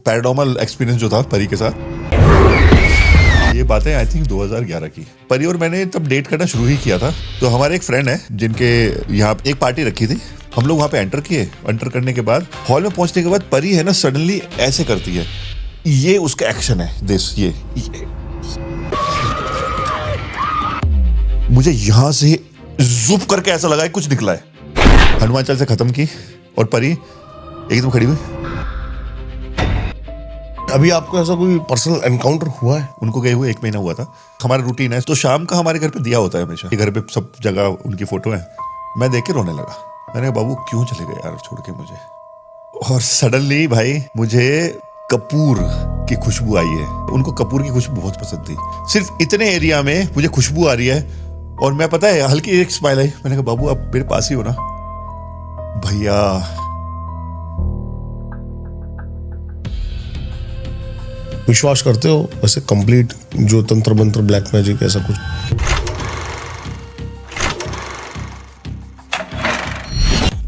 पैराडॉर्मल experience जो था परी के साथ, ये बातें आई थिंक 2011 की। परी और मैंने तब डेट करना शुरू ही किया था। तो हमारे एक फ्रेंड है जिनके यहाँ एक पार्टी रखी थी, हम लोग वहाँ पे एंटर किए। एंटर करने के बाद हॉल में पहुंचने के बाद परी है ना सडनली ऐसे करती है, ये उसका एक्शन है दिस ये। मुझे यहाँ से जुप करके ऐसा लगा कुछ निकला है। हनुमान चालीसा खत्म की और परी एकदम खड़ी हुई। अभी आपको ऐसा कोई पर्सनल एनकाउंटर हुआ है? उनको गए हुए 1 महीना हुआ था। हमारा रूटीन है तो शाम का हमारे घर पे दिया होता है हमेशा, घर पे सब जगह उनकी फोटो है। मैं देख के रोने लगा। मैंने कहा बाबू क्यों चले गए यार छोड़ के मुझे। और सडनली भाई मुझे कपूर की खुशबू आई है। उनको कपूर की खुशबू बहुत पसंद थी। सिर्फ इतने एरिया में मुझे खुशबू आ रही है और मैं पता है हल्की एक स्माइल आई। मैंने कहा बाबू आप मेरे पास ही हो ना भैया। विश्वास करते हो वैसे कंप्लीट जो तंत्र मंत्र ब्लैक मैजिक ऐसा कुछ?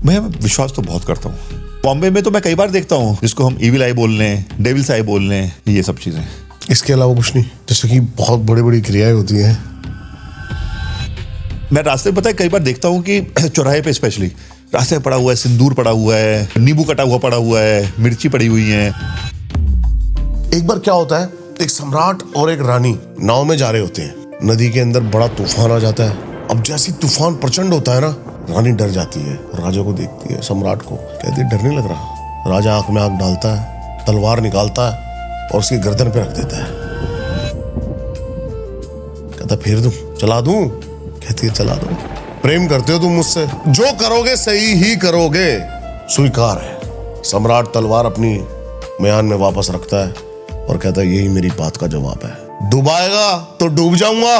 मैं विश्वास तो बहुत करता हूँ। बॉम्बे में तो मैं कई बार देखता हूँ जिसको हम इविल आई बोल लें, डेविल्स आई बोल लें, ये सब चीजें। इसके अलावा कुछ नहीं? जैसे कि बहुत बड़ी बड़ी क्रियाएं होती हैं। मैं रास्ते में पता है कई बार देखता हूँ कि चौराहे पे स्पेशली रास्ते में पड़ा हुआ है, सिंदूर पड़ा हुआ है, नींबू कटा हुआ पड़ा हुआ है, मिर्ची पड़ी हुई है। एक बार क्या होता है, एक सम्राट और एक रानी नाव में जा रहे होते हैं। नदी के अंदर बड़ा तूफान आ जाता है। अब जैसी तूफान प्रचंड होता है ना, रानी डर जाती है और राजा को देखती है, सम्राट को कहती है डर नहीं लग रहा। राजा आंख में आंख डालता है, तलवार निकालता है और उसकी गर्दन पे रख देता है। कहता फेर दूं, चला दूं? कहती है चला दो। प्रेम करते हो तुम मुझसे, जो करोगे सही ही करोगे, स्वीकार है। सम्राट तलवार अपनी म्यान में वापस रखता है और कहता है यही मेरी बात का जवाब है। डुबाएगा तो डूब जाऊंगा,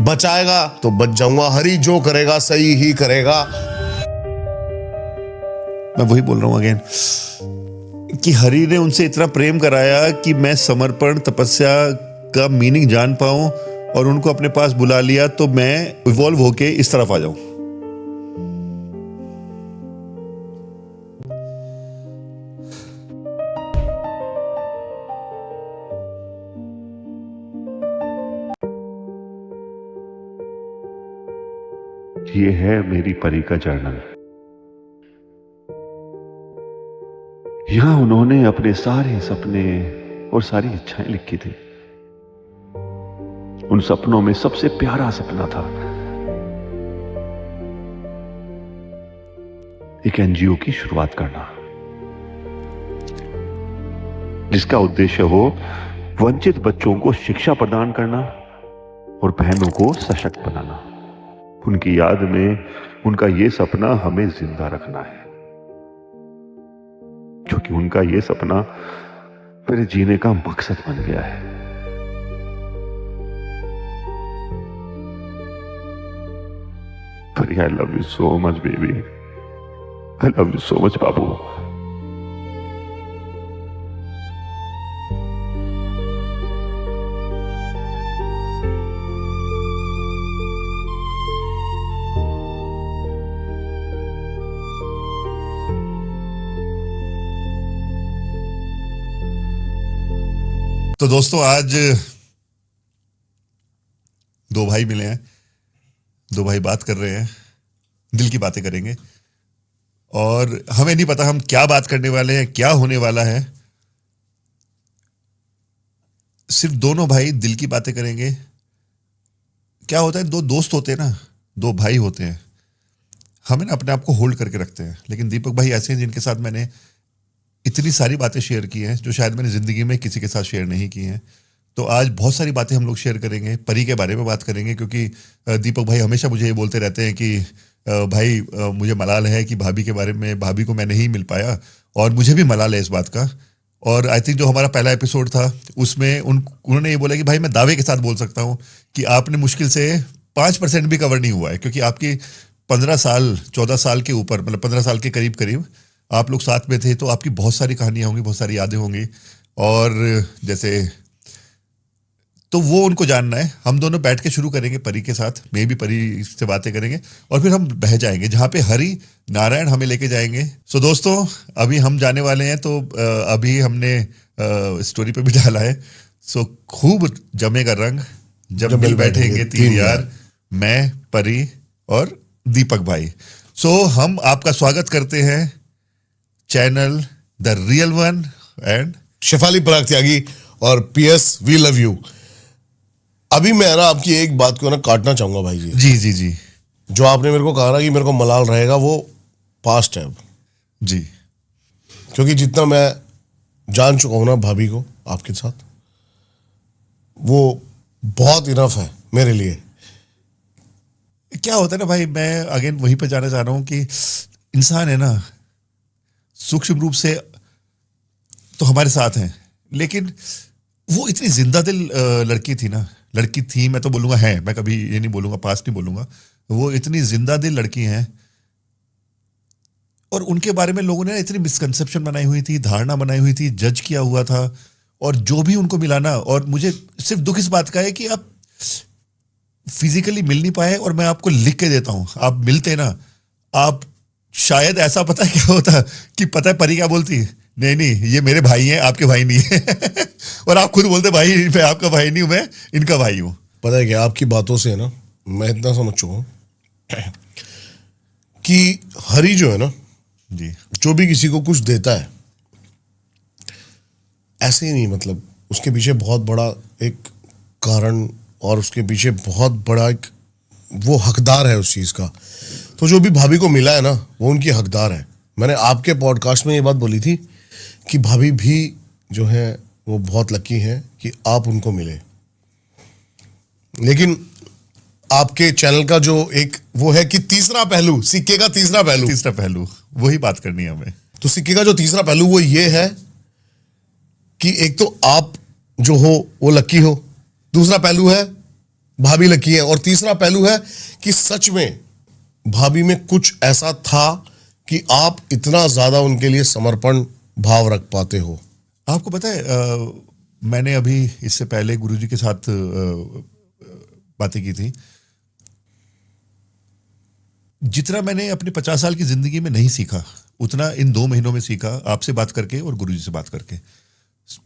बचाएगा तो बच जाऊंगा। हरि जो करेगा सही ही करेगा। मैं वही बोल रहा हूँ अगेन कि हरि ने उनसे इतना प्रेम कराया कि मैं समर्पण तपस्या का मीनिंग जान पाऊं और उनको अपने पास बुला लिया तो मैं इवॉल्व होके इस तरफ आ जाऊं। ये है मेरी परी का जर्नल। यहां उन्होंने अपने सारे सपने और सारी इच्छाएं लिखी थी। उन सपनों में सबसे प्यारा सपना था एक एनजीओ की शुरुआत करना, जिसका उद्देश्य हो वंचित बच्चों को शिक्षा प्रदान करना और बहनों को सशक्त बनाना। उनकी याद में उनका यह सपना हमें जिंदा रखना है, क्योंकि उनका यह सपना मेरे जीने का मकसद बन गया है। Pari, I love you so much, baby. I love you so much, बाबू। तो दोस्तों आज 2 भाई मिले हैं, 2 भाई बात कर रहे हैं, दिल की बातें करेंगे। और हमें नहीं पता हम क्या बात करने वाले हैं, क्या होने वाला है। सिर्फ दोनों भाई दिल की बातें करेंगे। क्या होता है, 2 दोस्त होते हैं ना, 2 भाई होते हैं, हमें ना अपने आप को होल्ड करके रखते हैं। लेकिन दीपक भाई ऐसे हैं जिनके साथ मैंने इतनी सारी बातें शेयर की हैं जो शायद मैंने जिंदगी में किसी के साथ शेयर नहीं की हैं। तो आज बहुत सारी बातें हम लोग शेयर करेंगे, परी के बारे में बात करेंगे, क्योंकि दीपक भाई हमेशा मुझे ये बोलते रहते हैं कि भाई मुझे मलाल है कि भाभी के बारे में, भाभी को मैं नहीं मिल पाया, और मुझे भी मलाल है इस बात का। और आई थिंक जो हमारा पहला एपिसोड था उसमें उन्होंने ये बोला कि भाई मैं दावे के साथ बोल सकता हूँ कि आपने मुश्किल से 5% भी कवर नहीं हुआ है, क्योंकि आपकी 15 साल 14 साल के ऊपर, मतलब 15 साल के करीब करीब आप लोग साथ में थे। तो आपकी बहुत सारी कहानियां होंगी, बहुत सारी यादें होंगी। और जैसे तो वो उनको जानना है। हम दोनों बैठ के शुरू करेंगे परी के साथ, मैं भी परी से बातें करेंगे और फिर हम बह जाएंगे जहाँ पे हरि नारायण हमें लेके जाएंगे। सो दोस्तों अभी हम जाने वाले हैं। तो अभी हमने स्टोरी पे भी डाला है। सो खूब जमेगा रंग जब मिल बैठेंगे तीन यार, मैं, परी और दीपक भाई। सो हम आपका स्वागत करते हैं channel the real one and Shefali Parag Tyagi और पीएस वी लव यू। अभी मैं ना आपकी एक बात को ना काटना चाहूंगा भाई जी। जी जी जी जो आपने मेरे को कहा ना कि मेरे को मलाल रहेगा, वो पास्ट है अब। जी। क्योंकि जितना मैं जान चुका हूं ना भाभी को आपके साथ, वो बहुत इनफ है मेरे लिए। क्या होता है ना भाई, मैं अगेन वहीं पे जाना चाह रहा हूं कि इंसान है ना, सूक्ष्म रूप से तो हमारे साथ हैं, लेकिन वो इतनी जिंदा दिल लड़की थी ना, लड़की थी मैं तो बोलूंगा है, मैं कभी ये नहीं बोलूंगा, पास्ट नहीं बोलूंगा। वो इतनी जिंदा दिल लड़की हैं और उनके बारे में लोगों ने इतनी मिसकंसेप्शन बनाई हुई थी, धारणा बनाई हुई थी, जज किया हुआ था। और जो भी उनको मिला ना, और मुझे सिर्फ दुख इस बात का है कि आप फिजिकली मिल नहीं पाए, और मैं आपको लिख के देता हूं, आप मिलते ना, आप शायद ऐसा पता है क्या होता कि पता है परी क्या बोलती, नहीं नहीं ये मेरे भाई हैं, आपके भाई नहीं है। और आप खुद बोलते भाई मैं आपका भाई नहीं हूं, मैं इनका भाई हूं। पता है क्या, आपकी बातों से है ना मैं इतना समझ चुका हूं कि हरी जो है ना जी जो भी किसी को कुछ देता है ऐसे ही नहीं, मतलब उसके पीछे बहुत बड़ा एक कारण और उसके पीछे बहुत बड़ा एक वो हकदार है उस चीज का। तो जो भी भाभी को मिला है ना वो उनकी हकदार है। मैंने आपके पॉडकास्ट में ये बात बोली थी कि भाभी भी जो है वो बहुत लकी है कि आप उनको मिले। लेकिन आपके चैनल का जो एक वो है कि तीसरा पहलू, सिक्के का तीसरा पहलू, तीसरा पहलू, वही बात करनी है हमें। तो सिक्के का जो तीसरा पहलू वो ये है कि एक तो आप जो हो वो लकी हो, दूसरा पहलू है भाभी लकी है, और तीसरा पहलू है कि सच में भाभी में कुछ ऐसा था कि आप इतना ज्यादा उनके लिए समर्पण भाव रख पाते हो। आपको पता है मैंने अभी इससे पहले गुरुजी के साथ बातें की थी। जितना मैंने अपने 50 साल की जिंदगी में नहीं सीखा, उतना इन 2 महीनों में सीखा, आपसे बात करके और गुरुजी से बात करके।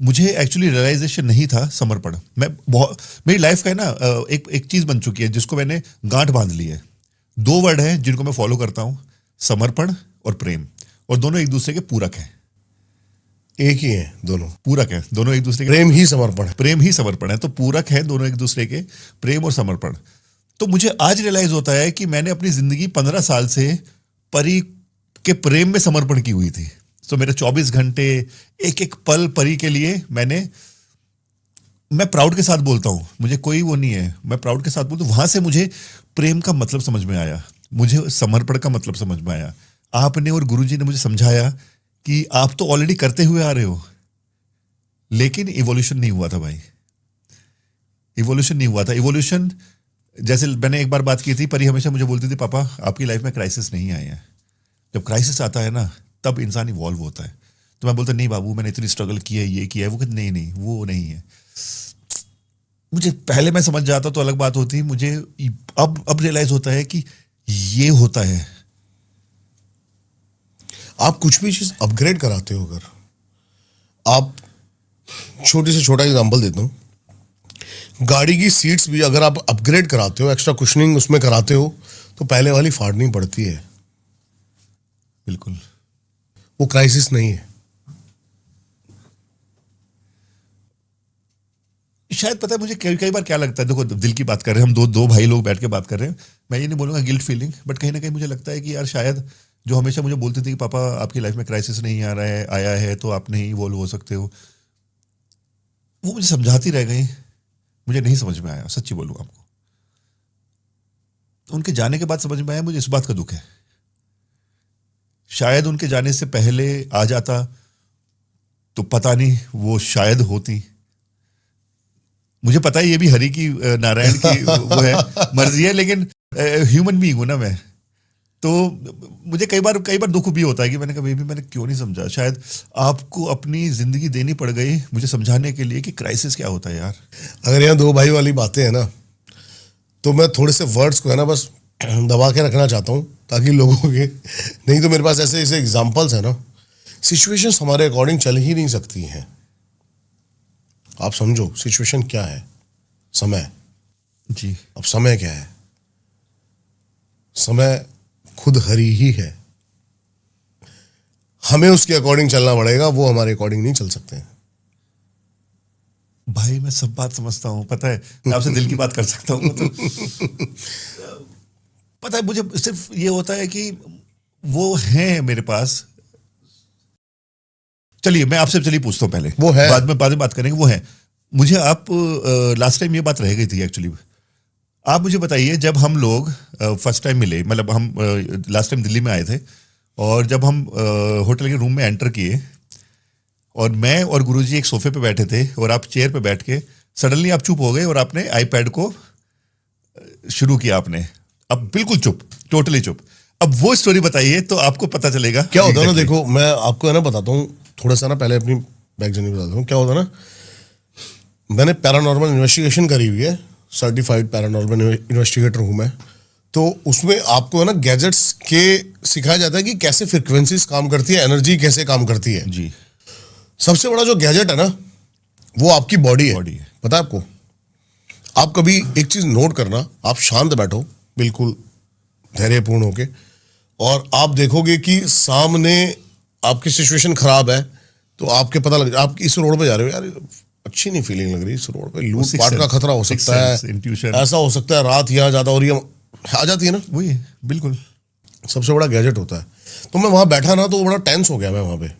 मुझे एक्चुअली रियलाइजेशन नहीं था समर्पण। मैं बहुत, मेरी लाइफ का है ना एक चीज बन चुकी है जिसको मैंने गांठ बांध ली है। 2 वर्ड हैं जिनको मैं फॉलो करता हूं, समर्पण और प्रेम, और दोनों एक दूसरे के पूरक हैं। एक ही है दोनों, पूरक है दोनों एक दूसरे के, प्रेम ही समर्पण है। प्रेम ही समर्पण है, तो पूरक है दोनों एक दूसरे के, प्रेम और समर्पण। तो मुझे आज रियलाइज होता है कि मैंने अपनी जिंदगी 15 साल से परी के प्रेम में समर्पण की हुई थी। तो मेरे 24 घंटे, एक एक पल परी के लिए मैं प्राउड के साथ बोलता हूं, मुझे कोई वो नहीं है, मैं प्राउड के साथ बोलता हूं। वहां से मुझे प्रेम का मतलब समझ में आया, मुझे समर्पण का मतलब समझ में आया। आपने और गुरुजी ने मुझे समझाया कि आप तो ऑलरेडी करते हुए आ रहे हो, लेकिन इवोल्यूशन नहीं हुआ था भाई, इवोल्यूशन नहीं हुआ था। इवोल्यूशन, जैसे मैंने एक बार बात की थी, परी हमेशा मुझे बोलती थी पापा आपकी लाइफ में क्राइसिस नहीं आए हैं। जब क्राइसिस आता है ना तब इंसान इवॉल्व होता है। तो मैं बोलता नहीं बाबू मैंने इतनी स्ट्रगल की है, ये किया है, वो कहते नहीं नहीं वो नहीं है। मुझे पहले मैं समझ जाता तो अलग बात होती, मुझे अब रियलाइज होता है कि ये होता है। आप कुछ भी चीज अपग्रेड कराते हो, अगर आप, छोटे से छोटा एग्जांपल देता हूं, गाड़ी की सीट्स भी अगर आप अपग्रेड कराते हो, एक्स्ट्रा कुशनिंग उसमें कराते हो, तो पहले वाली फाड़नी पड़ती है। बिल्कुल, वो क्राइसिस नहीं है। शायद पता है मुझे कई बार क्या लगता है, देखो दिल की बात कर रहे हैं हम, दो भाई लोग बैठ के बात कर रहे हैं, मैं ये नहीं बोलूंगा गिल्ट फीलिंग, बट कहीं ना कहीं मुझे लगता है कि यार शायद जो हमेशा मुझे बोलती थी कि पापा आपकी लाइफ में क्राइसिस नहीं आ रहा है, आया है तो आप नहीं इवॉल्व हो सकते हो, वो मुझे समझाती रह गई, मुझे नहीं समझ में आया, सच्ची बोलूं आपको। उनके जाने के बाद समझ में आया, मुझे इस बात का दुख है। शायद उनके जाने से पहले आ जाता तो पता नहीं वो शायद होती। मुझे पता है ये भी हरि की, नारायण की वो है, मर्जी है, लेकिन ह्यूमन बीइंग हूं ना मैं, तो मुझे कई बार दुख भी होता है कि मैंने कभी भी मैंने क्यों नहीं समझा। शायद आपको अपनी जिंदगी देनी पड़ गई मुझे समझाने के लिए कि क्राइसिस क्या होता है यार। अगर यहाँ 2 भाई वाली बातें हैं ना, तो मैं थोड़े से वर्ड्स को है ना बस दबा के रखना चाहता हूँ ताकि लोगों के, नहीं तो मेरे पास ऐसे ऐसे एग्जाम्पल्स हैं ना, सिचुएशंस हमारे अकॉर्डिंग चल ही नहीं सकती हैं। आप समझो सिचुएशन क्या है, समय। जी अब समय क्या है, समय खुद हरी ही है, हमें उसके अकॉर्डिंग चलना पड़ेगा, वो हमारे अकॉर्डिंग नहीं चल सकते हैं। भाई मैं सब बात समझता हूँ, पता है मैं आपसे दिल की बात कर सकता हूँ तो पता है मुझे सिर्फ ये होता है कि वो हैं मेरे पास। चलिए मैं आपसे चलिए पूछता हूँ पहले, वो है। बाद में बात करेंगे। वो है, मुझे आप लास्ट टाइम ये बात रह गई थी एक्चुअली। आप मुझे बताइए, जब हम लोग फर्स्ट टाइम मिले, मतलब हम लास्ट टाइम दिल्ली में आए थे, और जब हम होटल के रूम में एंटर किए और मैं और गुरुजी एक सोफे पे बैठे थे और आप चेयर पे बैठ के सडनली आप चुप हो गए और आपने आईपैड को शुरू किया आपने, अब बिल्कुल चुप, टोटली चुप। अब वो स्टोरी बताइए तो आपको पता चलेगा क्या होता है ना, देखो मैं आपको है ना बताता हूँ थोड़ा सा ना, पहले अपनी बैक जर्नी बताता हूँ। क्या होता है ना, मैंने पैरानॉर्मल इन्वेस्टिगेशन करी हुई है, सर्टिफाइड पैरानॉर्मल इन्वेस्टिगेटर हूँ मैं। तो उसमें आपको है ना गैजेट्स के सिखाया जाता है कि कैसे फ्रिक्वेंसीज काम करती है, एनर्जी कैसे काम करती है। जी। सबसे बड़ा जो गैजेट है ना, वो आपकी बॉडी है। बॉडी है। पता है आपको? आप कभी एक चीज नोट करना, आप शांत बैठो बिल्कुल धैर्यपूर्ण होके, और आप देखोगे कि सामने आपकी सिचुएशन खराब है, तो आपके पता लग, आप इस रोड पे जा रहे हो, यार अच्छी नहीं फीलिंग लग रही, इस रोड पे लूट पाट का खतरा हो सकता है, ऐसा हो सकता है, रात यहाँ ज्यादा हो रही है, आ जाती है ना। वही है, बिल्कुल सबसे बड़ा गैजेट होता है। तो मैं वहां बैठा ना, तो बड़ा टेंस हो गया मैं वहां पे,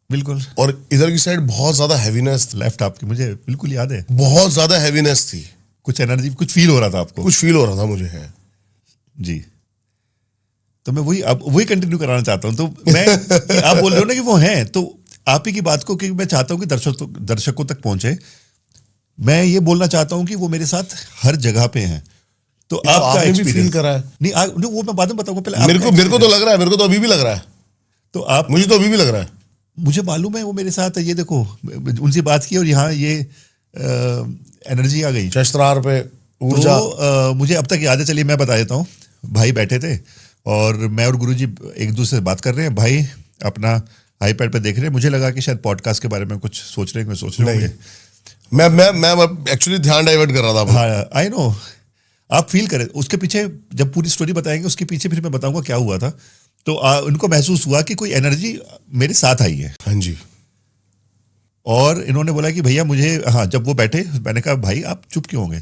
बिल्कुल। और इधर की साइड बहुत ज्यादा हैवीनेस, लेफ्ट आपकी, मुझे बिल्कुल याद है, बहुत ज्यादा हैवीनेस थी, कुछ एनर्जी, कुछ फील हो रहा था आपको? कुछ फील हो रहा था मुझे है जी। तो मैं वही, अब वही कंटिन्यू कराना चाहता हूं। तो मैं आप बोल रहे हो ना कि वो हैं, तो आप ही की बात को, क्योंकि मैं चाहता हूं कि दर्शकों तक पहुंचे, मैं ये बोलना चाहता हूं कि वो मेरे साथ हर जगह पे हैं। तो आपका आपने भी फील एक्सपीरियंस करा है? नहीं, वो मैं बाद में बताऊंगा, पहले मेरे को तो लग रहा है, मेरे को तो अभी भी लग रहा है, तो आप, मुझे तो अभी भी लग रहा है। मुझे मालूम है वो मेरे साथ है। ये देखो, उनसे बात की और यहाँ ये एनर्जी आ गई, शस्त्रार पे ऊर्जा। तो मुझे अब तक याद है। चलिए मैं बता देता हूँ। भाई बैठे थे और मैं और गुरुजी एक दूसरे से बात कर रहे हैं। भाई अपना आईपैड पे देख रहे हैं, मुझे लगा कि शायद पॉडकास्ट के बारे में कुछ सोच रहे होंगे। मैं एक्चुअली ध्यान डाइवर्ट कर रहा था। हाँ, आई नो, आप फील करें। उसके पीछे जब पूरी स्टोरी बताएंगे, उसके पीछे फिर मैं बताऊंगा क्या हुआ था। तो उनको महसूस हुआ कि कोई एनर्जी मेरे साथ आई है। हाँ जी। और इन्होंने बोला कि भैया मुझे, हाँ, जब वो बैठे, मैंने कहा भाई आप चुप क्यों होंगे?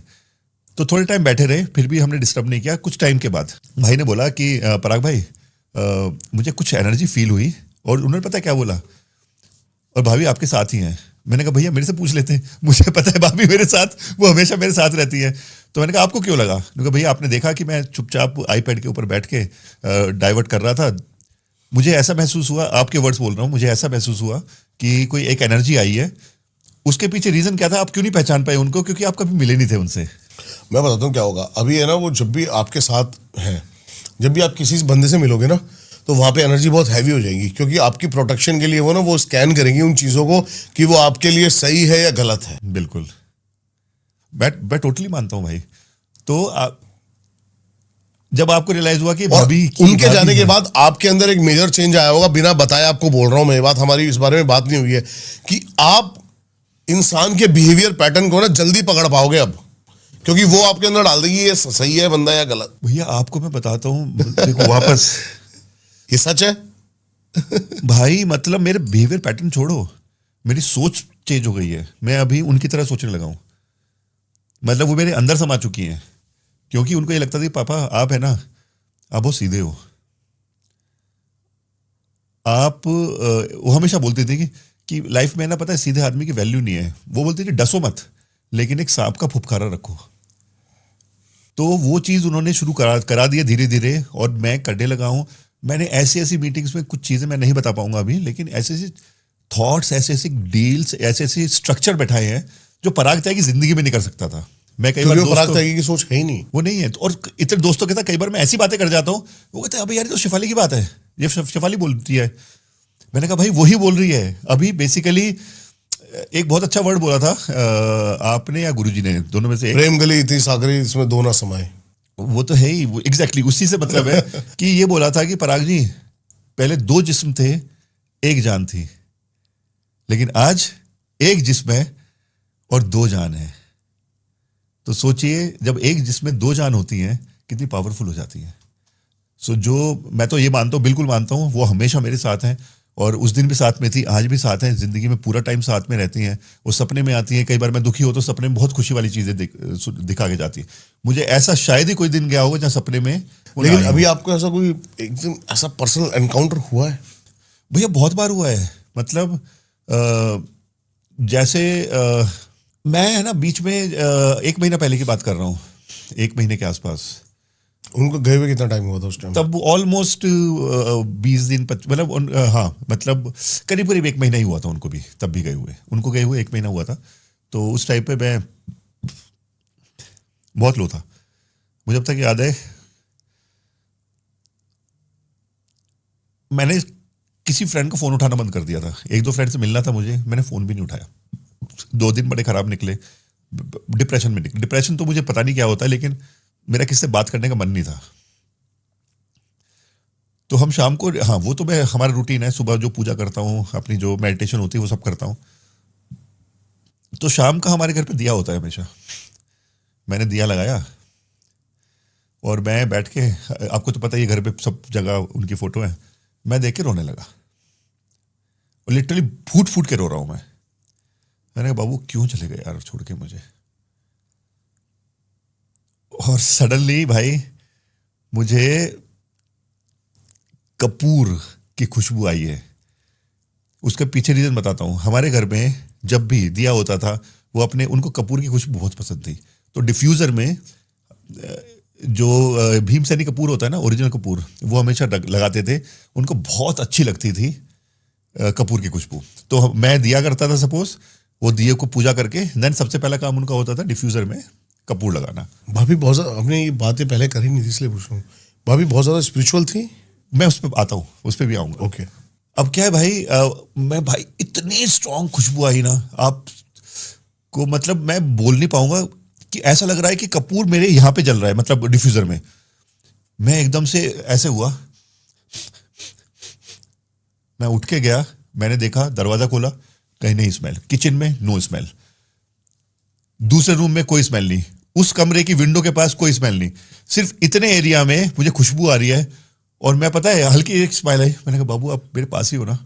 तो थोड़े टाइम बैठे रहे, फिर भी हमने डिस्टर्ब नहीं किया। कुछ टाइम के बाद भाई ने बोला कि पराग भाई, मुझे कुछ एनर्जी फील हुई। और उन्होंने पता है क्या बोला? और भाभी आपके साथ ही हैं। मैंने कहा भैया मेरे से पूछ लेते, मुझे पता है भाभी मेरे साथ, वो हमेशा मेरे साथ रहती है। तो मैंने कहा आपको क्यों लगा? क्योंकि भैया आपने देखा कि मैं चुपचाप आईपैड के ऊपर बैठ के डाइवर्ट कर रहा था। मुझे ऐसा महसूस हुआ, आपके वर्ड्स बोल रहा हूँ, मुझे ऐसा महसूस हुआ कि कोई एक एनर्जी आई है। उसके पीछे रीजन क्या था, आप क्यों नहीं पहचान पाए उनको? क्योंकि आप कभी मिले नहीं थे उनसे। मैं बताता हूँ क्या होगा। अभी है ना, वो जब भी आपके साथ है, जब भी आप किसी बंदे से मिलोगे ना, तो वहां पे एनर्जी बहुत हैवी हो जाएगी, क्योंकि आपकी प्रोटेक्शन के लिए वो ना, वो स्कैन करेंगी उन चीजों को कि वो आपके लिए सही है या गलत है। बिल्कुल, मैं टोटली मानता हूँ भाई। तो जब आपको रियलाइज हुआ कि भाभी, उनके जाने के बाद आपके अंदर एक मेजर चेंज आया होगा, बिना बताए आपको बोल रहा हूं मैं ये बात, हमारी इस बारे में बात नहीं हुई है, कि आप इंसान के बिहेवियर पैटर्न को ना जल्दी पकड़ पाओगे अब, क्योंकि वो आपके अंदर डाल देगी ये सही है बंदा या गलत। भैया आपको मैं बताता हूँ, देखो वापस ये सच है भाई। मतलब मेरे बिहेवियर पैटर्न छोड़ो, मेरी सोच चेंज हो गई है। मैं अभी उनकी तरह सोचने लगा हूं। मतलब वो मेरे अंदर समा चुकी हैं, क्योंकि उनको ये लगता था कि पापा आप है ना, आप बहुत सीधे हो। आप वो हमेशा बोलते थे कि लाइफ में ना, पता है, सीधे आदमी की वैल्यू नहीं है। वो बोलते थे डसो मत, लेकिन एक सांप का फुफकारा रखो। तो वो चीज़ उन्होंने शुरू करा दिया धीरे धीरे, और मैं करने लगा हूँ। मैंने ऐसी मीटिंग्स में कुछ चीज़ें मैं नहीं बता पाऊंगा अभी, लेकिन ऐसे थॉट्स, ऐसे डील्स, ऐसे स्ट्रक्चर बैठाए हैं जो पराग त्यागी की जिंदगी में नहीं कर सकता था। मैं कई बार पराग त्यागी की सोच है ही नहीं, वो नहीं है। तो और इतने दोस्तों के साथ कई बार मैं ऐसी बातें कर जाता हूँ, वो कहते हैं अभी यार तो शेफाली की बात है, ये शेफाली बोलती है। मैंने कहा भाई वही बोल रही है। अभी बेसिकली एक बहुत अच्छा वर्ड बोला था आपने या गुरुजी ने, दोनों में से एक, प्रेम गली इतनी सागरी इसमें दो ना समाए। वो तो है ही, वो एग्जैक्टली उसी से मतलब है कि ये बोला था कि पराग जी, पहले दो जिस्म थे, एक जान थी। लेकिन आज एक जिस्म है और दो जान है। तो सोचिए जब एक जिस्म में दो जान होती हैं कितनी पावरफुल हो जाती हैं। सो जो मैं तो ये मानता हूँ, बिल्कुल मानता हूँ, वो हमेशा मेरे साथ हैं और उस दिन भी साथ में थी, आज भी साथ हैं, जिंदगी में पूरा टाइम साथ में रहती हैं। वो सपने में आती हैं, कई बार मैं दुखी हो तो सपने में बहुत खुशी वाली चीजें दिखा के जाती है। मुझे ऐसा शायद ही कोई दिन गया होगा जहाँ सपने में वो ना लेकिन आई अभी हो। आपको ऐसा कोई एकदम ऐसा पर्सनल एनकाउंटर हुआ है? भैया बहुत बार हुआ है। मतलब जैसे मैं है ना बीच में 1 महीना पहले की बात कर रहा हूँ, 1 महीने के आसपास। उनको गए हुए कितना टाइम हुआ था उस टाइम? तब ऑलमोस्ट 20 दिन मतलब हाँ मतलब करीब करीब 1 महीना ही हुआ था उनको भी, तब भी गए हुए, उनको गए हुए 1 महीना हुआ था। तो उस टाइम पे मैं बहुत लो था। मुझे अब तक याद है मैंने किसी फ्रेंड का फोन उठाना बंद कर दिया था। 1-2 फ्रेंड से मिलना था मुझे, मैंने फोन भी नहीं उठाया। 2 दिन बड़े खराब निकले, डिप्रेशन में निकले। डिप्रेशन तो मुझे पता नहीं क्या होता है, लेकिन मेरा किससे बात करने का मन नहीं था। तो हम शाम को, हाँ वो तो मैं, हमारा रूटीन है, सुबह जो पूजा करता हूँ, अपनी जो मेडिटेशन होती है वो सब करता हूँ। तो शाम का हमारे घर पे दिया होता है हमेशा। मैंने दिया लगाया और मैं बैठ के, आपको तो पता ही है घर पे सब जगह उनकी फोटो है, मैं देख के रोने लगा। और लिटरली फूट फूट के रो रहा हूँ मैं। मैंने कहा बाबू क्यों चले गए यार छोड़ के मुझे। और सडनली भाई मुझे कपूर की खुशबू आई है। उसके पीछे रीजन बताता हूँ। हमारे घर में जब भी दिया होता था, वो अपने, उनको कपूर की खुशबू बहुत पसंद थी। तो डिफ्यूजर में जो भीमसेनी कपूर होता है ना, ओरिजिनल कपूर, वो हमेशा लगाते थे। उनको बहुत अच्छी लगती थी कपूर की खुशबू। तो मैं दिया करता था, सपोज वो दिए को पूजा करके देन सबसे पहला काम उनका होता था डिफ्यूजर में कपूर लगाना। भाभी बहुत ज्यादा, हमने ये बातें पहले करी नहीं थी इसलिए पूछ रहा हूँ। भाभी बहुत ज्यादा स्पिरिचुअल थी? मैं उस पर आता हूँ, उस पर भी आऊँगा। ओके। अब क्या है भाई, मैं भाई इतनी स्ट्रांग खुशबू आई ना, आप को मतलब मैं बोल नहीं पाऊंगा कि ऐसा लग रहा है कि कपूर मेरे यहाँ पे जल रहा है, मतलब डिफ्यूजर में। मैं एकदम से ऐसे हुआ, मैं उठ के गया, मैंने देखा, दरवाजा खोला, कहीं नहीं स्मेल, किचन में नो स्मेल, दूसरे रूम में कोई स्मेल नहीं, उस कमरे की विंडो के पास कोई स्मेल नहीं, सिर्फ इतने एरिया में मुझे खुशबू आ रही है। और मैं, पता है, हल्की एक स्माइल आई। मैंने कहा बाबू आप मेरे पास ही हो ना।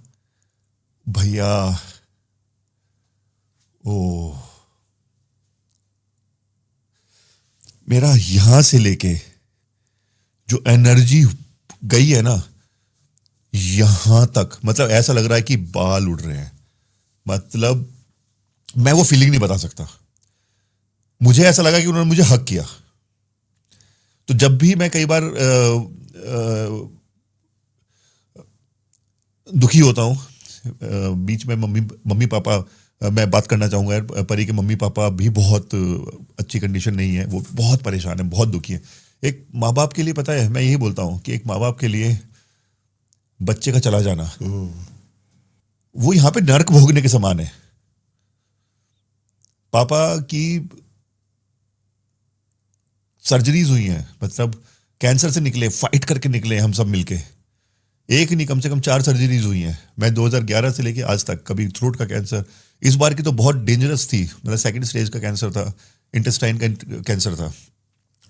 भैया ओ, मेरा यहां से लेके जो एनर्जी गई है ना यहां तक, मतलब ऐसा लग रहा है कि बाल उड़ रहे हैं। मतलब मैं वो फीलिंग नहीं बता सकता। मुझे ऐसा लगा कि उन्होंने मुझे हक किया। तो जब भी मैं कई बार दुखी होता हूँ, बीच में मम्मी पापा, मैं बात करना चाहूँगा यार, परी के मम्मी पापा भी बहुत अच्छी कंडीशन नहीं है, वो बहुत परेशान है, बहुत दुखी है। एक माँ बाप के लिए, पता है, मैं यही बोलता हूँ कि एक माँ बाप के लिए बच्चे का चला जाना वो यहाँ पे नर्क भोगने के समान है। पापा की सर्जरीज हुई हैं, मतलब कैंसर से निकले, फाइट करके निकले हम सब मिलके। एक नहीं, कम से कम 4 सर्जरीज हुई हैं। मैं 2011 से लेके आज तक, कभी थ्रोट का कैंसर, इस बार की तो बहुत डेंजरस थी, मतलब 2nd स्टेज का कैंसर था, इंटेस्टाइन का कैंसर था।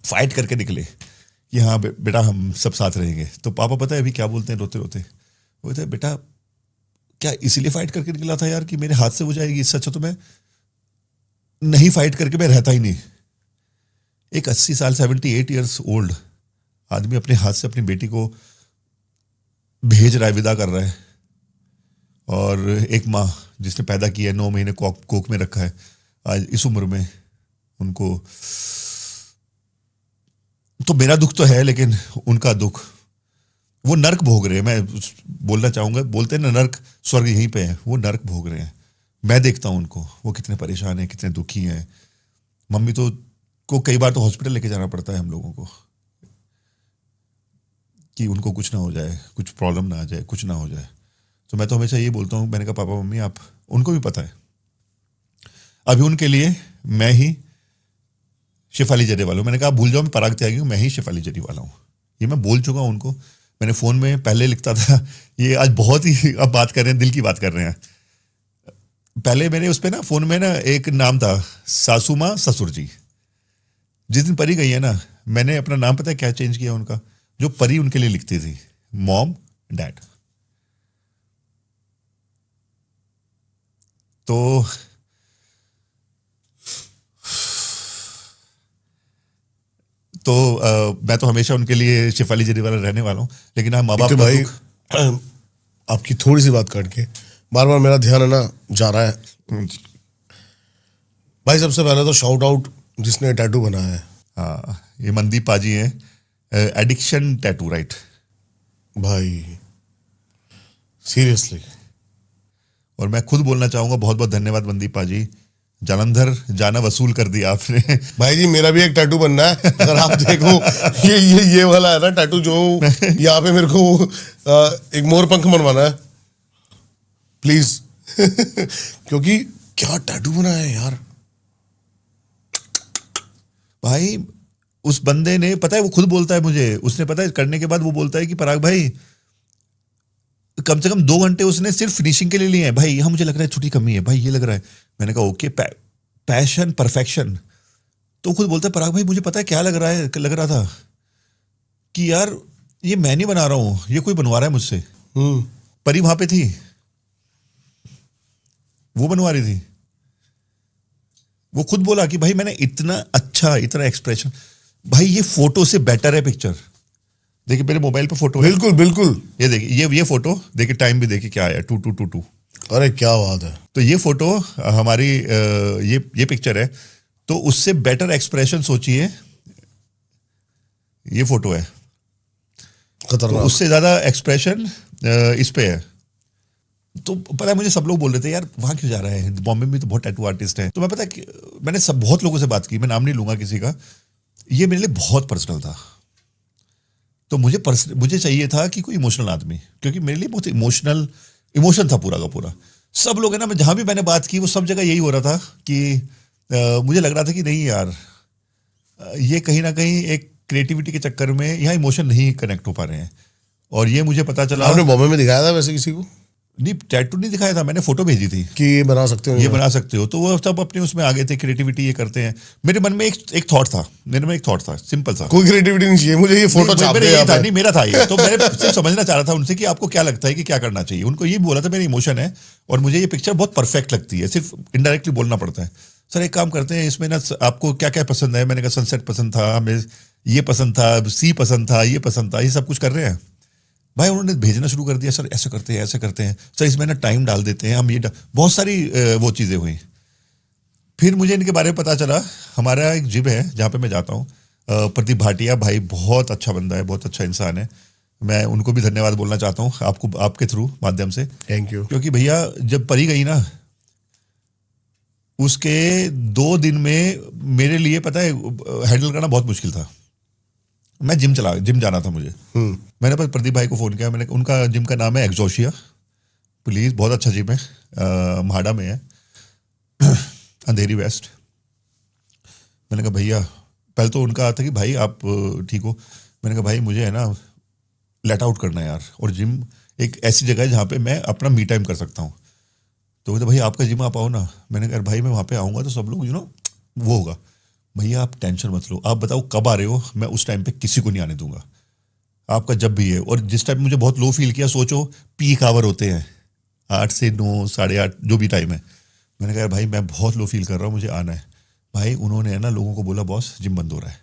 फाइट करके निकले कि हाँ बेटा हम सब साथ रहेंगे। तो पापा पता है अभी क्या बोलते हैं रोते रोते, बोलते हैं बेटा क्या इसीलिए फाइट करके निकला था यार कि मेरे हाथ से हो जाएगी, इससे अच्छा तो मैं नहीं फाइट करके मैं रहता ही नहीं। एक 80 साल 78 ईयर्स ओल्ड आदमी अपने हाथ से अपनी बेटी को भेज रहा है, विदा कर रहा है। और एक माँ जिसने पैदा किया है, 9 महीने कोख में रखा है, आज इस उम्र में उनको, तो मेरा दुख तो है लेकिन उनका दुख, वो नर्क भोग रहे हैं। मैं बोलना चाहूंगा, बोलते हैं ना नर्क स्वर्ग यहीं पे है, वो नर्क भोग रहे हैं। मैं देखता हूं उनको, वो कितने परेशान हैं, कितने दुखी हैं। मम्मी तो को कई बार तो हॉस्पिटल लेके जाना पड़ता है हम लोगों को कि उनको कुछ ना हो जाए, कुछ प्रॉब्लम ना आ जाए, कुछ ना हो जाए। तो मैं तो हमेशा ये बोलता हूँ, मैंने कहा पापा मम्मी आप, उनको भी पता है अभी उनके लिए मैं ही शेफाली जरी वाला हूँ। मैंने कहा भूल जाओ मैं पराग त्यागी हूँ, मैं ही शेफाली जरी वाला हूँ। ये मैं बोल चुका हूँ उनको। मैंने फ़ोन में पहले लिखता था, ये आज बहुत ही अब बात कर रहे हैं, दिल की बात कर रहे हैं। पहले मैंने उस पे ना फोन में ना एक नाम था, सासू माँ ससुर जी। जिस दिन परी गई है ना, मैंने अपना नाम पता है क्या चेंज किया उनका, जो परी उनके लिए लिखती थी, मॉम डैड। तो मैं तो हमेशा उनके लिए शिफाली जरी वाला रहने वाला हूँ, लेकिन हाँ माँ बाप तो का भाई दुख। आपकी थोड़ी सी बात काट के बार बार मेरा ध्यान है ना जा रहा है। भाई सबसे पहले तो शाउट आउट जिसने टैटू बनाया है। हाँ, ये मनदीप पाजी हैं, एडिक्शन टैटू, राइट। भाई सीरियसली। और मैं खुद बोलना चाहूंगा बहुत बहुत धन्यवाद मनदीप पाजी, जालंधर जाना वसूल कर दिया आपने। भाई जी मेरा भी एक टैटू बनना है, अगर आप देखो ये वाला है ना टैटू जो यहाँ पे मेरे को एक मोर पंख बनवाना है प्लीज। क्योंकि क्या टैटू बनाया है यार भाई। उस बंदे ने, पता है वो खुद बोलता है मुझे, उसने पता है करने के बाद वो बोलता है कि पराग भाई कम से कम 2 घंटे उसने सिर्फ फिनिशिंग के लिए लिए हैं भाई। यहाँ मुझे लग रहा है छोटी कमी है भाई, ये लग रहा है। मैंने कहा ओके, पैशन परफेक्शन। तो खुद बोलता है पराग भाई मुझे पता है क्या लग रहा था कि यार ये मैं नहीं बना रहा हूं, ये कोई बनवा रहा है मुझसे। परी वहां पे थी, वो बनवा रही थी। वो खुद बोला कि भाई मैंने इतना अच्छा, इतना एक्सप्रेशन, भाई ये फोटो से बेटर है पिक्चर। देखिए मेरे मोबाइल पे फोटो है, बिल्कुल बिल्कुल। ये देखिए, ये फोटो देखिए, टाइम भी देखिए क्या आया, 2222। अरे क्या बात है। तो ये फोटो हमारी ये पिक्चर है, तो उससे बेटर एक्सप्रेशन सोचिए, ये फोटो है, तो खतरनाक। उससे ज्यादा एक्सप्रेशन इस पे है। तो पता है मुझे सब लोग बोल रहे थे यार वहां क्यों जा रहा है, बॉम्बे में तो बहुत टैटू आर्टिस्ट हैं। तो मैं पता है मैंने बहुत लोगों से बात की, मैं नाम नहीं लूंगा किसी का, ये मेरे लिए बहुत पर्सनल था। तो मुझे चाहिए था कि कोई इमोशनल आदमी, क्योंकि मेरे लिए बहुत इमोशन था पूरा का पूरा। सब लोग है ना, मैं जहां भी मैंने बात की वो सब जगह यही हो रहा था कि मुझे लग रहा था कि नहीं यार, ये कहीं ना कहीं एक क्रिएटिविटी के चक्कर में यहाँ इमोशन नहीं कनेक्ट हो पा रहे हैं। और ये मुझे पता चला। आपने बॉम्बे में दिखाया था वैसे किसी को? नहीं, टैटू नहीं दिखाया था, मैंने फोटो भेजी थी कि ये बना सकते हो, ये बना सकते हो। तो वो सब अपने उसमें आगे थे, क्रिएटिविटी ये करते हैं। मेरे मन में एक थॉट था, सिंपल सा, कोई क्रिएटिविटी नहीं चाहिए मुझे, ये फोटो छाप दे यहाँ पे। नहीं मेरा था ये। तो मैंने सिर्फ समझना चाह रहा था उनसे कि आपको क्या लगता है कि क्या करना चाहिए। उनको ये बोला था मेरा इमोशन है और मुझे ये पिक्चर बहुत परफेक्ट लगती है, सिर्फ इनडायरेक्टली बोलना पड़ता है। सर एक काम करते हैं, इसमें ना आपको क्या क्या पसंद है। मैंने कहा सनसेट पसंद था, हमें ये पसंद था, सी पसंद था, ये पसंद था, ये सब कुछ कर रहे हैं भाई। उन्होंने भेजना शुरू कर दिया, सर ऐसा करते हैं, ऐसा करते हैं, सर इसमें ना टाइम डाल देते हैं हम, ये बहुत सारी वो चीज़ें हुई। फिर मुझे इनके बारे में पता चला, हमारा एक जिम है जहाँ पे मैं जाता हूँ, प्रदीप भाटिया भाई, बहुत अच्छा बंदा है, बहुत अच्छा इंसान है। मैं उनको भी धन्यवाद बोलना चाहता हूँ आपको, आपके थ्रू माध्यम से। Thank you. क्योंकि भैया जब परी गई ना, उसके 2 दिन में मेरे लिए पता है हैंडल करना बहुत मुश्किल था। मैं जिम जाना था मुझे। मैंने बस प्रदीप भाई को फ़ोन किया, मैंने, उनका जिम का नाम है एक्सोशिया, प्लीज़, बहुत अच्छा जिम है, म्हाडा में है, अंधेरी वेस्ट। मैंने कहा भैया, पहले तो उनका था कि भाई आप ठीक हो। मैंने कहा भाई मुझे है ना लेट आउट करना है यार, और जिम एक ऐसी जगह है जहाँ पे मैं अपना मी टाइम कर सकता हूँ। तो बोलते भाई आपका जिम आप आओ ना। मैंने कहा भाई मैं वहाँ पे आऊँगा तो सब लोग वो होगा। भैया आप टेंशन मत लो, आप बताओ कब आ रहे हो, मैं उस टाइम पे किसी को नहीं आने दूंगा, आपका जब भी है। और जिस टाइम मुझे बहुत लो फील किया, सोचो पीक आवर होते हैं 8 से 9, 8:30 जो भी टाइम है। मैंने कहा भाई मैं बहुत लो फील कर रहा हूँ, मुझे आना है। भाई उन्होंने है ना लोगों को बोला बॉस जिम बंद हो रहा है,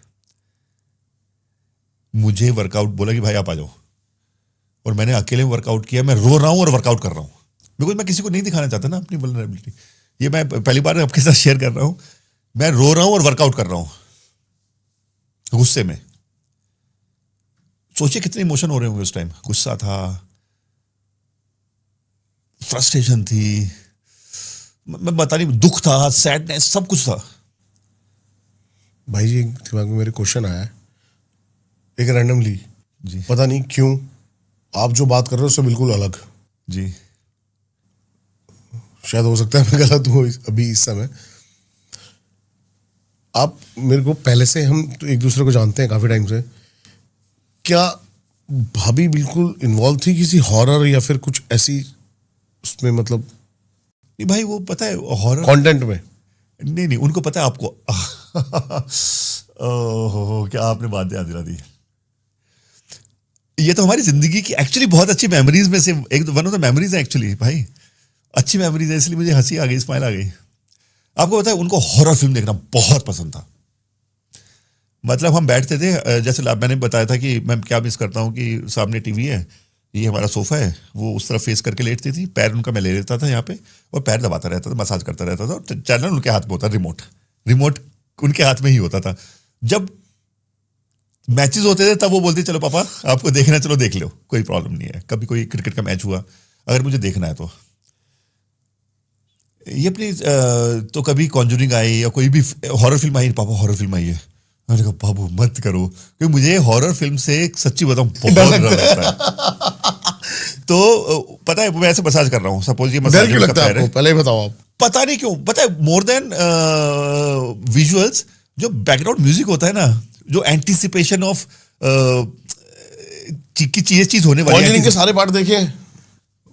मुझे वर्कआउट बोला कि भाई आप आ जाओ। और मैंने अकेले वर्कआउट किया, मैं रो रहा हूँ और वर्कआउट कर रहा हूँ, बिकॉज मैं किसी को नहीं दिखाना चाहता ना अपनी वल्नरेबिलिटी। ये मैं पहली बार आपके साथ शेयर कर रहा हूँ, मैं रो रहा हूँ और वर्कआउट कर रहा हूँ गुस्से में। सोचिए कितने इमोशन हो रहे होंगे उस टाइम। गुस्सा था, फ्रस्ट्रेशन थी, मैं बता नहीं, दुख था, सैडनेस, सब कुछ था। भाई जी दिमाग में मेरे क्वेश्चन आया है एक रैंडमली जी पता नहीं क्यों, आप जो बात कर रहे हो उससे बिल्कुल अलग। जी, शायद हो सकता है मैं गलत हूँ अभी इस समय। आप मेरे को पहले से, हम तो एक दूसरे को जानते हैं काफी टाइम से, क्या भाभी बिल्कुल इन्वॉल्व थी किसी हॉरर या फिर कुछ ऐसी उसमें, मतलब नहीं भाई, वो पता है हॉरर कंटेंट में? नहीं, उनको पता है आपको ओह, क्या आपने बात याद दिला दी। ये तो हमारी जिंदगी की एक्चुअली बहुत अच्छी मेमोरीज में से एक, वन ऑफ द मेमोरीज है एक्चुअली भाई, अच्छी मेमोरीज है, इसलिए मुझे हंसी आ गई, स्माइल आ गई। आपको पता है उनको हॉरर फिल्म देखना बहुत पसंद था। मतलब हम बैठते थे, जैसे मैंने बताया था कि मैं क्या मिस करता हूँ कि सामने टीवी है, ये हमारा सोफा है, वो उस तरफ फेस करके लेटती थी, पैर उनका मैं ले लेता था यहाँ पे और पैर दबाता रहता था, मसाज करता रहता था, और चैनल उनके हाथ में होता, रिमोट उनके हाथ में ही होता था। जब मैचेस होते थे तब वो बोलती चलो पापा आपको देखना, चलो देख लो, कोई प्रॉब्लम नहीं है। कभी कोई क्रिकेट का मैच हुआ अगर मुझे देखना है तो ये अपनी तो कभी कॉन्जूरिंग आई या कोई भी हॉरर फिल्म आई, पापा हॉरर फिल्म आई है, मैंने कहा बाबू मत करो, क्योंकि मुझे हॉरर फिल्म से सच्ची बताऊं बहुत डर लगता है। तो पता है मैं ऐसे मसाज कर रहा हूँ, सपोज ये मसाज क्यों लगता है आपको? पहले ही बताओ आप। पता नहीं क्यों, पता है मोर देन विजुअल्स, जो बैकग्राउंड म्यूजिक होता है ना, जो एंटिसिपेशन ऑफ चीज होने वाली है। के सारे पार्ट देखे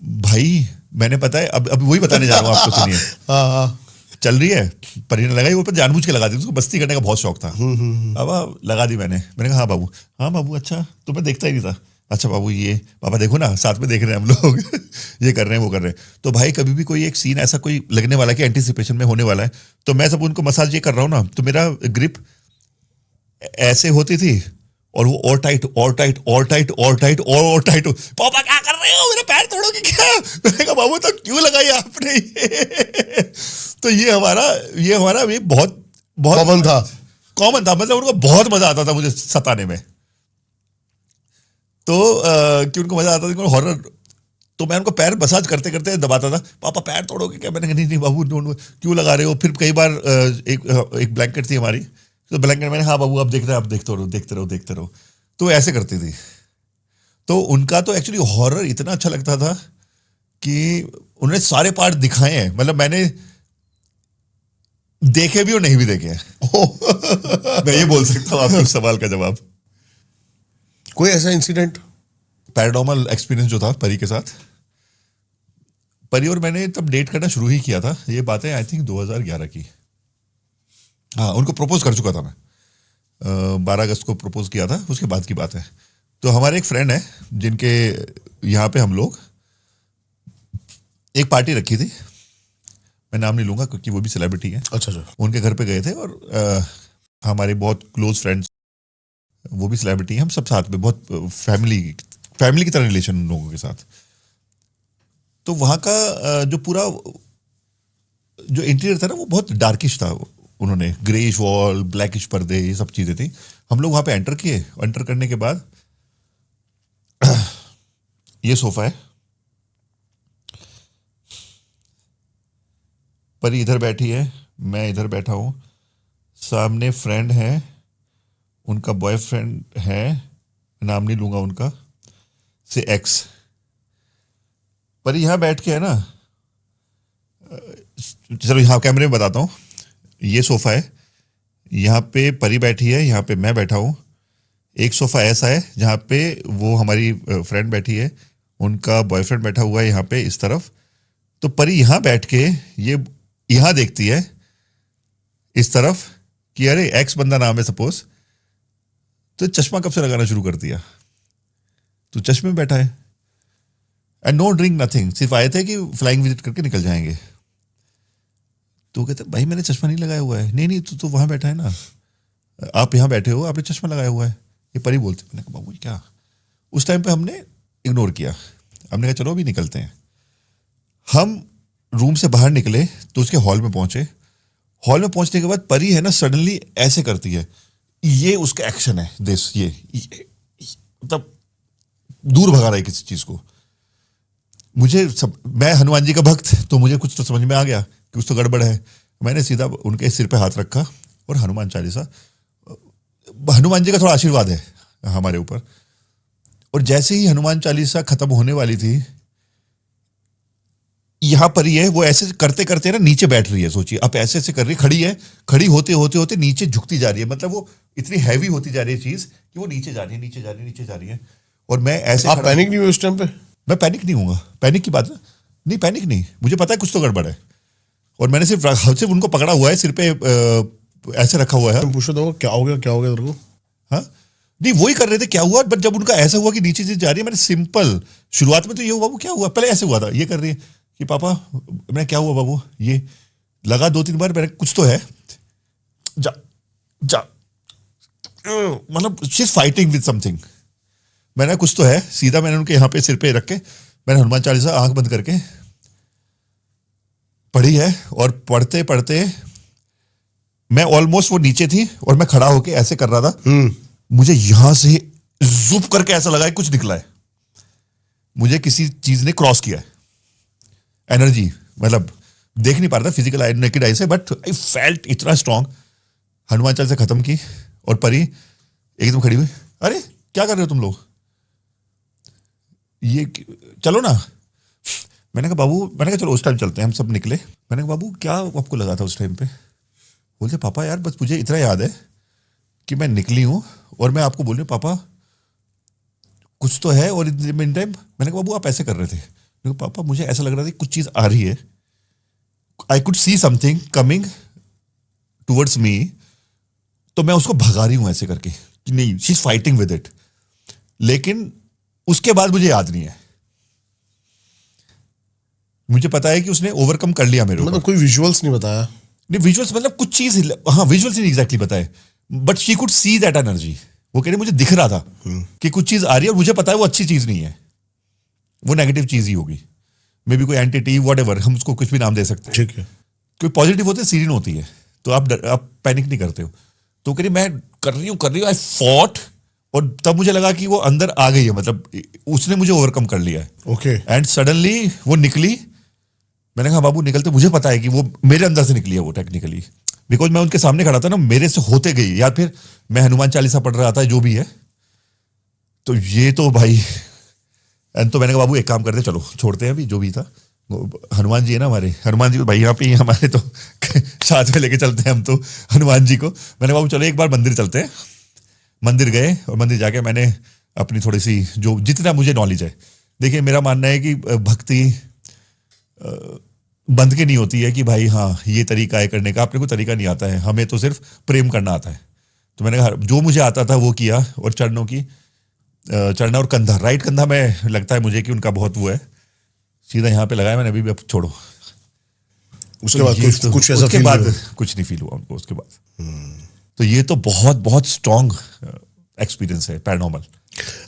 भाई मैंने, पता है अब वही बताने जा रहा हूँ आपको, सुनिए। चल रही है, परी ने लगाई, वो पर जानबूझ के लगा दी, उसको मस्ती करने का बहुत शौक था। अब लगा दी मैंने कहा हाँ बाबू अच्छा, तो मैं देखता ही नहीं था। अच्छा बाबू ये पापा देखो ना, साथ में देख रहे हैं हम लोग ये कर रहे हैं वो कर रहे हैं। तो भाई कभी भी कोई एक सीन ऐसा कोई लगने वाला है कि एंटिसिपेशन में होने वाला है, तो मैं सब उनको मसाज ये कर रहा हूँ ना, तो मेरा ग्रिप ऐसे होती थी और वो और टाइट और टाइट और टाइट और टाइट और टाइट। पापा क्या कर रहे हो, मेरे पैर तोड़ोगे क्या? मैंने कहा बाबू तो क्यों लगाई आपने ये? तो ये हमारा ये बहुत कॉमन था, मतलब उनको बहुत मजा आता था मुझे सताने में। तो कि उनको मजा आता था हॉरर, तो मैं उनको पैर मसाज करते करते दबाता था, पापा पैर तोड़ोगे क्या? मैंने कहा नहीं बाबू क्यों लगा रहे हो? फिर कई बार एक ब्लैंकेट थी हमारी, तो ब्लैंकेट मैंने हाँ बाबू अब देख रहे हैं, आप देखते रहो। तो ऐसे करती थी। तो उनका तो एक्चुअली हॉरर इतना अच्छा लगता था कि उन्होंने सारे पार्ट दिखाए हैं, मतलब मैंने देखे भी और नहीं भी देखे हैं। मैं ये बोल सकता हूँ आपके उस सवाल का जवाब। कोई ऐसा इंसिडेंट पैरानॉर्मल एक्सपीरियंस जो था परी के साथ, परी और मैंने तब डेट करना शुरू ही किया था, ये बात है आई थिंक 2011 की। हाँ, उनको प्रपोज कर चुका था मैं, 12 अगस्त को प्रपोज किया था, उसके बाद की बात है। तो हमारे एक फ्रेंड है जिनके यहाँ पे हम लोग एक पार्टी रखी थी, मैं नाम नहीं लूंगा क्योंकि वो भी सेलिब्रिटी है। अच्छा। उनके घर पे गए थे और हमारे बहुत क्लोज फ्रेंड्स, वो भी सेलिब्रिटी हैं, हम सब साथ में बहुत फैमिली की तरह रिलेशन उन लोगों के साथ। तो वहाँ का जो पूरा जो इंटीरियर था ना वो बहुत डार्किश था, उन्होंने ग्रेइश वॉल, ब्लैकिश पर्दे, ये सब चीजें थी। हम लोग वहाँ पे एंटर किए, एंटर करने के बाद ये सोफा है, परी इधर बैठी है, मैं इधर बैठा हूँ, सामने फ्रेंड है, उनका बॉयफ्रेंड है, नाम नहीं लूंगा उनका, से एक्स। पर यहाँ बैठ के है ना, चलो यहाँ कैमरे में बताता हूँ, ये सोफा है, यहाँ पे परी बैठी है, यहाँ पे मैं बैठा हूँ। एक सोफा ऐसा है जहाँ पे वो हमारी फ्रेंड बैठी है, उनका बॉयफ्रेंड बैठा हुआ है यहाँ पे इस तरफ। तो परी यहाँ बैठ के ये यहाँ देखती है इस तरफ कि अरे एक्स बंदा नाम है सपोज, तो चश्मा कब से लगाना शुरू कर दिया? तो चश्मे में बैठा है एंड नो ड्रिंक नथिंग, सिर्फ आए थे कि फ्लाइंग विजिट करके निकल जाएंगे। तो कहते भाई मैंने चश्मा नहीं लगाया हुआ है। नहीं तो वहां बैठा है ना, आप यहाँ बैठे हो, आपने चश्मा लगाया हुआ है। ये परी बोलती, मैंने कहा बाबू क्या? उस टाइम पे हमने इग्नोर किया, हमने कहा चलो अभी निकलते हैं। हम रूम से बाहर निकले तो उसके हॉल में पहुंचे। हॉल में पहुंचने के बाद परी है ना सडनली ऐसे करती है, ये उसका एक्शन है दिस, ये मतलब दूर भगा रहा है किसी चीज को। मैं हनुमान जी का भक्त, तो मुझे कुछ तो समझ में आ गया कि कुछ तो गड़बड़ है। मैंने सीधा उनके सिर पे हाथ रखा और हनुमान चालीसा, हनुमान जी का थोड़ा आशीर्वाद है हमारे ऊपर। और जैसे ही हनुमान चालीसा खत्म होने वाली थी, यहां पर ही है वो ऐसे करते करते ना नीचे बैठ रही है। सोचिए आप, ऐसे कर रही, खड़ी है, खड़ी होते होते नीचे झुकती जा रही है, मतलब वो इतनी हैवी होती जा रही है चीज कि वो नीचे जा रही है। और मैं ऐसे, आप पैनिक नहीं हुए उस टाइम पे? मैं पैनिक नहीं हूँगा, पैनिक की बात नहीं, पैनिक नहीं, मुझे पता है कुछ तो गड़बड़ है। और मैंने सिर्फ उनको पकड़ा हुआ है, सिर पे ऐसे रखा हुआ है। तुम पूछो तो क्या हो गया तेरे को? हाँ नहीं, वही कर रहे थे क्या हुआ, बट जब उनका ऐसा हुआ कि नीचे से जा रही है, मैंने सिंपल शुरुआत में तो ये हुआ, बाबू क्या हुआ, पहले ऐसे हुआ था, ये कर रही है कि पापा, मैं क्या हुआ बाबू, ये लगा 2-3 बार, मैंने कुछ तो है, जा जा, मतलब she is fighting with something. मैंने कुछ तो है, सीधा मैंने उनके यहाँ पे सिर पे रख के मैंने हनुमान चालीसा आंख बंद करके पढ़ी है, और पढ़ते पढ़ते मैं ऑलमोस्ट, वो नीचे थी और मैं खड़ा होके ऐसे कर रहा था, मुझे यहां से जुप करके ऐसा लगा कि कुछ निकला है, मुझे किसी चीज ने क्रॉस किया है, एनर्जी, मतलब देख नहीं पा रहा था फिजिकल आई, नेकेड आई से, बट आई फेल्ट इतना स्ट्रांग। हनुमान चालीसा खत्म की और परी एकदम खड़ी हुई, अरे क्या कर रहे हो तुम लोग, ये चलो ना। मैंने कहा बाबू, मैंने कहा चलो उस टाइम चलते हैं, हम सब निकले। मैंने कहा बाबू क्या आपको लगा था उस टाइम पे? बोलते पापा यार बस मुझे इतना याद है कि मैं निकली हूं और मैं आपको बोल रही हूँ पापा कुछ तो है, और इन टाइम मैंने कहा बाबू आप ऐसे कर रहे थे। मैंने कहा पापा मुझे ऐसा लग रहा था कुछ चीज आ रही है, I could see something coming towards me, तो मैं उसको भगा रही हूं ऐसे करके कि नहीं, she is fighting with it. लेकिन उसके बाद मुझे याद नहीं है, मुझे पता है कि उसने ओवरकम कर लिया मेरे ऊपर। मतलब कोई विजुअल्स नहीं बताया? नहीं विजुअल्स मतलब कुछ चीज, हाँ विजुअल्स नहीं एग्जैक्टली बताए, but she could see that energy. वो कह रही मुझे दिख रहा था कि कुछ चीज आ रही है, और मुझे पता है वो अच्छी चीज नहीं है, वो नेगेटिव चीज ही होगी, मे बी कोई एंटिटी, व्हाटएवर, हम उसको कुछ भी नाम दे सकते हैं। ठीक है। कोई पॉजिटिव होते सीरीन होती है, तो आप पैनिक नहीं करते हो। तो कह रही मैं कर रही हूँ, आई फॉट, और तब मुझे लगा कि वो अंदर आ गई है, मतलब उसने मुझे ओवरकम कर लिया है। ओके। एंड सडनली वो निकली। मैंने कहा बाबू निकलते, मुझे पता है कि वो मेरे अंदर से निकली है वो टेक्निकली, बिकॉज मैं उनके सामने खड़ा था ना, मेरे से होते गई, या फिर मैं हनुमान चालीसा पढ़ रहा था, जो भी है। तो ये तो भाई, एंड तो मैंने कहा बाबू एक काम करते, चलो छोड़ते हैं अभी जो भी था, हनुमान जी है ना हमारे, हनुमान जी भाई यहाँ पे ही हमारे, तो साथ में लेके चलते हैं हम तो हनुमान जी को। मैंने बाबू चलो एक बार मंदिर चलते हैं। मंदिर गए, और मंदिर जाके मैंने अपनी थोड़ी सी जो जितना मुझे नॉलेज है, देखिए मेरा मानना है कि भक्ति बंद के नहीं होती है कि भाई हाँ ये तरीका है करने का, अपने को तरीका नहीं आता है, हमें तो सिर्फ प्रेम करना आता है। तो मैंने कहा जो मुझे आता था वो किया, और चढ़ना और कंधा, राइट कंधा में लगता है मुझे कि उनका बहुत वो है, सीधा यहाँ पे लगाया मैंने, अभी अब छोड़ो। उसके बाद कुछ ऐसा उसके फील बाद हुआ? कुछ नहीं फील हुआ उनको उसके बाद। तो ये तो बहुत बहुत स्ट्रॉन्ग एक्सपीरियंस है पैरानॉर्मल।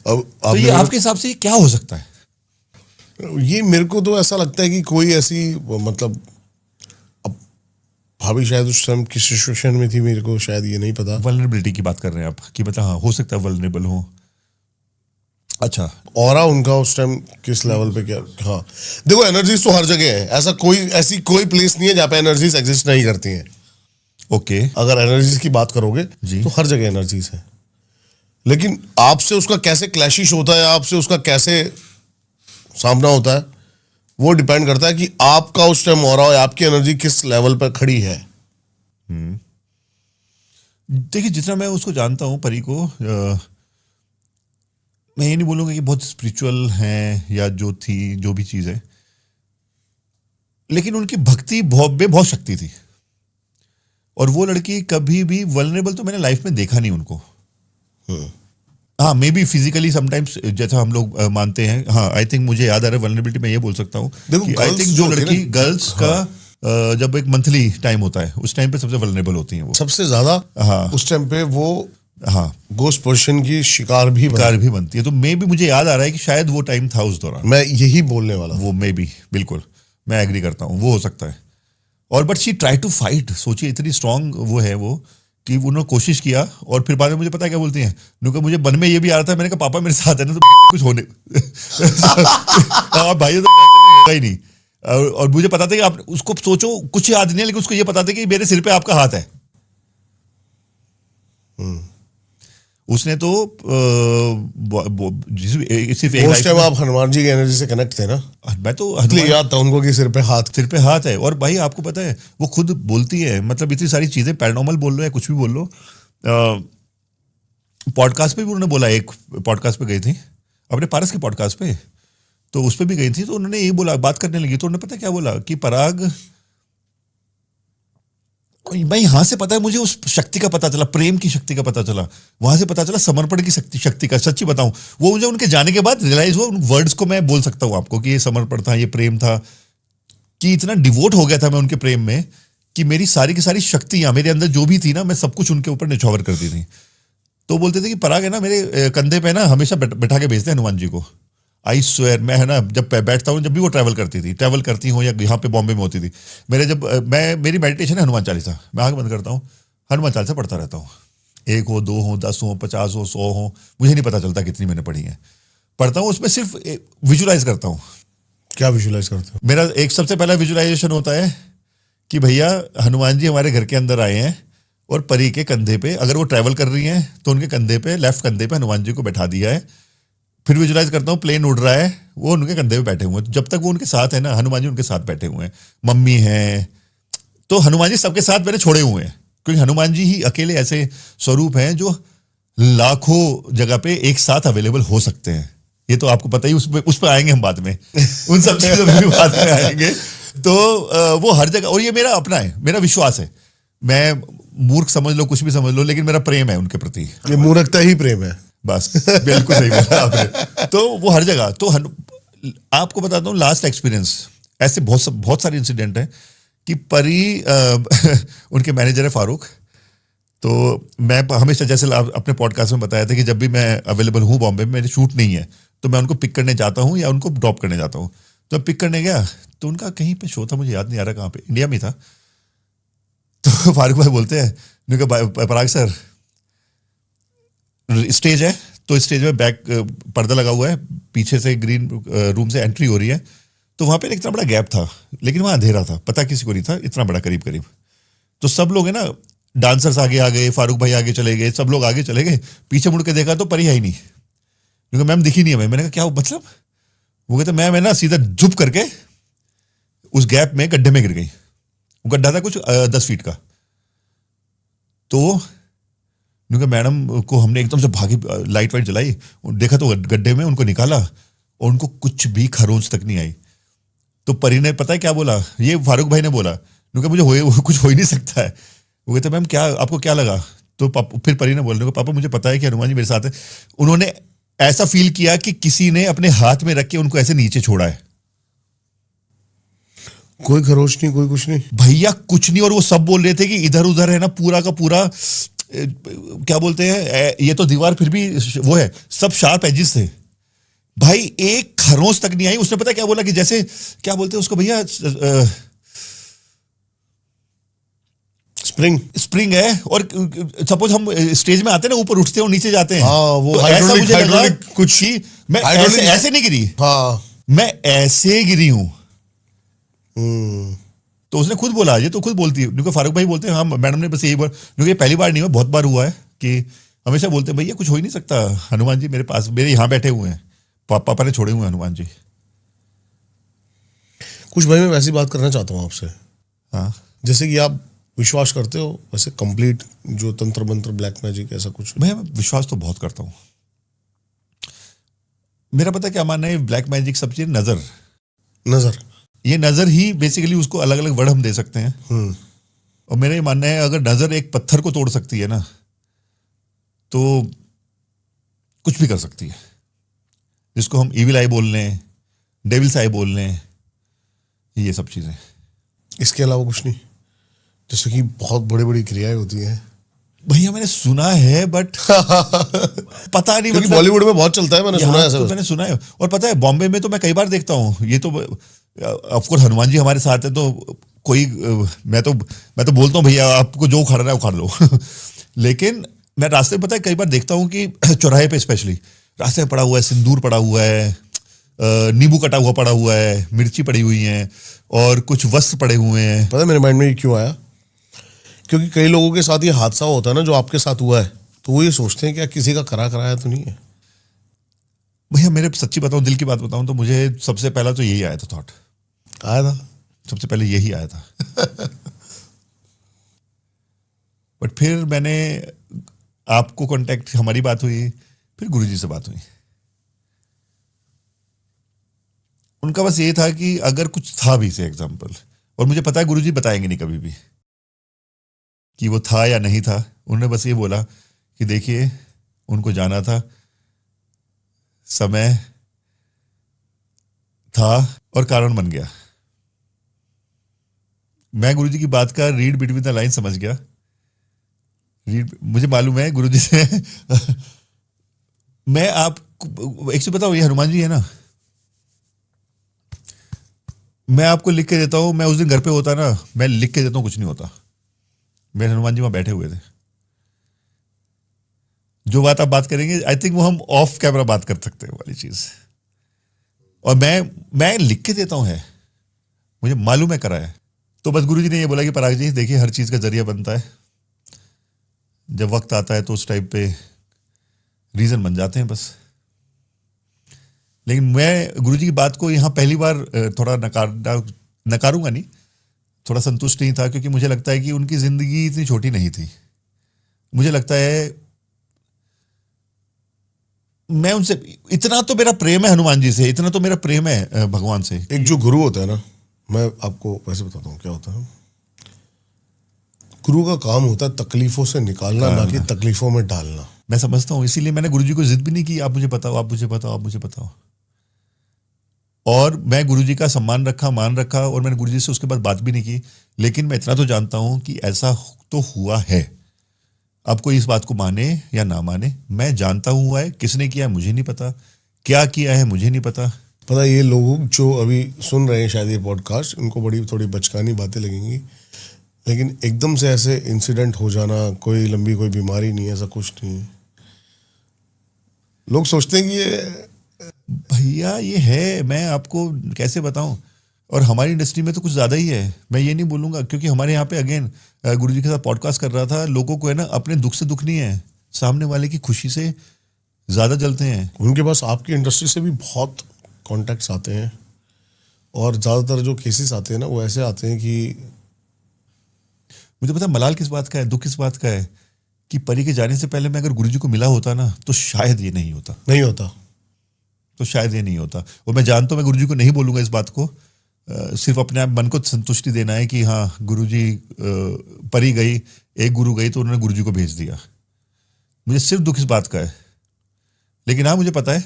अब तो ये आपके हिसाब से क्या हो सकता है? ये मेरे को तो ऐसा लगता है कि कोई ऐसी, मतलब अब भाभी शायद उस टाइम किस सिचुएशन में थी, मेरे को शायद ये नहीं पता। वल्नरेबिलिटी की बात कर रहे हैं आप कि मतलब हाँ हो सकता है वल्नरेबल हो। अच्छा, ऑरा उनका उस टाइम किस लेवल पे क्या? हाँ देखो एनर्जीज तो हर जगह है, ऐसी कोई प्लेस नहीं है जहाँ पे एनर्जीज एग्जिस्ट नहीं करती हैं। ओके। अगर एनर्जीज की बात करोगे जी, तो हर जगह एनर्जीज है, लेकिन आपसे उसका कैसे क्लैशिश होता है, आपसे उसका कैसे सामना होता है, वो डिपेंड करता है कि आपका उस टाइम ऑरा, आपकी एनर्जी किस लेवल पर खड़ी है। देखिए जितना मैं उसको जानता हूँ परी को, मैं ये नहीं बोलूँगा कि बहुत स्पिरिचुअल हैं या जो थी जो भी चीज़ है, लेकिन उनकी भक्ति बहुत शक्ति थी, और वो लड़की कभी भी वल्नरेबल तो मैंने लाइफ में देखा नहीं उनको। हाँ मे बी फिजिकली समटाइम्स जैसा हम लोग मानते हैं। हाँ आई थिंक मुझे याद आ रहा है वल्नरेबिलिटी में ये बोल सकता हूँ कि आई थिंक जो लड़की गर्ल्स का जब एक मंथली टाइम होता है उस टाइम पे सबसे वल्नरेबल होती हैं वो सबसे ज्यादा। हाँ उस टाइम पे वो हाँ गोस्ट पर्सन की शिकार भी बनती है। तो मे बी मुझे याद आ रहा है कि शायद वो टाइम था उस दौरान, मैं यही बोलने वाला। वो मे बी, बिल्कुल मैं एग्री करता हूँ, वो हो सकता है। और but she try to fight, सोचिए इतनी स्ट्रांग वो है वो, कि उन्होंने कोशिश किया, और फिर बाद में मुझे पता है क्या बोलती हैं, उन्होंने मुझे मन में ये भी आ रहा था, मैंने कहा पापा मेरे साथ है ना तो कुछ होने भाई तो होगा ही नहीं। और मुझे पता था कि आप उसको सोचो कुछ याद नहीं है, लेकिन उसको ये पता था कि मेरे सिर पे आपका हाथ है। उसने तो सिर्फ एक टाइम आप हनुमान जी की एनर्जी से कनेक्ट थे ना, मैं तो याद था उनको कि सिर पे हाथ है। और भाई आपको पता है वो खुद बोलती है, मतलब इतनी सारी चीजें, पैरानॉर्मल बोल लो या कुछ भी बोल लो, पॉडकास्ट पे भी उन्होंने बोला, एक पॉडकास्ट पे गई थी अपने पारस के पॉडकास्ट पे, तो उस पर भी गई थी, तो उन्होंने ये बोला, बात करने लगी तो उन्होंने पता क्या बोला कि पराग भाई यहाँ से पता है मुझे उस शक्ति का पता चला, प्रेम की शक्ति का पता चला, वहां से पता चला समर्पण की शक्ति का। सच्ची बताऊं, वो मुझे उनके जाने के बाद रियलाइज हुआ, उन वर्ड्स को मैं बोल सकता हूँ आपको कि ये समर्पण था, ये प्रेम था, कि इतना डिवोट हो गया था मैं उनके प्रेम में कि मेरी सारी की सारी शक्तियां मेरे अंदर जो भी थी ना, मैं सब कुछ उनके ऊपर निछावर कर दी थी। तो बोलते थे कि पराग है ना मेरे कंधे पे ना हमेशा बैठा के भेजते हैं हनुमान जी को। आई स्वेयर, मैं है ना जब बैठता हूँ, जब भी वो ट्रैवल करती हूँ या यहाँ पे बॉम्बे में होती थी, मेरी मेडिटेशन है हनुमान चालीसा। मैं आंख बंद करता हूँ, हनुमान चालीसा पढ़ता रहता हूँ। 1 हो, 2 हो, 10 हो, 50 हो, 100 हो, मुझे नहीं पता चलता कितनी मैंने पढ़ी है। पढ़ता हूँ, उसमें सिर्फ विजुलाइज करता हूँ। क्या विजुलाइज करते हो? मेरा एक सबसे पहला विजुलाइजेशन होता है कि भैया हनुमान जी हमारे घर के अंदर आए हैं और परी के कंधे पे, अगर वो ट्रैवल कर रही हैं तो उनके कंधे पे, लेफ्ट कंधे पे हनुमान जी को बैठा दिया है। फिर विजुलाइज करता हूँ प्लेन उड़ रहा है, वो उनके कंधे पे बैठे हुए हैं। जब तक वो उनके साथ है ना, हनुमान जी उनके साथ बैठे हुए हैं, मम्मी हैं, तो हनुमान जी सबके साथ मैंने छोड़े हुए हैं, क्योंकि हनुमान जी ही अकेले ऐसे स्वरूप हैं जो लाखों जगह पे एक साथ अवेलेबल हो सकते हैं। ये तो आपको पता ही, उस पर आएंगे हम बाद में, उन सब चीजों में भी बाद में आएंगे। तो वो हर जगह, और ये मेरा अपना है, मेरा विश्वास है। मैं मूर्ख समझ लो, कुछ भी समझ लो, लेकिन मेरा प्रेम है उनके प्रति। ये मूर्खता ही प्रेम है। बस बिल्कुल सही बोला आपने। तो वो हर जगह, तो आपको बताता हूँ लास्ट एक्सपीरियंस, ऐसे बहुत सारे इंसिडेंट हैं कि परी उनके मैनेजर है फारूक। तो मैं हमेशा, जैसे अपने पॉडकास्ट में बताया था कि जब भी मैं अवेलेबल हूँ बॉम्बे में, मेरे शूट नहीं है, तो मैं उनको पिक करने जाता हूँ या उनको ड्रॉप करने जाता हूँ। तो मैं पिक करने गया तो उनका कहीं पे शो था, मुझे याद नहीं आ रहा कहाँ पे, इंडिया में था। तो फारूक भाई बोलते हैं, पराग सर स्टेज है, तो स्टेज में बैक पर्दा लगा हुआ है, पीछे से ग्रीन रूम से एंट्री हो रही है, तो वहां पे इतना बड़ा गैप था, लेकिन वहां अंधेरा था, पता किसी को नहीं था, इतना बड़ा करीब करीब। तो सब लोग है ना, डांसर्स आगे आ गए, फारूक भाई आगे चले गए, सब लोग आगे चले गए। पीछे मुड़ के देखा तो परी है ही नहीं, क्योंकि मैम दिखी नहीं है। मैंने कहा क्या मतलब? वो कहते मैं ना सीधा झुप करके उस गैप में गड्ढे में गिर गई। वो गड्ढा था कुछ 10 फीट का। तो क्योंकि मैडम को हमने एकदम से भागी, लाइट वाइट जलाई, देखा तो गड्ढे में, उनको निकाला और उनको कुछ भी खरोंच तक नहीं आई। तो परी ने पता है क्या बोला, ये फारूक भाई ने बोला, क्योंकि मुझे कुछ हो ही नहीं सकता है। वो कहते मैम क्या आपको क्या लगा? तो फिर परी ने बोला, पापा मुझे पता है कि हनुमान जी मेरे साथ है। उन्होंने ऐसा फील किया कि किसी ने अपने हाथ में रख के उनको ऐसे नीचे छोड़ा है। कोई खरोच नहीं, कोई कुछ नहीं भैया, कुछ नहीं। और वो सब बोल रहे थे कि इधर उधर है ना, पूरा का पूरा क्या बोलते हैं, ये तो दीवार फिर भी वो है, सब शार्प एजेस थे भाई, एक खरोंच तक नहीं आई। उसने पता क्या बोला कि जैसे क्या बोलते हैं उसको भैया, स्प्रिंग है। और सपोज हम स्टेज में आते हैं ना, ऊपर उठते हैं और नीचे जाते हैं। वो तो ऐसा मुझे लगा कुछ ही, मैं ऐसे नहीं गिरी, हाँ मैं ऐसे गिरी हूं। तो उसने खुद बोला, ये तो खुद बोलती है, क्योंकि फारूक भाई बोलते हैं हाँ मैडम ने बस यही बोला, क्योंकि पहली बार नहीं हुआ, बहुत बार हुआ है कि हमेशा बोलते हैं भैया कुछ हो ही नहीं सकता, हनुमान जी मेरे पास, मेरे यहाँ बैठे हुए हैं, पापा ने छोड़े हुए हैं हनुमान जी। कुछ भाई मैं वैसी बात करना चाहता हूँ आपसे, हाँ, जैसे कि आप विश्वास करते हो वैसे कंप्लीट जो तंत्र मंत्र ब्लैक मैजिक ऐसा कुछ? भैया मैं विश्वास तो बहुत करता हूँ। मेरा पता क्या मानना है, ब्लैक मैजिक सब चीज नजर, ये नजर ही बेसिकली, उसको अलग अलग वर्ड हम दे सकते हैं। और मेरा ये मानना है अगर नजर एक पत्थर को तोड़ सकती है ना, तो कुछ भी कर सकती है। जिसको हम इविल आई बोल लें, डेविल्स आई बोल लें, ये सब चीजें। इसके अलावा कुछ नहीं? जैसे कि बहुत बड़ी बड़ी क्रियाएं होती हैं भैया, मैंने सुना है बट पता नहीं, मतलब बॉलीवुड में बहुत चलता है, मैंने सुना है। तो मैंने सुना है, और पता है बॉम्बे में तो मैं कई बार देखता हूँ। ये तो ऑफ कोर्स हनुमान जी हमारे साथ है, तो कोई मैं तो बोलता हूँ भैया आपको जो उखाड़ना है उखाड़ लो लेकिन मैं रास्ते में पता है कई बार देखता हूँ कि चौराहे पे स्पेशली रास्ते में पड़ा हुआ है, सिंदूर पड़ा हुआ है, नींबू कटा हुआ पड़ा हुआ है, मिर्ची पड़ी हुई है, और कुछ वस्त्र पड़े हुए हैं। पता है मेरे माइंड में ये क्यों आया? क्योंकि कई लोगों के साथ ये हादसा होता है ना जो आपके साथ हुआ है, तो वो ये सोचते हैं कि किसी का कराया तो नहीं है। भैया मेरे सच्ची बताऊं, दिल की बात बताऊं, तो मुझे सबसे पहला तो यही आया था, थॉट आया था, सबसे पहले यही आया था बट फिर मैंने आपको कांटेक्ट, हमारी बात हुई, फिर गुरुजी से बात हुई। उनका बस ये था कि अगर कुछ था भी से एग्जाम्पल, और मुझे पता है गुरुजी बताएंगे नहीं कभी भी, कि वो था या नहीं था। उन्होंने बस ये बोला कि देखिए उनको जाना था, समय था और कारण बन गया। मैं गुरुजी की बात का रीड बिटवीन द लाइन समझ गया। मुझे मालूम है गुरुजी से मैं आपको एक चीज बताऊं, ये हनुमान जी है ना, मैं आपको लिख के देता हूं, मैं उस दिन घर पे होता ना, मैं लिख के देता हूं, कुछ नहीं होता। मेरे हनुमान जी वहां बैठे हुए थे। जो बात आप बात करेंगे आई थिंक वो हम ऑफ कैमरा बात कर सकते हैं वाली चीज। और मैं लिख के देता हूं, है मुझे मालूम है, करा है। तो बस गुरुजी ने ये बोला कि पराग जी देखिए हर चीज का जरिया बनता है, जब वक्त आता है तो उस टाइप पे रीजन बन जाते हैं बस। लेकिन मैं गुरुजी की बात को यहाँ पहली बार थोड़ा नकारूंगा नहीं, थोड़ा संतुष्ट नहीं था, क्योंकि मुझे लगता है कि उनकी जिंदगी इतनी छोटी नहीं थी। मुझे लगता है मैं उनसे, इतना तो मेरा प्रेम है हनुमान जी से, इतना तो मेरा प्रेम है भगवान से। एक जो गुरु होता है ना, मैं आपको वैसे बताता हूँ क्या होता है। गुरु का काम होता है तकलीफों से निकालना, ना कि तकलीफों में डालना। मैं समझता हूँ, इसीलिए मैंने गुरुजी को जिद भी नहीं की आप मुझे बताओ, आप मुझे बताओ, आप मुझे बताओ। और मैं गुरुजी का सम्मान रखा, मान रखा, और मैंने गुरुजी से उसके बाद बात भी नहीं की। लेकिन मैं इतना तो जानता हूं कि ऐसा तो हुआ है। अब कोई इस बात को माने या ना माने, मैं जानता हूं हुआ है। किसने किया है मुझे नहीं पता, क्या किया है मुझे नहीं पता। पता है, ये लोग जो अभी सुन रहे हैं शायद ये पॉडकास्ट, उनको बड़ी थोड़ी बचकानी बातें लगेंगी, लेकिन एकदम से ऐसे इंसिडेंट हो जाना, कोई लंबी कोई बीमारी नहीं है, ऐसा कुछ नहीं है। लोग सोचते हैं कि ये भैया ये है, मैं आपको कैसे बताऊं। और हमारी इंडस्ट्री में तो कुछ ज्यादा ही है। मैं ये नहीं बोलूंगा, क्योंकि हमारे यहाँ पे अगेन गुरुजी के साथ पॉडकास्ट कर रहा था, लोगों को है ना अपने दुख से दुख नहीं है, सामने वाले की खुशी से ज्यादा जलते हैं। उनके पास आपकी इंडस्ट्री से भी बहुत कॉन्टैक्ट्स आते हैं, और ज़्यादातर जो केसेस आते हैं ना वो ऐसे आते हैं कि मुझे पता है मलाल किस बात का है, दुख किस बात का है, कि परी के जाने से पहले मैं अगर गुरुजी को मिला होता ना तो शायद ये नहीं होता, नहीं होता। तो शायद ये नहीं होता। और मैं जानता हूं मैं गुरुजी को नहीं बोलूंगा इस बात को, सिर्फ अपने आप मन को संतुष्टि देना है कि हाँ गुरुजी, परी गई, एक गुरु गई तो उन्होंने गुरुजी को भेज दिया। मुझे सिर्फ दुख इस बात का है। लेकिन हाँ मुझे पता है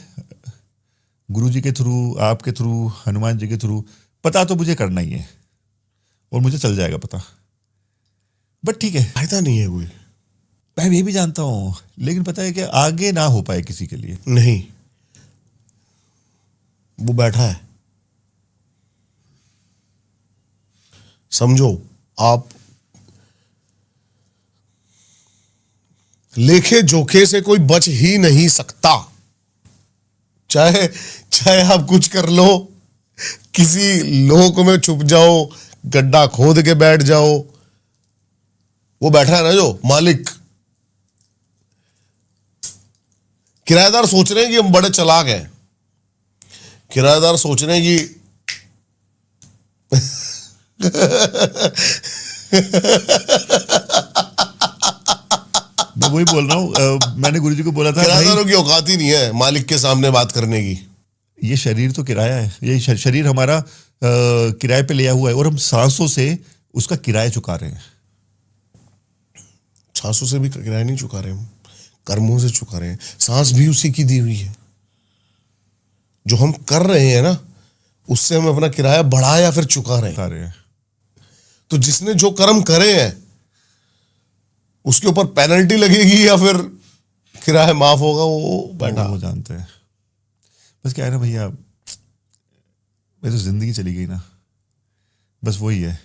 गुरुजी के थ्रू, आपके थ्रू, हनुमान जी के थ्रू पता तो मुझे करना ही है, और मुझे चल जाएगा पता। बट ठीक है, फायदा नहीं है कोई। मैं ये भी जानता हूं, लेकिन पता है कि आगे ना हो पाए किसी के लिए। नहीं, वो बैठा है, समझो आप, लेखे जोखे से कोई बच ही नहीं सकता। चाहे चाहे आप कुछ कर लो, किसी लोक में छुप जाओ, गड्ढा खोद के बैठ जाओ, वो बैठा है ना जो मालिक। किराएदार सोच रहे हैं कि हम बड़े चालाक हैं, किराएदार सोच रहे हैं कि मैं वही बोल रहा हूं, मैंने गुरुजी को बोला था किराएदारों की औकात ही नहीं है मालिक के सामने बात करने की। ये शरीर तो किराया है, ये शरीर हमारा किराए पे लिया हुआ है, और हम सांसों से उसका किराया चुका रहे हैं। सांसों से भी किराया नहीं चुका रहे हम, कर्मों से चुका रहे हैं। सांस भी उसी की दी हुई है। जो हम कर रहे हैं ना, उससे हम अपना किराया बढ़ा या फिर चुका रहे हैं। तो जिसने जो कर्म करे हैं उसके ऊपर पेनल्टी लगेगी या फिर किराया माफ होगा, वो बैठा, वो जानते हैं। बस क्या है ना भैया, मेरी तो जिंदगी चली गई ना, बस वही है।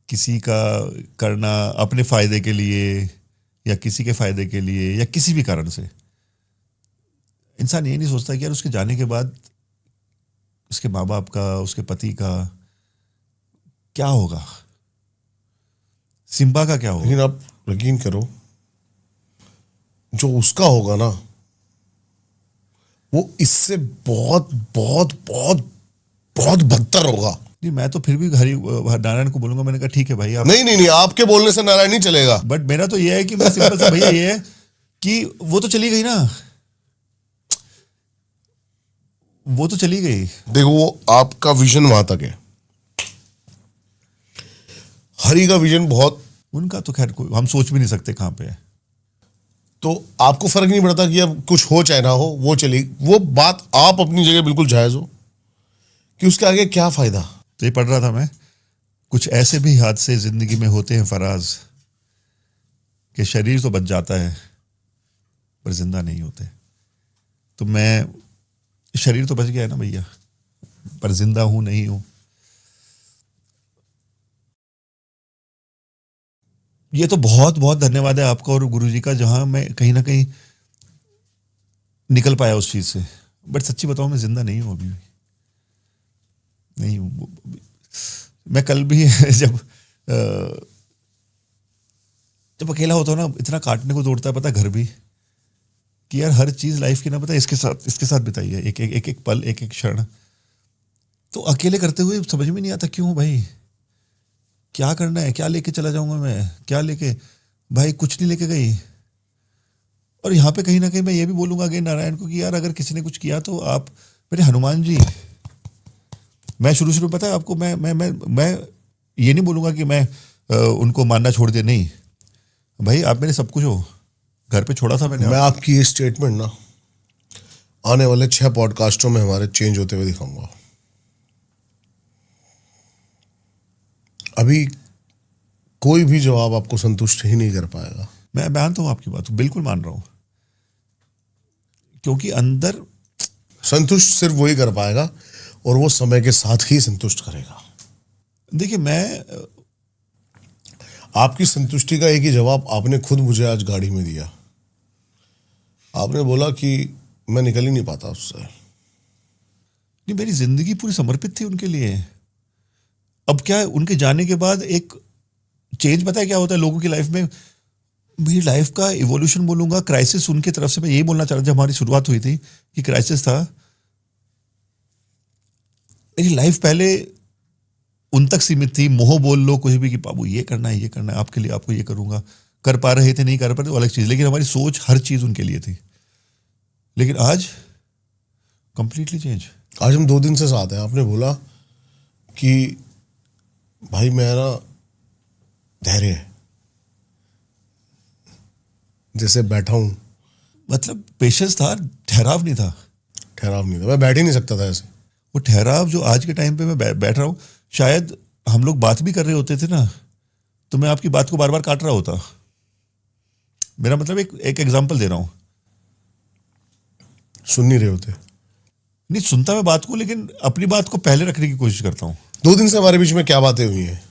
किसी का करना अपने फायदे के लिए या किसी के फायदे के लिए या किसी भी कारण से, इंसान ये नहीं सोचता कि यार उसके जाने के बाद उसके माँ बाप का, उसके पति का क्या होगा, सिम्बा का क्या होगा। लेकिन आप यकीन करो, जो उसका होगा ना वो इससे बहुत बहुत बहुत बहुत बदतर होगा। नहीं, मैं तो फिर भी नारायण को बोलूंगा। मैंने कहा ठीक है भाई आप, नहीं नहीं नहीं, आपके बोलने से नारायण नहीं चलेगा। बट मेरा तो ये है कि मैं सिंपल सा भैया ये है कि वो तो चली गई ना, वो तो चली गई। देखो, वो आपका विजन वहां तक है। हरी का विजन बहुत, उनका तो खैर हम सोच भी नहीं सकते कहाँ पे है। तो आपको फर्क नहीं पड़ता कि अब कुछ हो चाहे ना हो, वो चली, वो बात आप अपनी जगह बिल्कुल जायज हो कि उसके आगे क्या फायदा। तो ये पढ़ रहा था मैं, कुछ ऐसे भी हादसे जिंदगी में होते हैं फराज कि शरीर तो बच जाता है पर जिंदा नहीं होते। तो मैं, शरीर तो बच गया है ना भैया, पर जिंदा हूं नहीं हूं। ये तो बहुत बहुत धन्यवाद है आपका और गुरुजी का, जहां मैं कहीं ना कहीं निकल पाया उस चीज से। बट सच्ची बताऊं, मैं जिंदा नहीं हूं अभी भी, नहीं हूं। मैं कल भी जब अकेला होता हूं ना, इतना काटने को दौड़ता है पता है घर भी, कि यार हर चीज लाइफ की ना पता है इसके साथ बिताई है, एक एक एक एक पल, एक एक क्षण। तो अकेले करते हुए समझ में नहीं आता क्यों भाई, क्या करना है, क्या लेके चला जाऊंगा मैं, क्या लेके, भाई कुछ नहीं लेके गई। और यहाँ पे कहीं ना कहीं मैं ये भी बोलूंगा अगे नारायण को कि यार अगर किसी ने कुछ किया तो आप मेरे हनुमान जी। मैं शुरू पता है आपको, मैं ये नहीं बोलूंगा कि मैं उनको मानना छोड़ दे, नहीं भाई, आप मेरे सब कुछ हो, घर पे छोड़ा था मैंने। मैं आपकी ये स्टेटमेंट ना आने वाले 6 पॉडकास्टों में हमारे चेंज होते हुए दिखाऊंगा। अभी कोई भी जवाब आपको संतुष्ट ही नहीं कर पाएगा। मैं मानता हूं आपकी बात, बिल्कुल मान रहा हूं, क्योंकि अंदर संतुष्ट सिर्फ वही कर पाएगा और वो समय के साथ ही संतुष्ट करेगा। देखिए, मैं आपकी संतुष्टि का एक ही जवाब आपने खुद मुझे आज गाड़ी में दिया। आपने बोला कि मैं निकल ही नहीं पाता उससे। नहीं, मेरी जिंदगी पूरी समर्पित थी उनके लिए। अब क्या है, उनके जाने के बाद एक चेंज पता है क्या होता है लोगों की लाइफ में। मेरी लाइफ का इवोल्यूशन बोलूंगा, क्राइसिस उनकी तरफ से मैं यही बोलना चाह रहा था। जब हमारी शुरुआत हुई थी कि क्राइसिस था, मेरी लाइफ पहले उन तक सीमित थी। मोह बोल लो कुछ भी कि बाबू ये करना है, ये करना है, आपके लिए, आपको ये करूंगा। कर पा रहे थे, नहीं कर पा रहे थे, अलग चीज, लेकिन हमारी सोच हर चीज उनके लिए थी। लेकिन आज कंप्लीटली चेंज। आज हम 2 दिन से साथ हैं। आपने बोला कि भाई मेरा धैर्य है, जैसे बैठा हूं, मतलब पेशेंस था, ठहराव नहीं था। ठहराव नहीं था, मैं बैठ ही नहीं सकता था ऐसे। वो ठहराव जो आज के टाइम पे मैं बैठ रहा हूँ, शायद हम लोग बात भी कर रहे होते थे ना, तो मैं आपकी बात को बार बार काट रहा होता। मेरा मतलब एक एग्जांपल दे रहा हूँ। सुन नहीं रहे होते। नहीं सुनता मैं बात को, लेकिन अपनी बात को पहले रखने की कोशिश करता हूँ। 2 दिन से हमारे बीच में क्या बातें हुई हैं?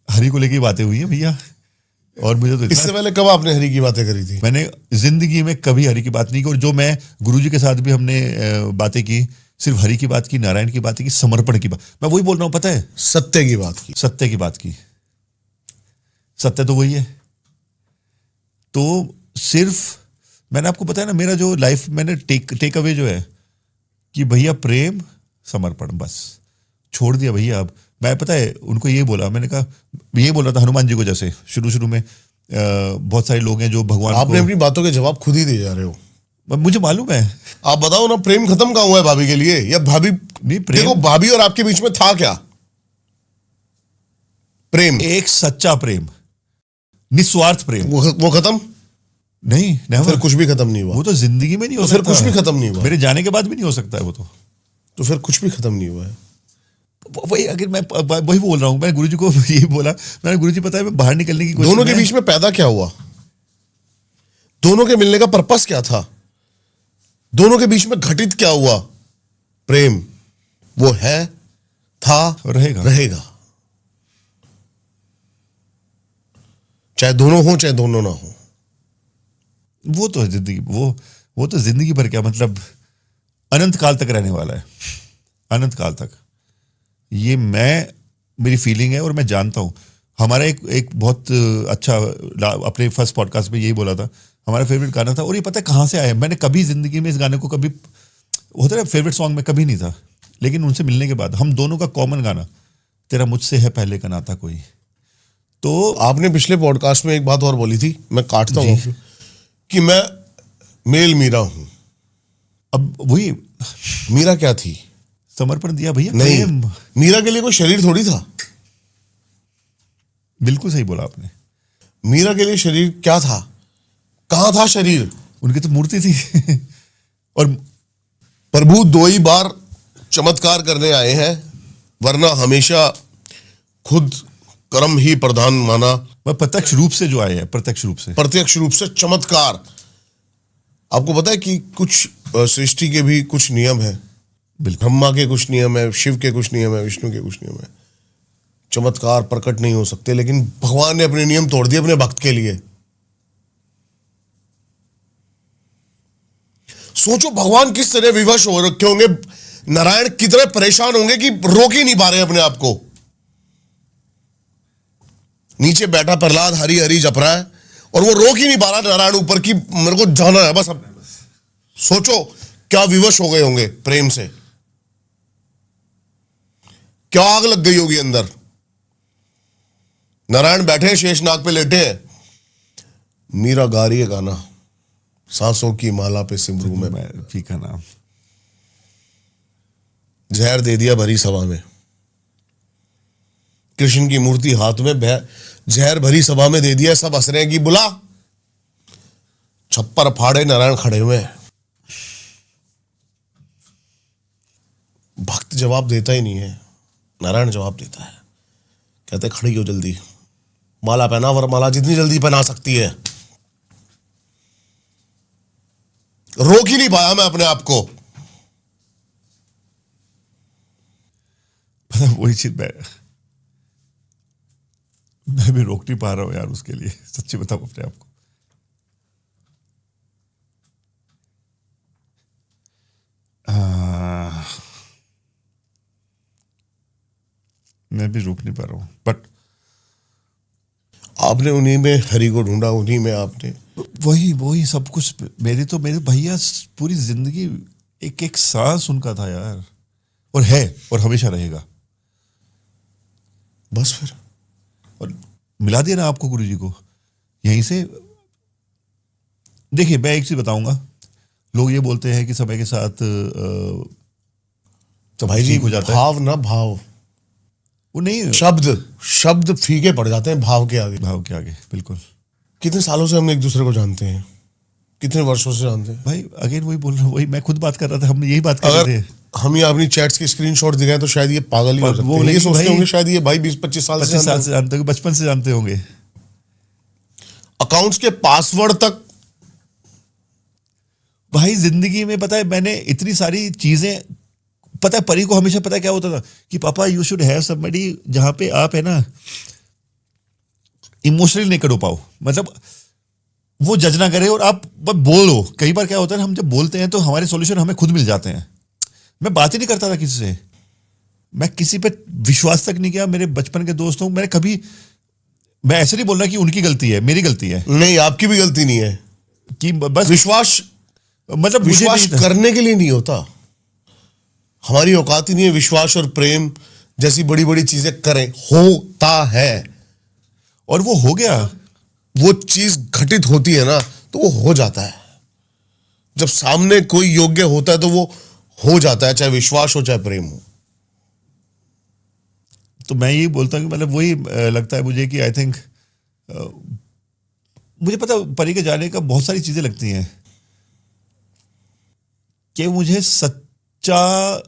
हरी को लेके ही बातें हुई है भैया। और मुझे तो इससे पहले कब आपने हरी की बातें करी थी? मैंने जिंदगी में कभी हरी की बात नहीं की। और जो मैं गुरुजी के साथ भी हमने बातें की, सिर्फ हरी की बात की, नारायण की बात की, समर्पण की बात। मैं वही बोल रहा हूँ, पता है, सत्य की बात की। सत्य की बात की। सत्य तो वही है। तो सिर्फ मैंने आपको बताया ना, मेरा जो लाइफ मैंने टेक अवे जो है कि भैया प्रेम, समर्पण, बस छोड़ दिया भैया। अब मैं पता है उनको ये बोला, मैंने कहा, ये बोल रहा था हनुमान जी को, जैसे शुरू में बहुत सारे लोग हैं जो भगवान आपने अपनी बातों के जवाब खुद ही दे जा रहे हो। मुझे मालूम है। आप बताओ ना, प्रेम खत्म कहाँ हुआ है भाभी के लिए? या भाभी नहीं, प्रेम, देखो भाभी और आपके बीच में था क्या? प्रेम, एक सच्चा प्रेम, निस्वार्थ प्रेम। वो खत्म नहीं, फिर कुछ भी खत्म नहीं हुआ। वो तो जिंदगी में नहीं हो तो फिर सकता। कुछ भी खत्म नहीं हुआ। मेरे जाने के बाद भी नहीं हो सकता है वो तो फिर कुछ भी खत्म नहीं हुआ है। वही, अगर मैं वही बोल रहा हूँ, मैं गुरुजी को यही बोला, मैंने गुरुजी पता है मैं बाहर निकलने की कोशिश। दोनों के बीच में पैदा क्या हुआ? दोनों के मिलने का पर्पस क्या था? दोनों के बीच में घटित क्या हुआ? प्रेम। वो है, था, रहेगा। चाहे दोनों हो चाहे दोनों ना हो। वो तो है जिंदगी, वो तो जिंदगी भर, क्या मतलब अनंत काल तक रहने वाला है, अनंत काल तक। ये मेरी फीलिंग है और मैं जानता हूं। हमारा एक बहुत अच्छा, अपने फर्स्ट पॉडकास्ट में यही बोला था, हमारा फेवरेट गाना था। और ये पता है कहां से आया? मैंने कभी जिंदगी में इस गाने को, कभी होता है फेवरेट सॉन्ग में, कभी नहीं था। लेकिन उनसे मिलने के बाद हम दोनों का कॉमन गाना, तेरा मुझसे है पहले का नाता कोई। तो आपने पिछले पॉडकास्ट में एक बात और बोली थी, मैं काटता हूं, कि मैं मेल मीरा हूं। अब वही, मीरा क्या थी? समर्पण दिया भैया, नहीं, प्रेम। मीरा के लिए कोई शरीर थोड़ी था। बिल्कुल सही बोला आपने। मीरा के लिए शरीर क्या था, कहां था शरीर? उनकी तो मूर्ति थी और प्रभु 2 ही बार चमत्कार करने आए हैं, वरना हमेशा खुद कर्म ही प्रधान माना। वह प्रत्यक्ष रूप से जो आए हैं, प्रत्यक्ष रूप से चमत्कार। आपको पता है कि कुछ सृष्टि के भी कुछ नियम है, बिल्कुल। ब्रह्मा के कुछ नियम है, शिव के कुछ नियम है, विष्णु के कुछ नियम है। चमत्कार प्रकट नहीं हो सकते, लेकिन भगवान ने अपने नियम तोड़ दिए अपने भक्त के लिए। सोचो भगवान किस तरह विवश हो रखे होंगे, नारायण कितने परेशान होंगे कि रोक ही नहीं पा रहे अपने आप को। नीचे बैठा प्रहलाद हरी हरी जप रहा है और वो रोक ही नहीं पा रहा नारायण ऊपर की मेरे को जाना है बस। अब सोचो क्या विवश हो गए होंगे प्रेम से, क्या आग लग गई होगी अंदर। नारायण बैठे शेषनाग पे लेटे हैं, मीरा गा रही है गाना, सांसों की माला पे सिमरू में मैं फीका नाम। जहर दे दिया भरी सभा में, कृष्ण की मूर्ति हाथ में, जहर भरी सभा में दे दिया, सब हंस रहे हैं कि बुला। छप्पर फाड़े नारायण खड़े हुए हैं। भक्त जवाब देता ही नहीं है, नारायण जवाब देता है। कहते खड़ी हो जल्दी, माला पहना, वरमाला जितनी जल्दी पहना सकती है। रोक ही नहीं पाया मैं अपने आप को। पता वही चीज मैं भी रोक नहीं पा रहा हूँ यार उसके लिए, सच्ची बताऊं अपने आप को। मैं भी रोक नहीं पा रहा हूँ, बट आपने उन्हीं में हरि को ढूंढा, उन्हीं में आपने वही सब कुछ। मेरे भैया पूरी जिंदगी एक एक सांस उनका था यार, और है और हमेशा रहेगा। बस फिर और मिला दिया ना आपको गुरुजी को यहीं से। देखिए मैं एक चीज बताऊंगा, लोग ये बोलते हैं कि समय के साथ तो भाई जी ठीक हो जाता है। भाव ना भाव, वो नहीं, शब्द फीके पड़ जाते हैं भाव के आगे। भाव के आगे, बिल्कुल। कितने सालों से हम एक दूसरे को जानते हैं, कितने वर्षों से जानते हैं भाई अगेन वही बोल रहा हूँ, वही मैं खुद बात कर रहा था, हम यही बात कर अगर रहे थे। हम ये अपनी चैट्स की स्क्रीनशॉट दिखाएं तो शायद ये पागल ही हो सकते वो हैं। ये लेकिन सोचते भाई- होंगे शायद ये भाई 20-25 साल 25 साल से से जानते होंगे, बचपन से जानते होंगे। अकाउंट्स के पासवर्ड तक। भाई जिंदगी में पता है मैंने इतनी सारी चीजें, पता है परी को हमेशा पता है क्या होता था कि पापा यू शुड हैव समबडी जहां पे आप है ना इमोशनली नहीं कर पाओ, मतलब वो जज ना करे और आप बस बोलो। कई बार क्या होता है हम जब बोलते हैं तो हमारे सॉल्यूशन हमें खुद मिल जाते हैं। मैं बात ही नहीं करता था किसी से, मैं किसी पे विश्वास तक नहीं किया। मेरे बचपन के दोस्त हूं, मैंने कभी, मैं ऐसे नहीं बोल रहा कि उनकी गलती है, मेरी गलती है नहीं, आपकी भी गलती नहीं है कि बस विश्वास, मतलब मुझे विश्वास नहीं था। करने के लिए नहीं होता। हमारी औकात ही नहीं है विश्वास और प्रेम जैसी बड़ी बड़ी चीजें करें। होता है और वो हो गया। वो चीज घटित होती है ना तो वो हो जाता है। जब सामने कोई योग्य होता है तो वो हो जाता है, चाहे विश्वास हो चाहे प्रेम हो। तो मैं यही बोलता हूँ कि मतलब वही लगता है मुझे कि आई थिंक मुझे पता परी के जाने का बहुत सारी चीजें लगती हैं कि मुझे सच्चा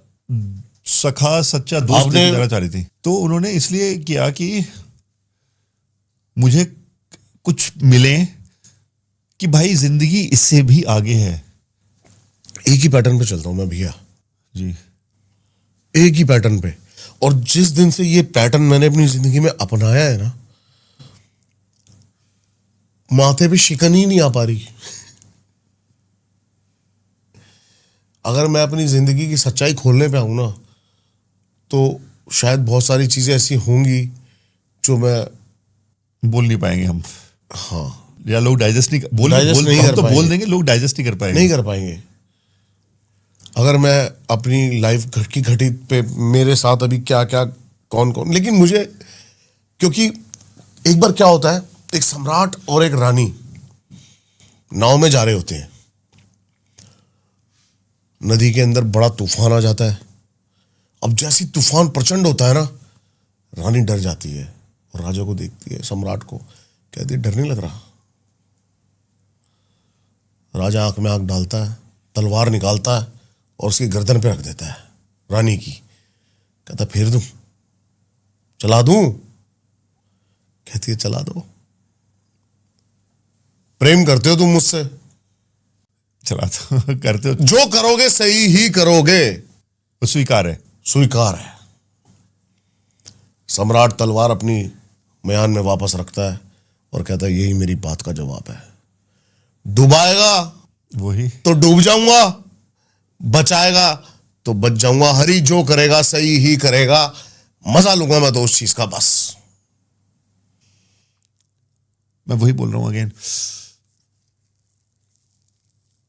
सखा, सच्चा दोस्त आपने- देना चाह रही थी। तो उन्होंने इसलिए किया कि मुझे कुछ मिले कि भाई जिंदगी इससे भी आगे है। एक ही पैटर्न पे चलता हूं मैं भैया, जी एक ही पैटर्न पे। और जिस दिन से ये पैटर्न मैंने अपनी जिंदगी में अपनाया है ना, माथे पे शिकन ही नहीं आ पा रही। अगर मैं अपनी जिंदगी की सच्चाई खोलने पे आऊं ना तो शायद बहुत सारी चीजें ऐसी होंगी जो मैं, बोल नहीं पाएंगे हम, हाँ, या लोग डाइजेस्ट नहीं Digest नहीं हम कर तो पाएंगे। बोल देंगे, लोग डाइजेस्ट नहीं कर पाएंगे। नहीं कर पाएंगे। अगर मैं अपनी लाइफ की घटित पे मेरे साथ अभी क्या क्या कौन कौन, लेकिन मुझे, क्योंकि एक बार क्या होता है, एक सम्राट और एक रानी नाव में जा रहे होते हैं, नदी के अंदर बड़ा तूफान आ जाता है। अब जैसी तूफान प्रचंड होता है ना, रानी डर जाती है, और राजा को देखती है, सम्राट को, कहती है डर नहीं लग रहा? राजा आंख में आंख डालता है, तलवार निकालता है और उसकी गर्दन पे रख देता है, रानी की। कहता फेर दूं, चला दूं? कहती है चला दो। प्रेम करते हो तुम मुझसे? चला तो करते हो जो करोगे सही ही करोगे। तो स्वीकार है। स्वीकार है। सम्राट तलवार अपनी म्यान में वापस रखता है और कहता है यही मेरी बात का जवाब है। डुबाएगा वही तो डूब जाऊंगा, बचाएगा तो बच जाऊंगा। हरि जो करेगा सही ही करेगा, मजा लूंगा मैं तो उस चीज का। बस मैं वही बोल रहा हूं अगेन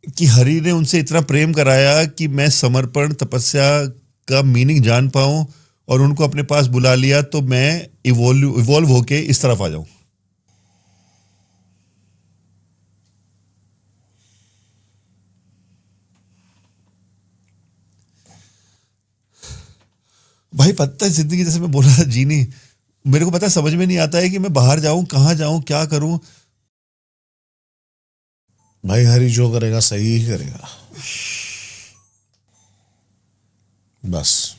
कि हरि ने उनसे इतना प्रेम कराया कि मैं समर्पण तपस्या का मीनिंग जान पाऊं और उनको अपने पास बुला लिया, तो मैं इवॉल्व होके इस तरफ आ जाऊं। भाई पता है जिंदगी जैसे मैं बोल रहा था जीनी, मेरे को पता है समझ में नहीं आता है कि मैं बाहर जाऊं, कहां जाऊं, क्या करूं। भाई हरि जो करेगा सही ही करेगा, बस।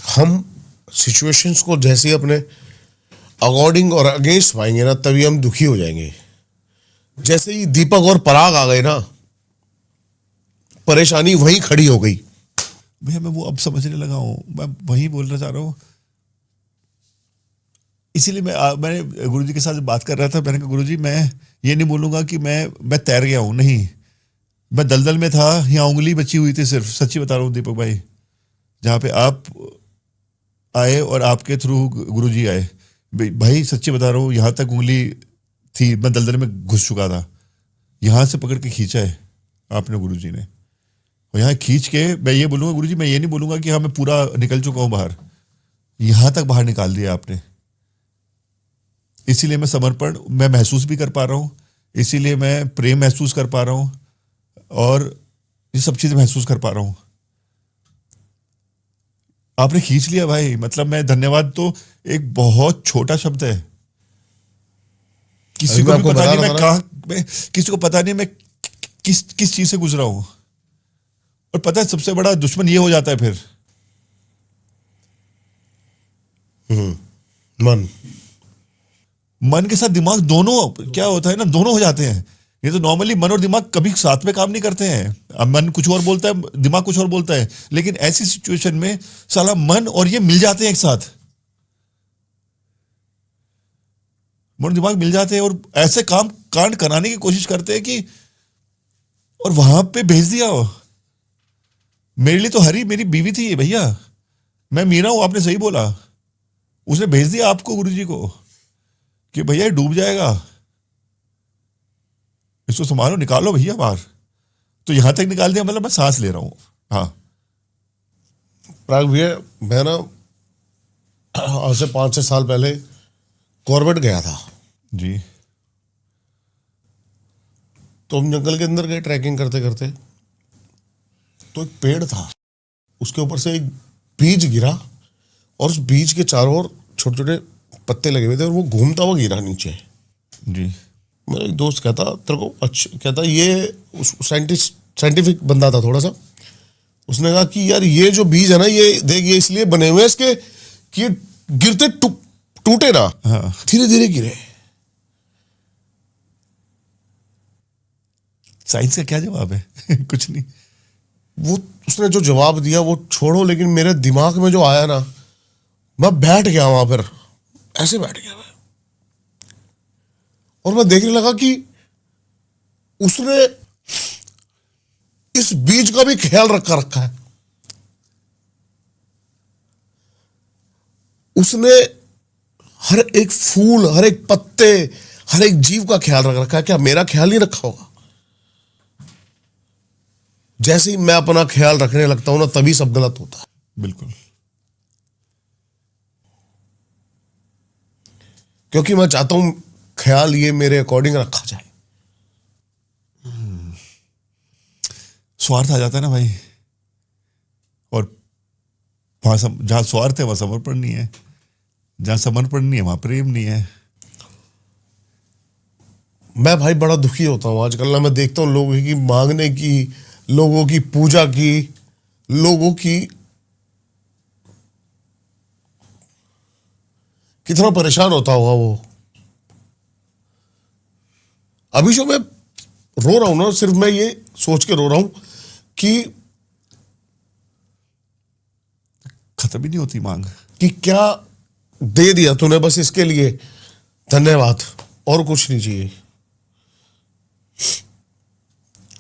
हम सिचुएशंस को जैसे ही अपने अकॉर्डिंग और अगेंस्ट पाएंगे ना, तभी हम दुखी हो जाएंगे। जैसे ही दीपक और पराग आ गए ना, परेशानी वहीं खड़ी हो गई। भैया मैं वो अब समझने लगा हूं, मैं वही बोलना चाह रहा हूं। इसीलिए मैंने गुरुजी के साथ बात कर रहा था। मैंने कहा गुरुजी मैं ये नहीं बोलूंगा कि मैं तैर गया हूं, नहीं, मैं दलदल में था, यहाँ उंगली बची हुई थी सिर्फ। सच्ची बता रहा हूँ दीपक भाई, जहाँ पे आप आए और आपके थ्रू गुरुजी आए, भाई सच्ची बता रहा हूँ, यहाँ तक उंगली थी, मैं दलदल में घुस चुका था। यहाँ से पकड़ के खींचा है आपने गुरुजी ने, और यहाँ खींच के मैं ये बोलूँगा गुरुजी, मैं ये नहीं बोलूँगा कि हाँ मैं पूरा निकल चुका हूँ बाहर, यहाँ तक बाहर निकाल दिया आपने। इसीलिए मैं समर्पण मैं महसूस भी कर पा रहा हूँ, इसीलिए मैं प्रेम महसूस कर पा रहा हूँ और ये सब चीज़ें महसूस कर पा रहा हूँ। आपने खींच लिया भाई, मतलब मैं धन्यवाद तो एक बहुत छोटा शब्द है। किसी को भी पता नहीं मैं कहाँ, किसी को पता नहीं मैं किस चीज से गुजरा हूं। और पता है सबसे बड़ा दुश्मन ये हो जाता है फिर मन के साथ दिमाग, दोनों क्या होता है ना, दोनों हो जाते हैं। ये तो नॉर्मली मन और दिमाग कभी साथ में काम नहीं करते हैं। अब मन कुछ और बोलता है, दिमाग कुछ और बोलता है, लेकिन ऐसी सिचुएशन में साला मन और ये मिल जाते हैं एक साथ। मन और दिमाग मिल जाते हैं और ऐसे काम कांड कराने की कोशिश करते हैं कि, और वहां पे भेज दिया। मेरे लिए तो हरी मेरी बीवी थी भैया, मैं मीरा हूं, आपने सही बोला। उसने भेज दिया आपको गुरुजी को कि भैया ये डूब जाएगा, इसको संभालो, निकालो भैया बाहर। तो यहां तक निकाल दिया, मतलब मैं सांस ले रहा हूं। हाँ प्राग भैया, मैं ना आज से 5-6 साल पहले कॉर्बेट गया था जी। तो हम जंगल के अंदर गए ट्रैकिंग करते करते, तो एक पेड़ था, उसके ऊपर से एक बीज गिरा और उस बीज के चारों ओर छोटे छोटे पत्ते लगे हुए थे और वो घूमता हुआ गिरा नीचे जी। मेरा एक दोस्त कहता तेरे को, अच्छा कहता, ये साइंटिफिक बंदा था थोड़ा सा। उसने कहा कि यार ये जो बीज है ना, ये देख, ये इसलिए बने हुए हैं इसके कि ये गिरते टूटे ना, धीरे धीरे गिरे। साइंस का क्या जवाब है? कुछ नहीं। वो उसने जो जवाब दिया वो छोड़ो, लेकिन मेरे दिमाग में जो आया ना, मैं बैठ गया वहां पर, ऐसे बैठ गया मैं, और मैं देखने लगा कि उसने इस बीज का भी ख्याल रखा है। उसने हर एक फूल, हर एक पत्ते, हर एक जीव का ख्याल रखा है। क्या मेरा ख्याल नहीं रखा होगा? जैसे ही मैं अपना ख्याल रखने लगता हूं ना, तभी सब गलत होता है। बिल्कुल। क्योंकि मैं चाहता हूं ख्याल ये मेरे अकॉर्डिंग रखा जाए। स्वार्थ आ जाता है ना भाई, और वहां जहां स्वार्थ है वहां समर्पण नहीं है, जहां समर्पण नहीं है वहां प्रेम नहीं है। मैं भाई बड़ा दुखी होता हूँ आजकल ना, मैं देखता हूँ लोगों की मांगने की, लोगों की पूजा की, लोगों की कितना परेशान होता होगा वो। अभी जो मैं रो रहा हूं ना, सिर्फ मैं ये सोच के रो रहा हूं कि खत्म ही नहीं होती मांग। क्या दे दिया तूने, बस इसके लिए धन्यवाद, और कुछ नहीं चाहिए।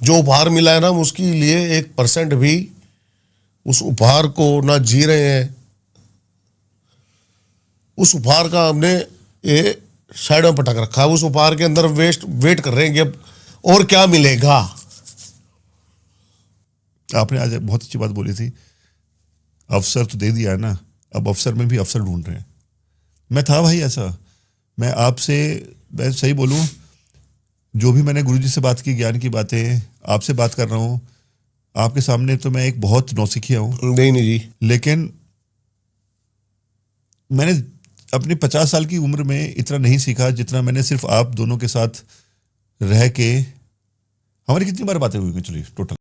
जो उपहार मिला है ना, हम उसके लिए 1% भी उस उपहार को ना जी रहे हैं। उस उपहार का हमने ये साइड में पटक रखा है, उस उपहार के अंदर वेट कर रहे हैं कि अब और क्या मिलेगा। आपने आज बहुत अच्छी बात बोली थी, अवसर तो दे दिया है ना, अब अवसर में भी अवसर ढूंढ रहे हैं। मैं था भाई ऐसा, मैं आपसे, मैं सही बोलूं, जो भी मैंने गुरुजी से बात की, ज्ञान की बातें आपसे बात कर रहा हूं, आपके सामने तो मैं एक बहुत नौसिखिया हूं। नहीं जी, लेकिन मैंने अपनी 50 साल की उम्र में इतना नहीं सीखा जितना मैंने सिर्फ आप दोनों के साथ रह के। हमारी कितनी बार बातें हुई चलिए टोटल?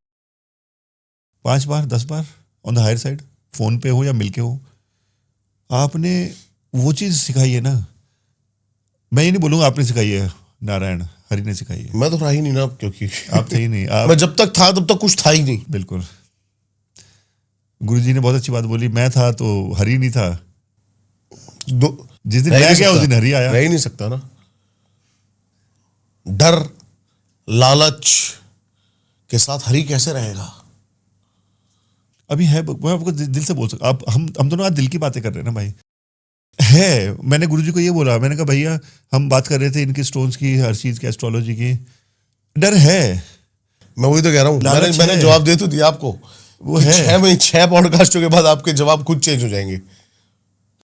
5 बार 10 बार on the higher side, phone पे हो या मिलके हो। आपने वो चीज सिखाई है ना, मैं ये नहीं बोलूंगा आपने सिखाई है, नारायण हरि ने सिखाई है। मैं तो रहा ही नहीं ना, क्योंकि आप थे ही नहीं। आप मैं जब तक था तब तक कुछ था ही नहीं। बिल्कुल, गुरुजी ने बहुत अच्छी बात बोली, मैं था तो हरि नहीं था। जिस दिन मैं गया उस दिन हरि आया। रह ही नहीं सकता ना। डर लालच के साथ हरि कैसे रहेगा? अभी है, मैं आपको दिल से बोल सकता, आप हम दोनों आज दिल की बातें कर रहे हैं ना भाई। है, मैंने गुरुजी को ये बोला, मैंने कहा भैया हम बात कर रहे थे इनकी स्टोन्स की, हर चीज की, एस्ट्रोलॉजी की। डर है, मैं वही तो कह रहा हूँ। मैंने जवाब दे तो दिया आपको। वो है 6 पॉडकास्टों के बाद आपके जवाब खुद चेंज हो जाएंगे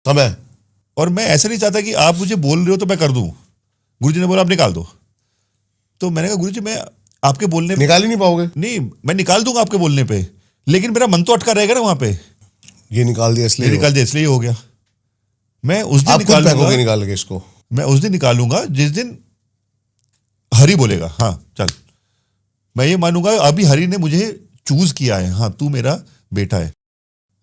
समय। और मैं ऐसा नहीं चाहता कि आप मुझे बोल रहे हो तो मैं कर दूं। गुरुजी ने बोला आप निकाल दो, तो मैंने कहा गुरुजी मैं आपके बोलने निकाल ही नहीं पाओगे। नहीं, मैं निकाल दूंगा आपके बोलने पे, लेकिन मेरा मन तो अटका रहेगा ना वहां पे। ये निकाल दिया इसलिए, निकाल दिया इसलिए हो गया। मैं उस दिन निकाल के इसको, मैं उस दिन निकालूंगा जिस दिन हरि बोलेगा हाँ चल। मैं ये मानूंगा अभी हरि ने मुझे चूज किया है, हाँ तू मेरा बेटा है।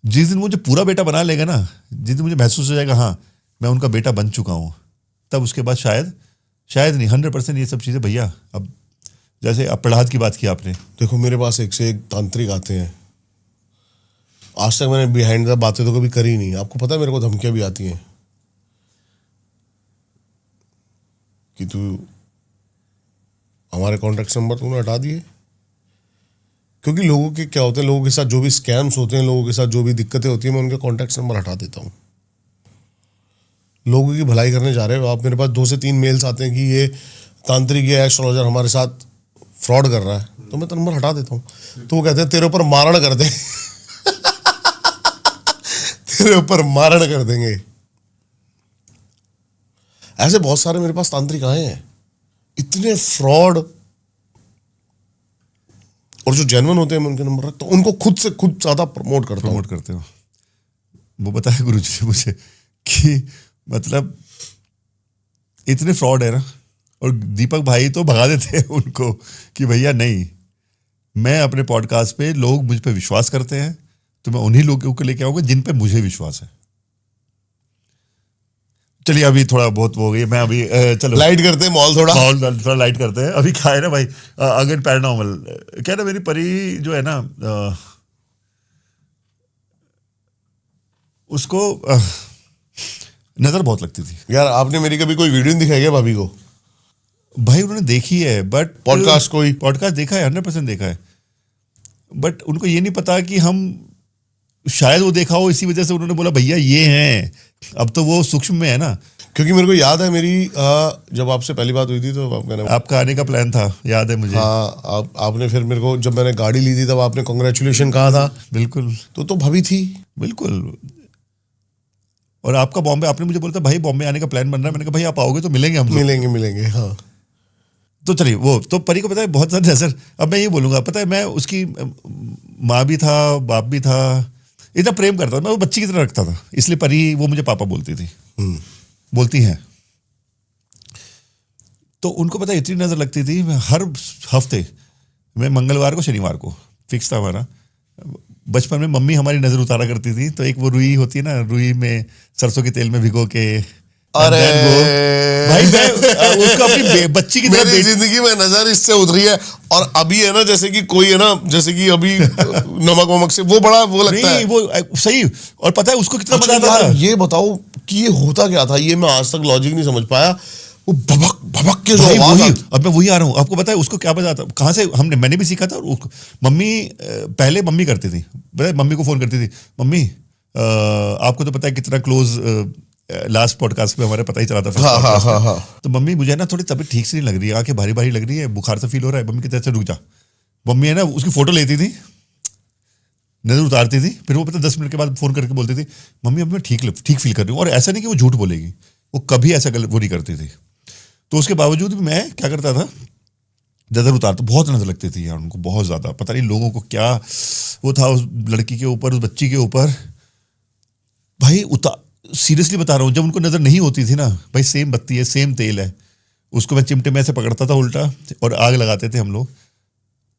जिस दिन मुझे पूरा बेटा बना लेगा ना, जिस दिन मुझे महसूस हो जाएगा हाँ मैं उनका बेटा बन चुका हूं, तब उसके बाद शायद नहीं 100% ये सब चीजें भैया। अब जैसे अब प्रहलाद की बात की आपने, देखो मेरे पास एक से एक तांत्रिक आते हैं। आज तक मैंने बिहाइंड द बातें तो कभी करी नहीं। आपको पता है मेरे को धमकियां भी आती हैं कि तू हमारे कॉन्टैक्ट नंबर तूने हटा दिए। क्योंकि लोगों के क्या होते हैं, लोगों के साथ जो भी स्कैम्स होते हैं, लोगों के साथ जो भी दिक्कतें होती हैं, मैं उनके कॉन्टैक्ट नंबर हटा देता हूँ। लोगों की भलाई करने जा रहे हो आप, मेरे पास 2 से 3 मेल्स आते हैं कि ये तांत्रिक या एस्ट्रोलॉजर हमारे साथ फ्रॉड कर रहा है, तो मैं तो नंबर हटा देता हूँ। तो वो कहते हैं तेरे ऊपर मारण कर दे तेरे ऊपर मारण कर देंगे। ऐसे बहुत सारे मेरे पास तांत्रिक आए हैं, इतने फ्रॉड। और जो जेन्युइन होते हैं मैं उनके नंबर रखता हूँ, उनको खुद से खुद ज्यादा प्रमोट करते हो। वो बताया गुरुजी ने मुझे कि मतलब इतने फ्रॉड है ना, और दीपक भाई तो भगा देते हैं उनको कि भैया नहीं, मैं अपने पॉडकास्ट पे लोग मुझ पे विश्वास करते हैं तो मैं उन्हीं लोगों को लेके आऊंगा जिन पे मुझे विश्वास है। चलिए अभी थोड़ा बहुत हो गई, मैं अभी चलो लाइट करते हैं माहौल थोड़ा लाइट करते हैं। अभी क्या है ना भाई, अगेन पैरानॉर्मल क्या ना, मेरी परी जो है ना उसको नजर बहुत लगती थी यार। आपने मेरी कभी कोई वीडियो नहीं दिखाई क्या भाभी को? भाई उन्होंने देखी है, बट पॉडकास्ट देखा है, 100% देखा है, बट उनको ये नहीं पता कि हम, शायद वो देखा हो इसी वजह से उन्होंने बोला भैया ये हैं। अब तो वो सूक्ष्म में है ना, क्योंकि मेरे को याद है मेरी जब आपसे पहली बात हुई थी तो आपका आने का प्लान था, याद है मुझे। हाँ, आपने फिर मेरे को जब मैंने गाड़ी ली थी तब आपने कांग्रेचुलेशन कहा था। बिल्कुल, तो भाभी थी बिल्कुल। और आपका बॉम्बे, आपने मुझे बोला था भाई बॉम्बे आने का प्लान बन रहा है, मैंने कहा भाई आप आओगे तो मिलेंगे हम लोग। मिलेंगे हाँ। तो चलिए वो तो परी को पता है बहुत ज़्यादा नजर, अब मैं ये बोलूंगा, पता है मैं उसकी माँ भी था, बाप भी था, इतना प्रेम करता था, मैं वो बच्ची की तरह रखता था, इसलिए परी वो मुझे पापा बोलती थी, बोलती हैं। तो उनको पता है इतनी नजर लगती थी, मैं हर हफ्ते मैं मंगलवार को शनिवार को फिक्स था हमारा। बचपन में मम्मी हमारी नजर उतारा करती थी, तो एक वो रुई होती है ना, रुई में सरसों के तेल में भिगो के, अरे भाई मैं उसको अपनी बच्ची की तरह मेरी जिंदगी में नजर इससे उतरी है। और अभी है ना, जैसे कि कोई है ना, जैसे कि अभी नमक वमक से वो बड़ा वो लगता है, वो सही। और पता है उसको कितना मजा आता यार था। ये बताओ कि ये होता क्या था, ये मैं आज तक लॉजिक नहीं समझ पाया। वो भभक भभक के जो भाई आवाज वही, अब मैं वही आ रहा हूँ, आपको पता है उसको क्या बजाता, कहाँ से मैंने भी सीखा था। और मम्मी पहले मम्मी करती थी, मम्मी को फोन करती थी, मम्मी आपको तो पता है कितना क्लोज, लास्ट पॉडकास्ट में हमारे पता ही चला था। हाँ। तो मम्मी मुझे ना थोड़ी तबीयत ठीक से नहीं लग रही है, आंखें भारी भारी लग रही है, बुखार से फील हो रहा है। मम्मी की तरह से रुक जा। मम्मी है ना उसकी फोटो लेती थी, नजर उतारती थी, फिर वो पता 10 मिनट के बाद फोन करके बोलती थी, मम्मी अब मैं ठीक फील कर रही हूँ। और ऐसा नहीं कि वो झूठ बोलेगी, वो कभी ऐसा वो नहीं करती थी। तो उसके बावजूद भी मैं क्या करता था, नजर उतारता, बहुत नजर लगती थी यार उनको, बहुत ज्यादा। पता नहीं लोगों को क्या वो था उस लड़की के ऊपर, उस बच्ची के ऊपर। भाई सीरियसली बता रहा हूँ, जब उनको नजर नहीं होती थी ना, भाई सेम बत्ती है, सेम तेल है, उसको मैं चिमटे में ऐसे पकड़ता था उल्टा, और आग लगाते थे हम लोग।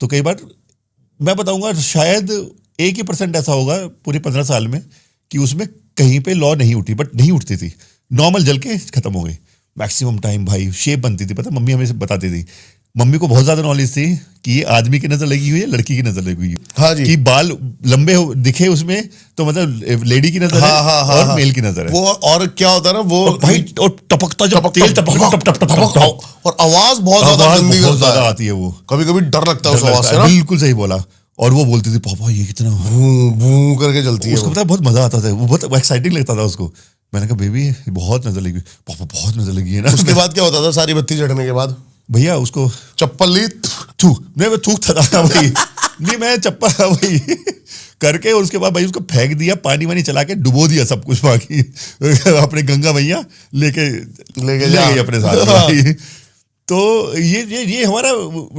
तो कई बार मैं बताऊंगा शायद 1% ऐसा होगा पूरे 15 साल में कि उसमें कहीं पे लॉ नहीं उठी, बट नहीं उठती थी, नॉर्मल जल के खत्म हो गई। मैक्सिमम टाइम भाई शेप बनती थी, पता मम्मी हमें बताती थी। मम्मी को बहुत ज्यादा नॉलेज थी कि ये आदमी की नजर लगी हुई है, लड़की की नजर लगी हुई है। हाँ जी। कि बाल लंबे दिखे उसमें तो मतलब लेडी की नजर है, और मेल की नजर है वो। और क्या होता है ना वो भाई, और टपकता जब तेल टपक, और आवाज बहुत ज्यादा गंदी बहुत करता ज्यादा है, आती है वो, कभी कभी डर लगता है उस डर आवाज लगता से है, ना, बिल्कुल सही बोला। और वो बोलती थी पापा ये कितना, भूं भूं करके चलती है उसको वो। पता है बहुत मजा आता था, वो बहुत एक्साइटिंग लगता था उसको। मैंने कहा बेबी बहुत नजर लगी, पापा बहुत नजर लगी है ना। उसके बाद क्या होता था, सारी बत्ती चढ़ने के बाद भैया उसको चप्पल ली, नहीं मैं थूकता था भाई, नहीं मैं चप्पल वही करके, और उसके बाद भाई उसको फेंक दिया, पानी वानी चला के डुबो दिया सब कुछ, बाकी अपने गंगा मैया लेके ले गई अपने साथ भाई। तो ये हमारा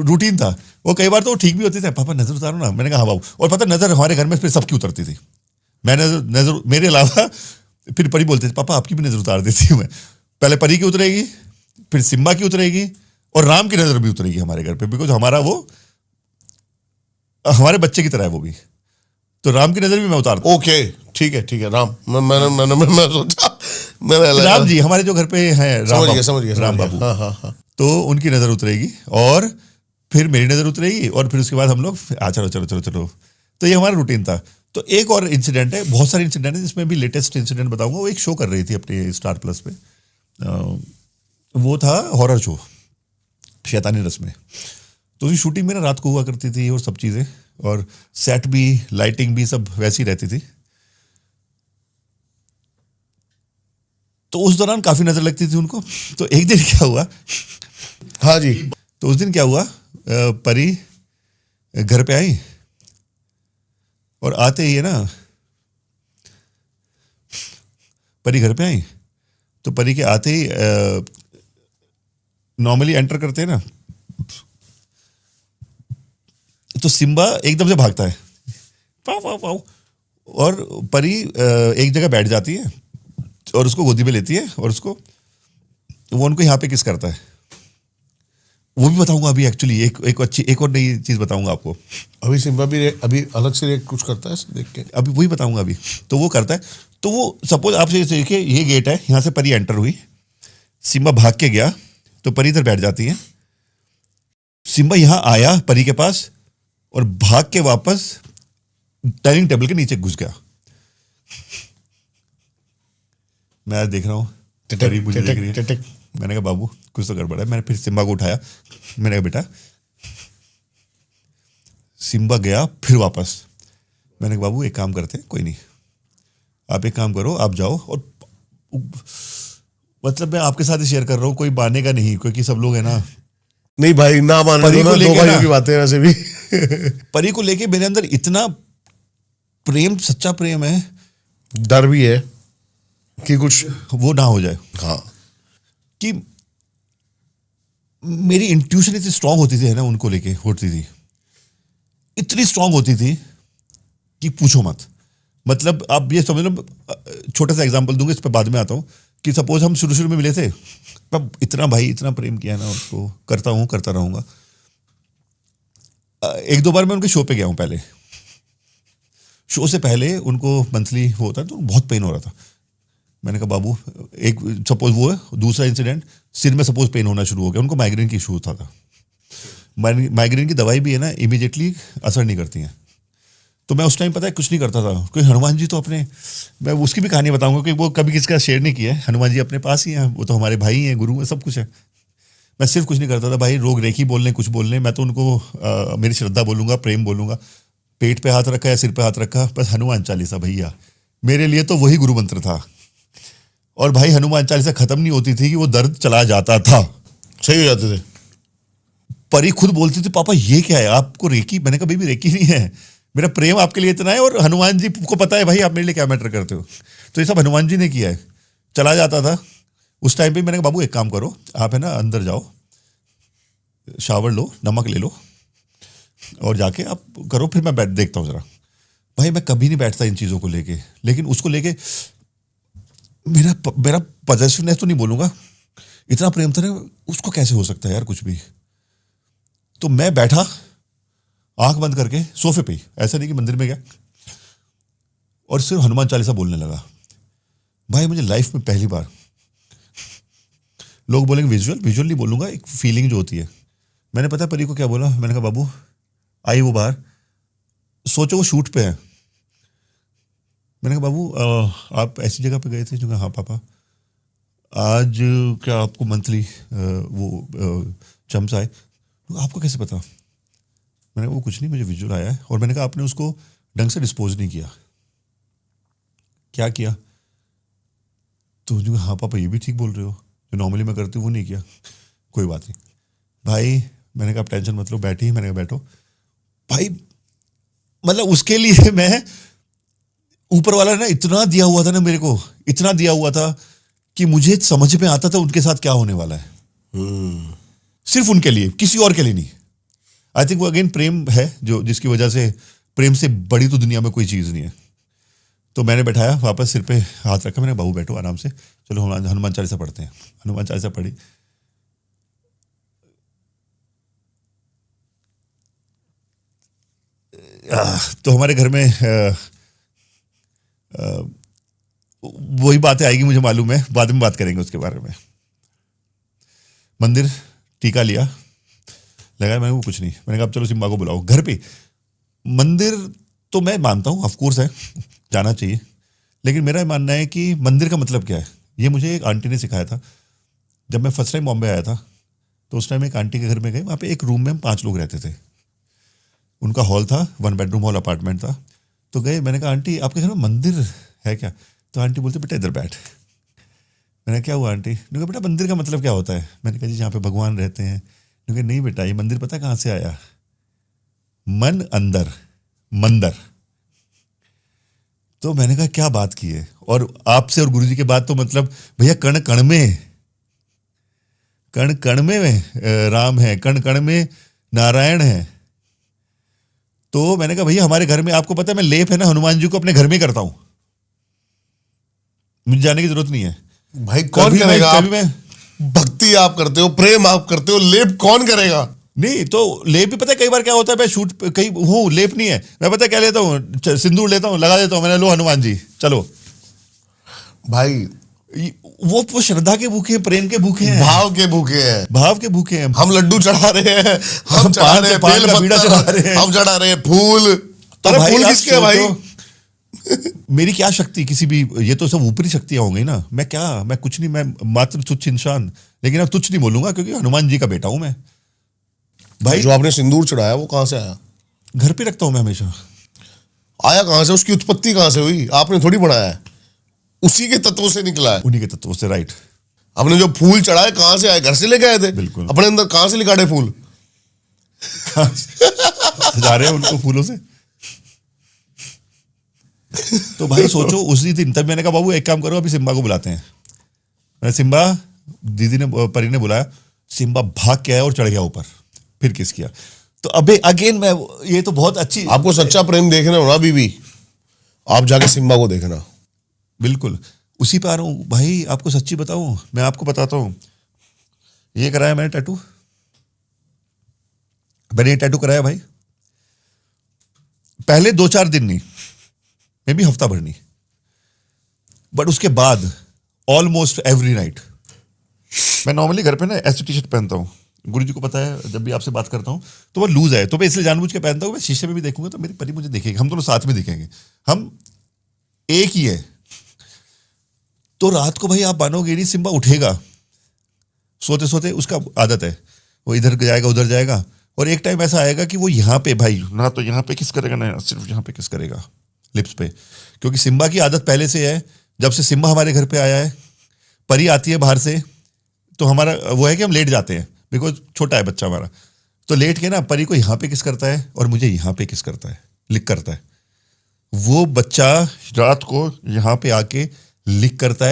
रूटीन था। वो कई बार तो ठीक भी होते थे, पापा नजर उतारो ना, मैंने कहा हाँ बाबू। और पता नजर हमारे घर में फिर सबकी उतरती थी, मैं नजर मेरे अलावा फिर परी बोलते थे पापा आपकी भी नजर उतार देती हूँ मैं। पहले परी की उतरेगी, फिर सिम्बा की उतरेगी, और राम की नजर भी उतरेगी हमारे घर पे, बिकॉज हमारा वो हमारे बच्चे की तरह है वो भी, तो राम की नजर भी मैं उतारता। ओके ठीक है राम, मैं सोचा मैंने राम जी हमारे जो घर पे हैं, समझ गया राम बाबू, हाँ। तो उनकी नजर उतरेगी, और फिर मेरी नजर उतरेगी, और फिर उसके बाद हम लोग चलो चलो चलो चलो। तो ये हमारा रूटीन था। तो एक और इंसिडेंट है, बहुत सारे इंसिडेंट है, जिसमें भी लेटेस्ट इंसिडेंट बताऊंगा। वो एक शो कर रही थी अपने स्टार प्लस पे, वो था हॉरर शो शैतानी रस में। तो उसकी शूटिंग में ना रात को हुआ करती थी, और सब चीज़ें, और सेट भी, लाइटिंग भी सब वैसी रहती थी। तो उस दौरान काफ़ी नज़र लगती थी उनको। तो एक दिन क्या हुआ, हाँ जी, तो उस दिन क्या हुआ, परी घर पे आई, और आते ही है ना, परी घर पे आई, तो परी के आते ही नॉर्मली एंटर करते हैं ना, तो सिम्बा एकदम से भागता है, पाव पाव पाव, और परी एक जगह बैठ जाती है, और उसको गोदी में लेती है, और वो उनको यहाँ पे किस करता है। वो भी बताऊंगा अभी, एक्चुअली एक और नई चीज बताऊंगा आपको। अभी सिम्बा भी अभी अलग से कुछ करता है देख के, अभी वही बताऊंगा अभी। तो वो करता है, तो वो सपोज आपसे देखिए, ये गेट है, यहाँ से परी एंटर हुई, सिम्बा भाग के गया, तो परी इधर बैठ जाती है। सिम्बा यहाँ आया परी के पास, और भाग के वापस डाइनिंग टेबल के नीचे घुस गया। मैं आज देख रहा हूँ, परी मुझे देख रही है। मैंने कहा बाबू कुछ तो गड़बड़ है। मैंने फिर सिम्बा को उठाया, मैंने कहा बेटा। सिम्बा गया फिर वापस। मैंने कहा बाबू एक काम करते हैं, कोई नहीं, आप एक काम करो, आप जाओ। और मतलब मैं आपके साथ ही शेयर कर रहा हूँ, कोई मानेगा नहीं, क्योंकि सब लोग है ना। नहीं भाई ना माने परी को दो भाइयों की बातें वैसे भी। परी को लेके मेरे अंदर इतना प्रेम, सच्चा प्रेम है, डर भी है कि कुछ वो ना हो जाए। हाँ, कि मेरी इंट्यूशन इतनी स्ट्रांग होती थी है ना, उनको लेके होती थी, इतनी स्ट्रांग होती थी कि पूछो मत। मतलब आप ये समझ लो, छोटा सा एग्जांपल दूंगा, इस पर बाद में आता हूँ, कि सपोज हम शुरू शुरू में मिले थे, तब इतना भाई इतना प्रेम किया ना उसको, करता रहूंगा। एक दो बार मैं उनके शो पे गया हूँ, पहले शो से पहले उनको मंथली वो होता है, तो बहुत पेन हो रहा था। मैंने कहा बाबू, एक सपोज वो है, दूसरा इंसिडेंट, सिर में सपोज पेन होना शुरू हो गया, उनको माइग्रेन की इशू होता था। माइग्रेन की दवाई भी है ना, इमीडिएटली असर नहीं करती हैं। तो मैं उस टाइम पता है कुछ नहीं करता था, कोई हनुमान जी तो अपने, मैं उसकी भी कहानी बताऊंगा कि वो कभी किसका शेयर नहीं किया है। हनुमान जी अपने पास ही हैं, वो तो हमारे भाई हैं, गुरु हैं, सब कुछ है। मैं सिर्फ कुछ नहीं करता था भाई, लोग रेखी बोल लें, कुछ बोल लें, मैं तो उनको मेरी श्रद्धा बोलूंगा, प्रेम बोलूंगा। पेट पे हाथ रखा या सिर पे हाथ रखा, बस हनुमान चालीसा भैया, मेरे लिए तो वही गुरु मंत्र था। और भाई हनुमान चालीसा खत्म नहीं होती थी कि वो दर्द चला जाता था, सही हो जाते थे। परी खुद बोलती थी पापा ये क्या है आपको रेकी? मैंने कहा बेबी रेकी नहीं है, मेरा प्रेम आपके लिए इतना है, और हनुमान जी को पता है भाई आप मेरे लिए क्या मैटर करते हो। तो ये सब हनुमान जी ने किया है, चला जाता था। उस टाइम पे मैंने कहा बाबू एक काम करो, आप है ना अंदर जाओ, शावर लो, नमक ले लो और जाके आप करो, फिर मैं बैठ देखता हूँ जरा। भाई मैं कभी नहीं बैठता इन चीज़ों को लेके, लेकिन उसको लेके मेरा पॉजेसिवनेस तो नहीं बोलूँगा, इतना प्रेम था ना, उसको कैसे हो सकता है यार कुछ भी। तो मैं बैठा आंख बंद करके सोफे पे ही, ऐसा नहीं कि मंदिर में गया, और सिर्फ हनुमान चालीसा बोलने लगा। भाई मुझे लाइफ में पहली बार, लोग बोलेंगे विजुअल नहीं बोलूँगा, एक फीलिंग जो होती है। मैंने पता परी को क्या बोला, मैंने कहा बाबू आई वो बाहर, सोचो वो शूट पे है। मैंने कहा बाबू आप ऐसी जगह पे गए थे? जो कहा हाँ पापा। आज क्या आपको मंथली वो चम्स आए? आपको कैसे पता? मैंने कहा वो कुछ नहीं, मुझे विजुअल आया है। और मैंने कहा आपने उसको ढंग से डिस्पोज नहीं किया। क्या किया? तो जो हाँ पापा ये भी ठीक बोल रहे हो, जो नॉर्मली मैं करती हूँ वो नहीं किया। कोई बात नहीं भाई, मैंने कहा आप टेंशन मत लो, बैठी। मैंने कहा बैठो भाई, मतलब उसके लिए मैं, ऊपर वाला ना इतना दिया हुआ था ना मेरे को, इतना दिया हुआ था कि मुझे समझ में आता था उनके साथ क्या होने वाला है। सिर्फ उनके लिए, किसी और के लिए नहीं। आई थिंक वो अगेन प्रेम है, जो जिसकी वजह से, प्रेम से बड़ी तो दुनिया में कोई चीज़ नहीं है। तो मैंने बैठाया, वापस सिर पे हाथ रखा, मैंने बाबू बैठो आराम से, चलो हनुमान चालीसा पढ़ते हैं। हनुमान चालीसा पढ़ी। तो हमारे घर में वही बातें आएगी, मुझे मालूम है, बाद में बात करेंगे उसके बारे में। मंदिर, टीका लिया, लगा, मैंने वो कुछ नहीं। मैंने कहा अब चलो सिम्बा को बुलाओ घर पे। मंदिर तो मैं मानता हूँ ऑफ कोर्स है, जाना चाहिए, लेकिन मेरा मानना है कि मंदिर का मतलब क्या है, ये मुझे एक आंटी ने सिखाया था। जब मैं फर्स्ट टाइम बॉम्बे आया था, तो उस टाइम एक आंटी के घर में गए, वहाँ पे एक रूम में हम 5 लोग रहते थे। उनका हॉल था, 1 बेडरूम हॉल अपार्टमेंट था। तो गए, मैंने कहा आंटी आपके घर में मंदिर है क्या? तो आंटी बोलते बेटा इधर बैठ। मैंने क्या हुआ आंटी? कहा बेटा मंदिर का मतलब क्या होता है? मैंने कहा जी जहाँ पे भगवान रहते हैं। क्योंकि नहीं बेटा, ये मंदिर पता कहाँ से आया? मन अंदर, मंदिर। तो मैंने कहा क्या बात की है, और आपसे और गुरुजी के बाद तो मतलब भैया कण कण में, कण कण में राम है, कण कण में नारायण है। तो मैंने कहा भैया हमारे घर में, आपको पता है मैं लेप है ना हनुमान जी को अपने घर में करता हूं, मुझे जाने की जरूरत नहीं है। भाई कौन करेगा? आप भक्ति आप करते हो, प्रेम आप करते हो, लेप कौन करेगा? नहीं तो लेप भी पता है कई बार क्या होता है, मैं शूट कहीं हूँ, लेप नहीं है, मैं पता है क्या लेता हूँ, सिंदूर लेता हूँ, लगा देता हूँ, मैंने लो हनुमान जी चलो। भाई वो श्रद्धा के भूखे हैं, प्रेम के भूखे हैं, भाव के भूखे हैं, भाव के भूखे हैं। हम लड्डू चढ़ा रहे हैं, हम चढ़ा रहे हैं बेल पत्ता, हम चढ़ा रहे हैं फूल। तो अरे फूल किसके है भाई? मेरी क्या शक्ति किसी भी, ये तो सब ऊपरी शक्तियां होंगी ना, मैं क्या, मैं कुछ नहीं, मैं मात्र तुच्छ इंसान। लेकिन अब तुच्छ नहीं बोलूंगा क्योंकि हनुमान जी का बेटा हूं मैं। भाई जो आपने सिंदूर चढ़ाया वो कहां से आया? घर पे रखता हूं मैं हमेशा। आया कहां से? उसकी उत्पत्ति कहां से हुई? आपने थोड़ी बनाया है, उसी के तत्वों से निकला है। उन्हीं के तत्वों से, राइट। आपने जो फूल चढ़ाए कहां से आए? घर से लेके आए थे? बिल्कुल। अपने अंदर कहां से निकाले फूल? सजा रहे हैं उनको फूलों से। तो भाई सोचो उसी दिन, तब मैंने कहा बाबू एक काम करो, अभी सिम्बा को बुलाते हैं। मैंने सिम्बा, दीदी ने, परी ने बुलाया, सिम्बा भाग के आया और चढ़ गया ऊपर, फिर किस किया। तो अबे अगेन मैं, ये तो बहुत अच्छी, आपको सच्चा प्रेम देखना हो ना बीबी, आप जाके सिम्बा को देखना। बिल्कुल उसी पे आ रहा हूँ भाई। आपको सच्ची बताऊं, मैं आपको बताता हूँ, ये कराया मैंने टैटू, मैंने ये टैटू कराया भाई। पहले 2-4 दिन नहीं, मे भी हफ्ता भर नहीं, बट उसके बाद ऑलमोस्ट एवरी नाइट मैं नॉर्मली घर पे ना ऐसी टी शर्ट पहनता हूँ। गुरु जी को पता है, जब भी आपसे बात करता हूँ तो वो लूज है, तो मैं इसलिए जानबूझ के पहनता हूँ। मैं शीशे में भी देखूंगा तो मेरी परी मुझे देखेगी, हम दोनों साथ में दिखेंगे, हम एक ही है। तो रात को भाई आप मानोगे नहीं, सिम्बा उठेगा सोते सोते, उसका आदत है वो इधर जाएगा उधर जाएगा, और एक टाइम ऐसा आएगा कि वो यहाँ पे भाई ना तो यहाँ पे किस करेगा ना सिर्फ यहाँ पे किस करेगा, लिप्स पे। क्योंकि सिम्बा की आदत पहले से है, जब से सिम्बा हमारे घर पे आया है, परी आती है बाहर से तो हमारा वो है कि हम लेट जाते हैं, बिकॉज छोटा है बच्चा हमारा, तो लेट के ना परी को यहाँ पे किस करता है और मुझे यहाँ पे किस करता है, लिक करता है। वो बच्चा रात को यहाँ पे आके लिक करता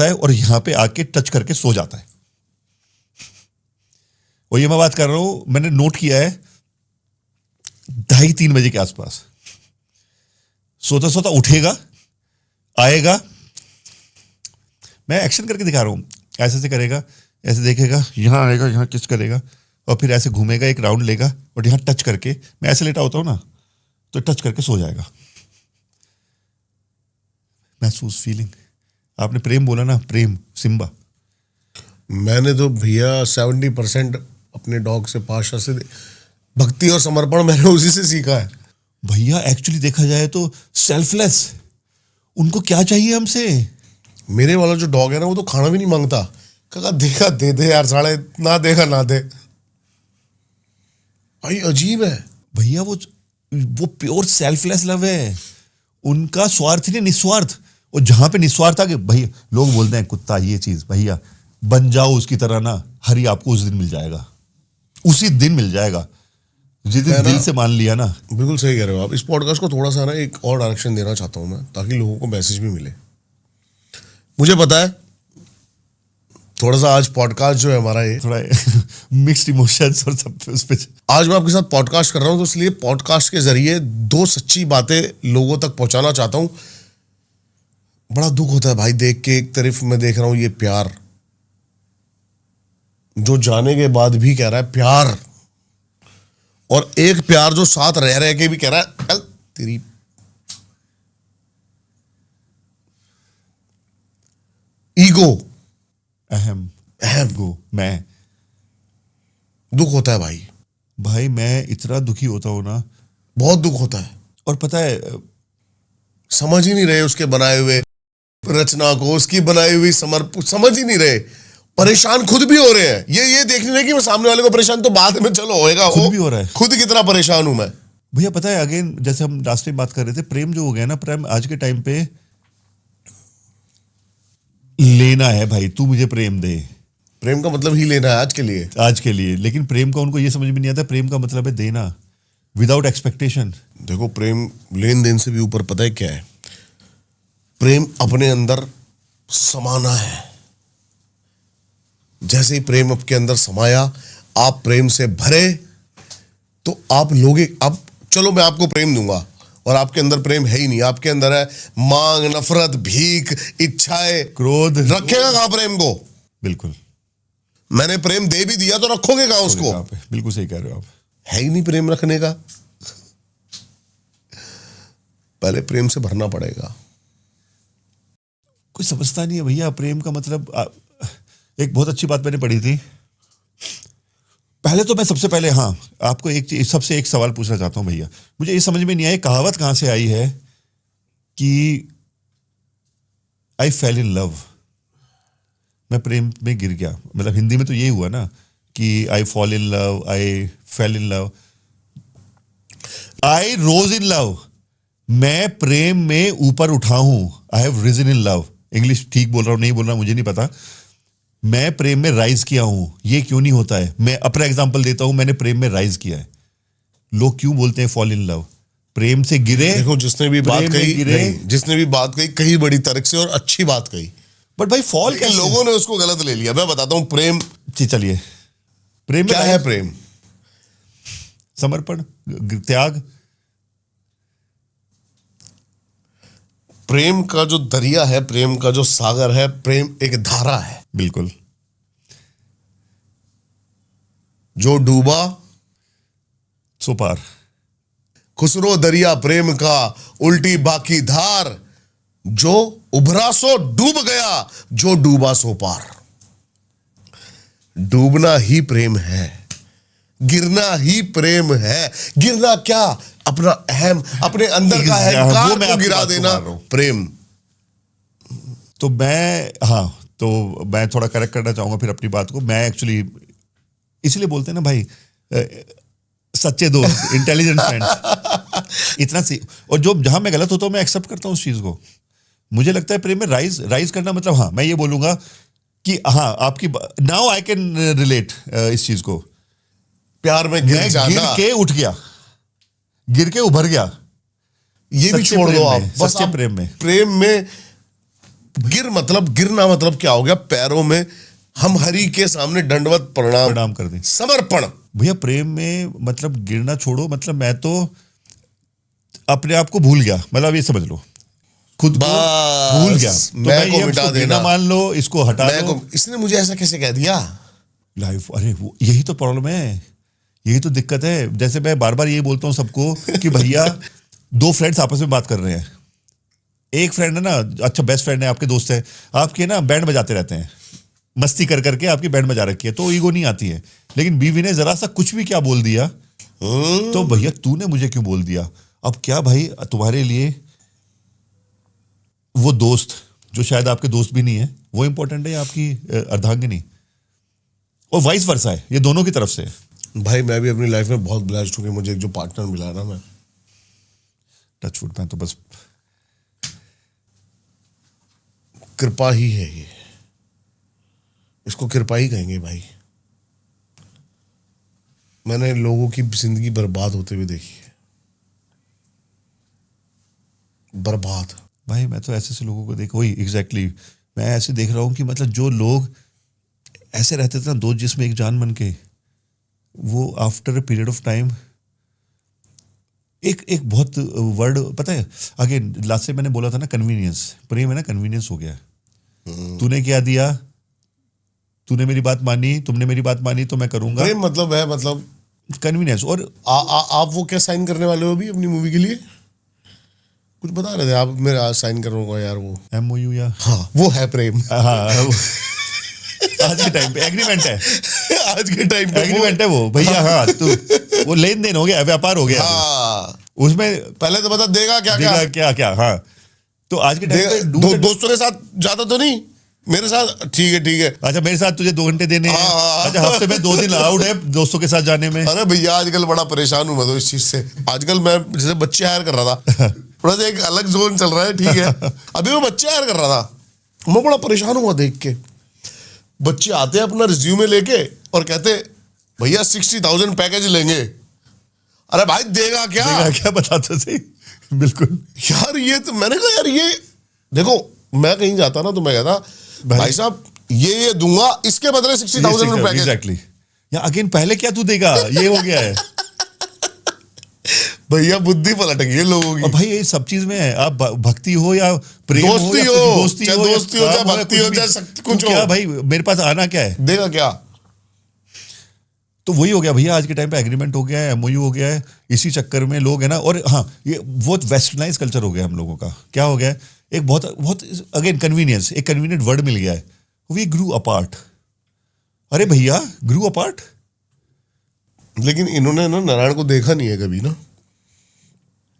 है और यहाँ पे आके टच करके सो जाता है। और ये मैं बात कर रहा हूं, मैंने नोट किया है 2:30-3 बजे के आसपास सोता सोता उठेगा, आएगा, मैं एक्शन करके दिखा रहा हूं, ऐसे से करेगा, ऐसे देखेगा, यहां आएगा, यहां किस करेगा, और फिर ऐसे घूमेगा, एक राउंड लेगा और यहां टच करके, मैं ऐसे लेटा होता हूं ना, तो टच करके सो जाएगा। महसूस फीलिंग, आपने प्रेम बोला ना, प्रेम सिम्बा। मैंने तो भैया 70% अपने डॉग से, पाशा से भक्ति और समर्पण मैंने उसी से सीखा है भैया। एक्चुअली देखा जाए तो सेल्फलेस, उनको क्या चाहिए हमसे। मेरे वाला जो डॉग है ना, वो तो खाना भी नहीं मांगता, कहा देखा दे दे यार, साढ़े ना देगा ना दे। भाई अजीब है भैया, वो प्योर सेल्फलेस लव है उनका, स्वार्थ नहीं, निस्वार्थ। और जहां पे निस्वार्थ आ गए भैया, लोग बोलते हैं कुत्ता ये चीज, भैया बन जाओ उसकी तरह ना, हरी आपको उस दिन मिल जाएगा, उसी दिन मिल जाएगा जिस दिन दिल से मान लिया ना। बिल्कुल सही कह रहे हो आप। इस पॉडकास्ट को थोड़ा सा ना एक और डायरेक्शन देना चाहता हूं मैं, ताकि लोगों को मैसेज भी मिले। मुझे पता है थोड़ा सा आज पॉडकास्ट जो है हमारा, ये थोड़ा मिक्स्ड इमोशंस और सब उस पे। आज मैं आपके साथ पॉडकास्ट कर रहा हूं, तो इसलिए पॉडकास्ट के जरिए 2 सच्ची बातें लोगों तक पहुंचाना चाहता हूं। बड़ा दुख होता है भाई देख के, एक तरफ मैं देख रहा हूं ये प्यार, जो जाने के बाद भी कह रहा है प्यार, और एक प्यार जो साथ रह रह के भी कह रहा है चल तेरी। ईगो, अहम गो, मैं। दुख होता है भाई मैं इतना दुखी होता हूं ना, बहुत दुख होता है। और पता है, समझ ही नहीं रहे उसके बनाए हुए रचना को, उसकी बनाई हुई समझ ही नहीं रहे, परेशान खुद भी हो रहे हैं। ये देख नहीं रहे कि मैं सामने वाले को परेशान, तो बाद में चलो होएगा, खुद भी हो रहा है, खुद कितना परेशान हूं मैं। भैया पता है, अगेन जैसे हम लास्ट टाइम बात कर रहे थे, प्रेम जो हो गया ना, प्रेम आज के टाइम पे लेना है भाई, तू मुझे प्रेम दे। प्रेम का मतलब ही लेना है आज के लिए। लेकिन प्रेम का उनको ये समझ में नहीं आता, प्रेम का मतलब है देना विदाउट एक्सपेक्टेशन। देखो प्रेम लेन देन से भी ऊपर पता है क्या है, प्रेम अपने अंदर समाना है। जैसे ही प्रेम आपके अंदर समाया, आप प्रेम से भरे, तो आप लोगे। अब चलो मैं आपको प्रेम दूंगा और आपके अंदर प्रेम है ही नहीं, आपके अंदर है मांग, नफरत, भीख, इच्छाएं, क्रोध, रखेगा कहां प्रेम को? बिल्कुल। मैंने प्रेम दे भी दिया तो रखोगे कहां उसको? बिल्कुल सही कह रहे हो आप। है ही नहीं प्रेम रखने का, पहले प्रेम से भरना पड़ेगा। कोई समझता नहीं है भैया प्रेम का मतलब। एक बहुत अच्छी बात मैंने पढ़ी थी। पहले तो मैं सबसे पहले आपको सबसे एक सवाल पूछना चाहता हूं भैया। मुझे ये समझ में नहीं आया कहावत कहां से आई है कि आई फेल इन लव, मैं प्रेम में गिर गया। मतलब हिंदी में तो यही हुआ ना कि I fall in love, I fell in love, I rose in love, मैं प्रेम में ऊपर उठा हूं। I have risen in love. English ठीक बोल रहा हूं नहीं बोल रहा मुझे नहीं पता। मैं प्रेम में राइज किया हूं। ये क्यों नहीं होता है? मैं अपना एग्जांपल देता हूं, मैंने प्रेम में राइज किया है। लोग क्यों बोलते हैं फॉल इन लव? प्रेम से गिरे। देखो जिसने भी बात कही कही बड़ी तरीके से और अच्छी बात कही, बट भाई फॉल लेकिन लोगों ने उसको गलत ले लिया। मैं बताता हूँ प्रेम चलिए, प्रेम में क्या है। प्रेम समर्पण, त्याग। प्रेम का जो दरिया है, प्रेम का जो सागर है, प्रेम एक धारा है। बिल्कुल। जो डूबा सो पार। खुसरो दरिया प्रेम का, उल्टी बाकी धार। जो उभरा सो डूब गया, जो डूबा सो पार। डूबना ही प्रेम है, गिरना ही प्रेम है। गिरना क्या, अपना अहम, अपने अंदर का अहंकार वो मैं को आपकी गिरा बात को देना मान रहा हूं। प्रेम। तो मैं थोड़ा करेक्ट करना चाहूंगा फिर अपनी बात को। मैं एक्चुअली, इसलिए बोलते हैं ना भाई, सच्चे दोस्त, इंटेलिजेंट फ्रेंड्स, इतना सी। और जो जहां मैं गलत होता हूं मैं एक्सेप्ट करता हूं उस चीज को। मुझे लगता है प्रेम में राइज करना मतलब, हाँ मैं ये बोलूंगा कि हाँ आपकी नाउ आई कैन रिलेट इस चीज को। प्यार में मैं गिर गिर जाना, के उठ गया, गिर के उभर गया। ये भी सच्चे छोड़ दो प्रेम आप। में, बस सच्चे आप प्रेम में। प्रेम में गिरना मतलब क्या हो गया, पैरों में हम हरि के सामने दंडवत प्रणाम कर दें। समर्पण। भैया प्रेम में मतलब गिरना छोड़ो, मतलब मैं तो अपने आप को भूल गया, मतलब ये समझ लो, खुद को भूल गया। तो मैं को ये मिटा उसको देना, गिरना मान लो, इसको हटा लो। इसने मुझे ऐसा कैसे कह दिया। लाइफ, अरे यही तो प्रॉब्लम है, यही तो दिक्कत है। जैसे मैं बार बार ये बोलता हूँ सबको कि भैया दो फ्रेंड्स आपस में बात कर रहे हैं। एक फ्रेंड है ना, अच्छा बेस्ट फ्रेंड है, आपके दोस्त है, आपके ना बैंड बजाते रहते हैं, मस्ती कर करके आपकी बैंड बजा रखी है, तो ईगो नहीं आती है। लेकिन बीवी ने जरा सा कुछ भी क्या बोल दिया, तो भैया तूने मुझे क्यों बोल दिया। अब क्या भाई, तुम्हारे लिए वो दोस्त जो शायद आपके दोस्त भी नहीं है, वो इंपॉर्टेंट है या आपकी अर्धांगिनी, और वाइस वर्सा है, ये दोनों की तरफ से है। भाई मैं भी अपनी लाइफ में बहुत ब्लेस्ड हूँ कि मुझे एक जो पार्टनर मिला है ना, मैं टचवुड, मैं तो बस कृपा ही है ये, इसको कृपा ही कहेंगे भाई। मैंने लोगों की जिंदगी बर्बाद होते हुए देखी है, बर्बाद। भाई मैं तो ऐसे लोगों को देखो, वही एग्जैक्टली मैं ऐसे देख रहा हूँ कि मतलब जो लोग ऐसे रहते थे ना, दो जिसमें एक जान बन के, वो after a period of time एक बहुत वर्ड पता है, आगे लास्ट से मैंने बोला था ना, कन्वीनियंस। प्रेम है ना, कन्वीनियंस हो गया। तूने क्या दिया, तूने मेरी बात मानी, तुमने मेरी बात मानी, तो मैं करूंगा। प्रेम मतलब है, मतलब कन्वीनियंस। और आप वो क्या साइन करने वाले हो अभी अपनी मूवी के लिए, कुछ बता रहे थे आप। मेरा साइन करूंगा यार, वो MOU या हाँ वो है प्रेम। हाँ आज के टाइम पे एग्रीमेंट है, आज के टाइम पे एग्रीमेंट है वो भैया। हाँ तो वो लेन देन हो गया, व्यापार हो गया। हाँ, उसमें पहले तो बता देगा क्या क्या, देगा क्या क्या। हाँ तो आज के टाइम पे दोस्तों के साथ ज्यादा तो नहीं, मेरे साथ ठीक है। अच्छा मेरे साथ तुझे 2 घंटे देने हैं। हाँ। अच्छा हफ्ते में 2 दिन आउट है दोस्तों के साथ जाने में। अरे भैया आजकल बड़ा परेशान हूं मैं तो इस चीज से। आजकल मैं जैसे बच्चे हायर कर रहा था, थोड़ा सा एक अलग जोन चल रहा है, ठीक है। अभी मैं बच्चे हायर कर रहा था, मैं बड़ा परेशान हुआ देख के। बच्चे आते हैं अपना रिज्यूमे लेके और कहते भैया 60,000 पैकेज लेंगे। अरे भाई देगा क्या बता तो सही। बिल्कुल यार, ये तो मैंने कहा यार, ये देखो मैं कहीं जाता ना तो मैं कहता भाई साहब ये दूंगा, इसके बदले 60,000 पैकेज। एग्जैक्टली। या अगेन पहले क्या तू देगा, ये हो गया है। भैया बुद्धि पलट गई है लोगों की। और भाई ये सब चीज में है, आप भक्ति हो या प्रेम दोस्ती हो, हो, दोस्ती चाहे हो, दोस्ती हो, चाहे भक्ति हो, चाहे शक्ति, कुछ क्या हो। भाई मेरे पास आना क्या है, देगा क्या। तो वही हो गया भैया। आज के टाइम पे एग्रीमेंट हो गया है, MOU हो गया है, इसी चक्कर में लोग है ना। और हाँ ये बहुत वेस्टर्नाइज कल्चर हो गया हम लोगों का। क्या हो गया है, एक बहुत अगेन कन्वीनियंस, एक कन्वीनियंट वर्ड मिल गया है, वी ग्रू अपार्ट। अरे भैया ग्रू अपार्ट। लेकिन इन्होंने ना नारायण को देखा नहीं है कभी ना,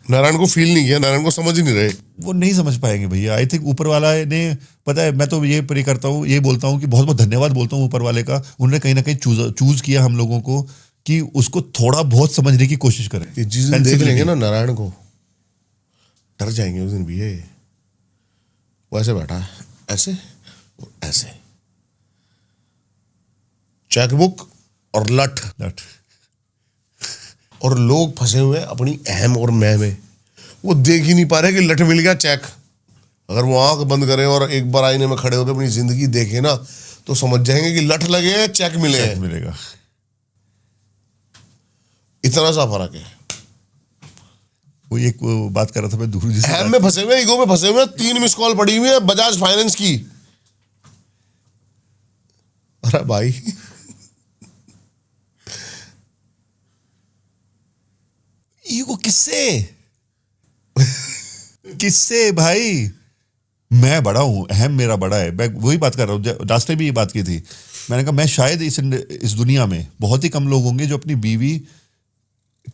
नारायण को फील नहीं किया, नारायण को समझ ही नहीं रहे। वो नहीं समझ पाएंगे भैया। आई थिंक ऊपर वाला ने, पता है मैं तो ये प्रे करता हूँ, ये बोलता हूँ कि बहुत बहुत धन्यवाद बोलता हूँ ऊपर वाले का। उन्होंने कहीं ना कहीं चूज किया हम लोगों को कि उसको थोड़ा बहुत समझने की कोशिश करें। ये चीजें देख लेंगे ना नारायण को, डर जाएंगे उस दिन भी। ये वो ऐसे बैठा है, ऐसे और ऐसे, चेकबुक और लठ, और लोग फंसे हुए हैं अपनी अहम और मैं में। वो देख ही नहीं पा रहे कि लठ मिल गया, चेक अगर वो आंख बंद करें और एक बार आईने में खड़े होकर अपनी जिंदगी देखें ना, तो समझ जाएंगे कि लठ लगे हैं, चेक मिले हैं। मिलेगा। इतना सा फर्क है। वो एक बात कर रहा था मैं दूर जिस हैम में फंसे हुए, ईगो में फंसे हुए, 3 मिस कॉल पड़ी हुई है बजाज फाइनेंस की। अरे भाई ईगो किससे किससे भाई? मैं बड़ा हूं, अहम मेरा बड़ा है। मैं वही बात कर रहा हूँ, रास्ते भी ये बात की थी। मैंने कहा मैं शायद इस दुनिया में बहुत ही कम लोग होंगे जो अपनी बीवी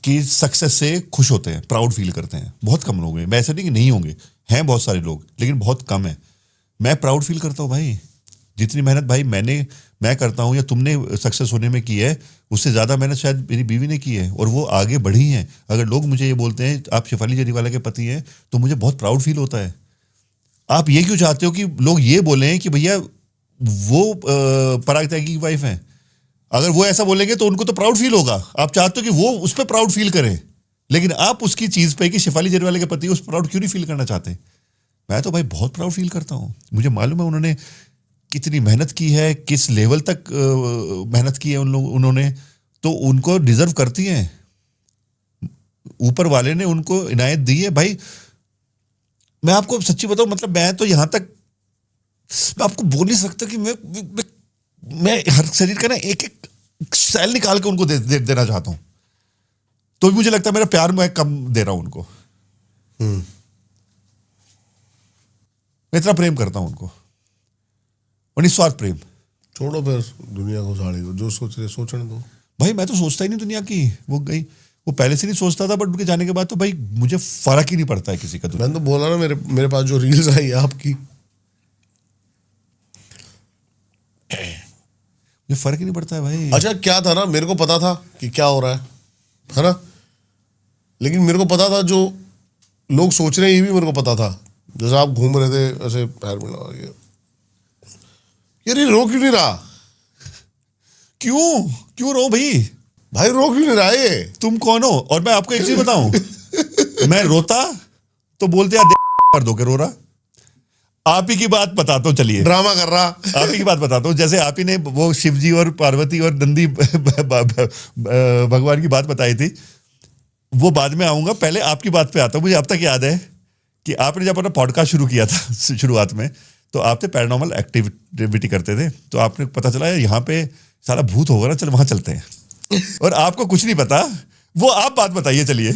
की सक्सेस से खुश होते हैं, प्राउड फील करते हैं। बहुत कम लोग हैं। मैं ऐसा नहीं कि नहीं होंगे, हैं बहुत सारे लोग, लेकिन बहुत कम है। मैं प्राउड फील करता हूँ भाई। जितनी मेहनत भाई मैं करता हूँ या तुमने सक्सेस होने में की है, उससे ज़्यादा मेहनत शायद मेरी बीवी ने की है, और वो आगे बढ़ी हैं। अगर लोग मुझे ये बोलते हैं आप शेफाली जरीवाला के पति हैं, तो मुझे बहुत प्राउड फील होता है। आप ये क्यों चाहते हो कि लोग ये बोलें कि भैया वो पराग त्यागी की वाइफ है? अगर वो ऐसा बोलेंगे तो उनको तो प्राउड फील होगा। आप चाहते हो कि वो उस पर प्राउड फील करें, लेकिन आप उसकी चीज़ पे कि शेफाली जरीवाला के पति उस प्राउड क्यों नहीं फील करना चाहते? मैं तो भाई बहुत प्राउड फील करता हूँ। मुझे मालूम है उन्होंने कितनी मेहनत की है, किस लेवल तक मेहनत की है उन्होंने, तो उनको डिजर्व करती हैं। ऊपर वाले ने उनको इनायत दी है भाई। मैं आपको सच्ची बताऊं, मतलब मैं तो यहां तक मैं आपको बोल नहीं सकता कि मैं हर शरीर का ना एक एक सेल निकाल के उनको देना चाहता हूं। तो भी मुझे लगता है मेरा प्यार मैं कम दे रहा हूं उनको। मैं इतना प्रेम करता हूं उनको, और निस्वार्थ प्रेम। छोड़ो फिर दुनिया को, साड़ी को, जो सोच रहे सोचने दो भाई। मैं तो सोचता ही नहीं दुनिया की। वो गई, वो पहले से नहीं सोचता था, बट उनके जाने के बाद तो भाई मुझे फर्क ही नहीं पड़ता है किसी का। मैंने तो बोला ना, मेरे पास जो रील्स आई है आपकी, मुझे फर्क ही नहीं पड़ता है भाई। अच्छा क्या था ना, मेरे को पता था कि क्या हो रहा है ना, लेकिन मेरे को पता था जो लोग सोच रहे हैं ये भी मेरे को पता था। जैसे आप घूम रहे थे ऐसे पैर में लगा के, यार ये रो क्यों नहीं रहा? क्यों रो भाई? भाई रो क्यों नहीं रहा ये? तुम कौन हो? और मैं आपको एक चीज बताऊं, मैं रोता तो बोलते यार कर दो के रो रहा। आप ही की बात बताता हूँ, चलिए। ड्रामा कर रहा। आप ही की बात बताता हूँ। जैसे आप ही ने वो शिव जी और पार्वती और नंदी भगवान की बात बताई थी, वो बाद में आऊंगा। पहले आपकी बात पे आता हूँ। मुझे अब तक याद है कि आपने जब अपना पॉडकास्ट शुरू किया था शुरुआत में, तो आप थे पैरानॉर्मल एक्टिविटी करते थे। तो आपने पता चला यहाँ पे सारा भूत होगा ना, चल वहां चलते हैं। और आपको कुछ नहीं पता। वो आप बात बताइए चलिए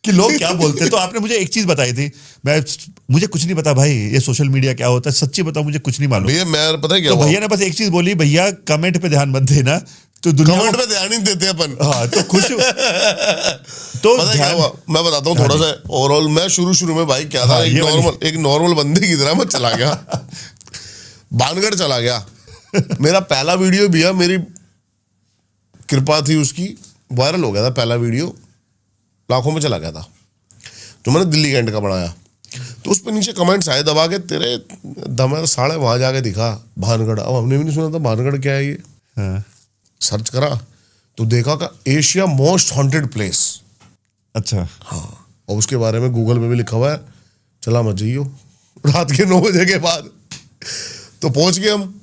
कि लोग क्या बोलते हैं। तो आपने मुझे एक चीज बताई थी, मुझे कुछ नहीं पता भाई ये सोशल मीडिया क्या होता है, सच्ची बताओ मुझे कुछ नहीं मालूम। भैया मैं पता है क्या, तो भैया ने बस एक चीज बोली, भैया कमेंट पे ध्यान मत देना। तो कमेंट पे ध्यान नहीं देते अपन। हाँ तो खुश तो पता है क्या हुआ, मैं बताता हूँ थोड़ा सा ओवरऑल। मैं शुरू में भाई क्या था, एक नॉर्मल बंदे की तरह मैं चला गया, भानगढ़ चला गया। मेरा पहला वीडियो भैया, मेरी कृपा थी उसकी, वायरल हो गया था। पहला वीडियो लाखों में चला गया था, जो मैंने दिल्ली कैंट का बनाया। तो उस पर नीचे कमेंट्स आए दबा के, तेरे दम साढ़े वहां जाके दिखा भानगढ़। अब हमने भी नहीं सुना था भानगढ़ क्या है ये। सर्च करा तो देखा का एशिया मोस्ट हॉन्टेड प्लेस। अच्छा हाँ, और उसके बारे में गूगल में भी लिखा हुआ है, चला मत जाइयो रात के 9 बजे के बाद। तो पहुंच गए हम।